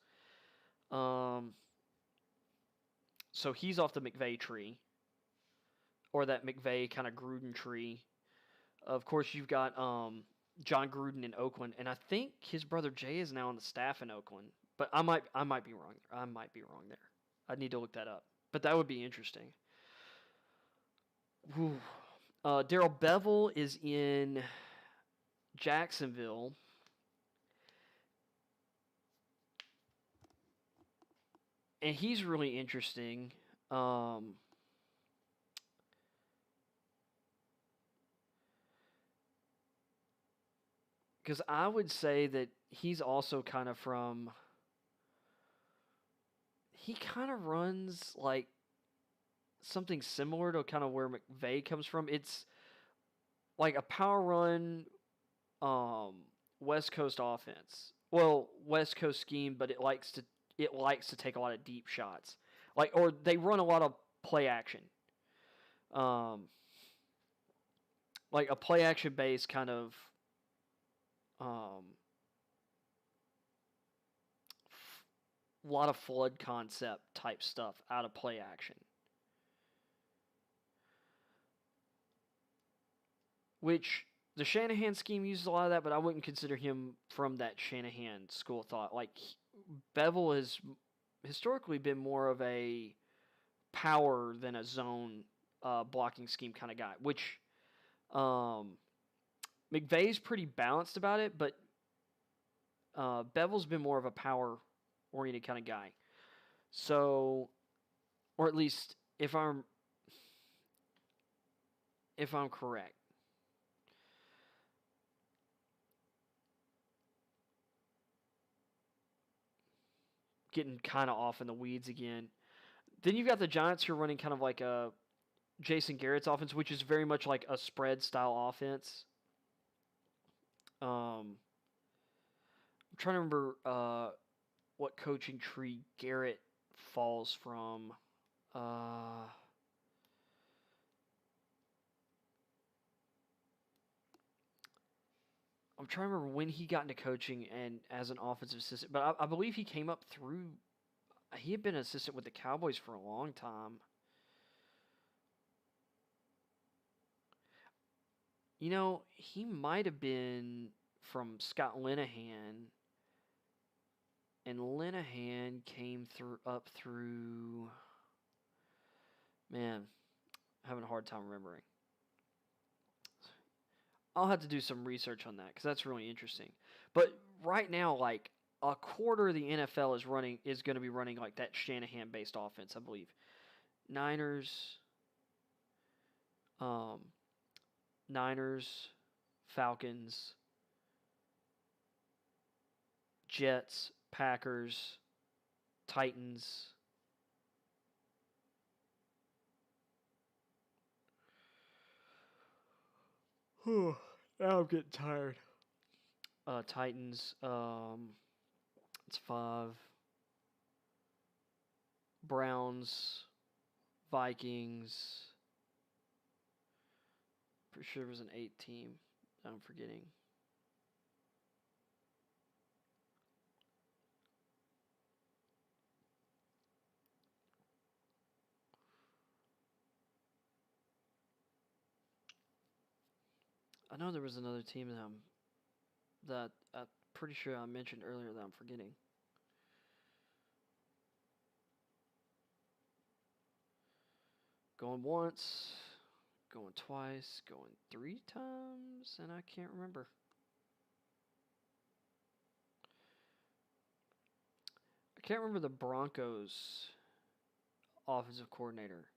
So he's off the McVay tree, or that McVay kind of Gruden tree. Of course, you've got John Gruden in Oakland, and I think his brother Jay is now on the staff in Oakland. But I might be wrong. I might be wrong there. I need to look that up. But that would be interesting. Darrell Bevell is in Jacksonville. And he's really interesting. Because I would say that he's also kind of from. He kind of runs like something similar to kind of where McVay comes from. It's like a power run, West Coast offense. Well, West Coast scheme, but it likes to take a lot of deep shots. Or they run a lot of play action. Like a play action base kind of a lot of flood concept type stuff out of play action. Which the Shanahan scheme uses a lot of that, but I wouldn't consider him from that Shanahan school of thought. Like, Bevell has historically been more of a power than a zone blocking scheme kind of guy, which McVay's pretty balanced about it, but Bevell's been more of a power-oriented kind of guy. So, or at least if I'm correct. Getting kind of off in the weeds again. Then you've got the Giants who are running kind of like a Jason Garrett's offense, which is very much like a spread style offense. I'm trying to remember what coaching tree Garrett falls from. I'm trying to remember when he got into coaching and as an offensive assistant, but I believe he came up through. He had been an assistant with the Cowboys for a long time. You know, he might have been from Scott Linehan, and Linehan came up through. Man, I'm having a hard time remembering. I'll have to do some research on that because that's really interesting. But right now, like a quarter of the NFL is going to be running like that Shanahan-based offense, I believe. Niners, Falcons, Jets, Packers, Titans. Now I'm getting tired. Titans, it's 5. Browns, Vikings. Pretty sure there was an 8 team. I'm forgetting. I know there was another team that I'm pretty sure I mentioned earlier that I'm forgetting. Going once, going twice, going 3 times, and I can't remember. I can't remember the Broncos offensive coordinator.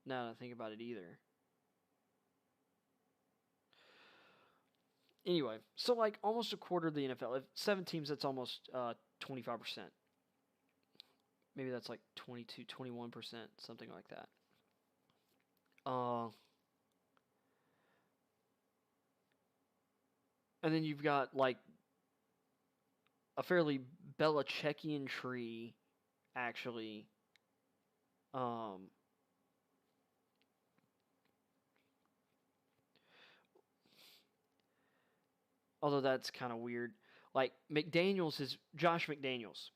Now that I think about it either. Anyway, so like almost a quarter of the NFL. If 7 teams, that's almost 25%. Maybe that's like 22, 21%, something like that. And then you've got like a fairly Belichickian tree, actually. although that's kind of weird. Like Josh McDaniels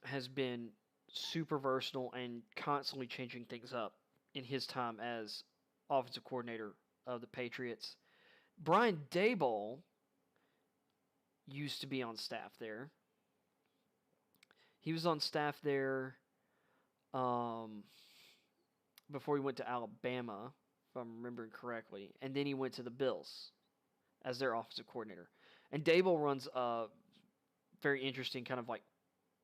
has been super versatile and constantly changing things up in his time as offensive coordinator of the Patriots. Brian Daboll used to be on staff there. He was on staff there before he went to Alabama, if I'm remembering correctly, and then he went to the Bills as their offensive coordinator. And Daboll runs a very interesting kind of like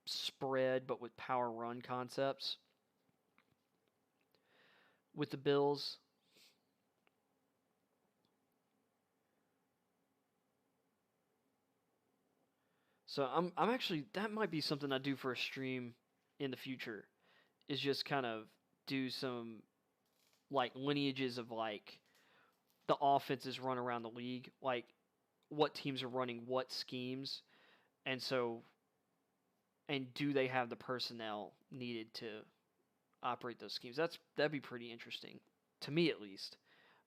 spread, but with power run concepts with the Bills. So I'm actually, that might be something I do for a stream in the future, is just kind of do some like lineages of like the offenses run around the league, like what teams are running what schemes, and so and do they have the personnel needed to operate those schemes? That'd be pretty interesting to me, at least.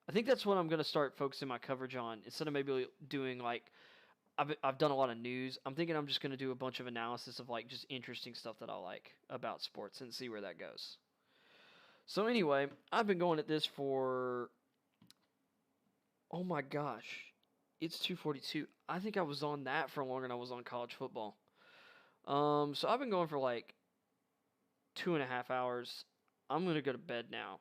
I think that's what I'm going to start focusing my coverage on instead of maybe doing like I've done a lot of news. I'm thinking I'm just going to do a bunch of analysis of like just interesting stuff that I like about sports and see where that goes. So anyway, I've been going at this for, oh my gosh, it's 2:42. I think I was on that for longer than I was on college football. So I've been going for like 2.5 hours. I'm gonna go to bed now.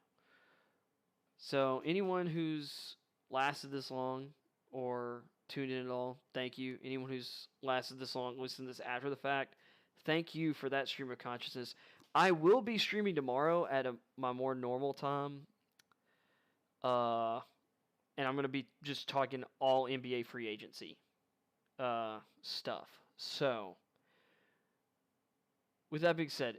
So anyone who's lasted this long or tuned in at all, thank you. Anyone who's lasted this long, listened to this after the fact, thank you for that stream of consciousness. I will be streaming tomorrow at my more normal time. And I'm going to be just talking all NBA free agency stuff. So, with that being said,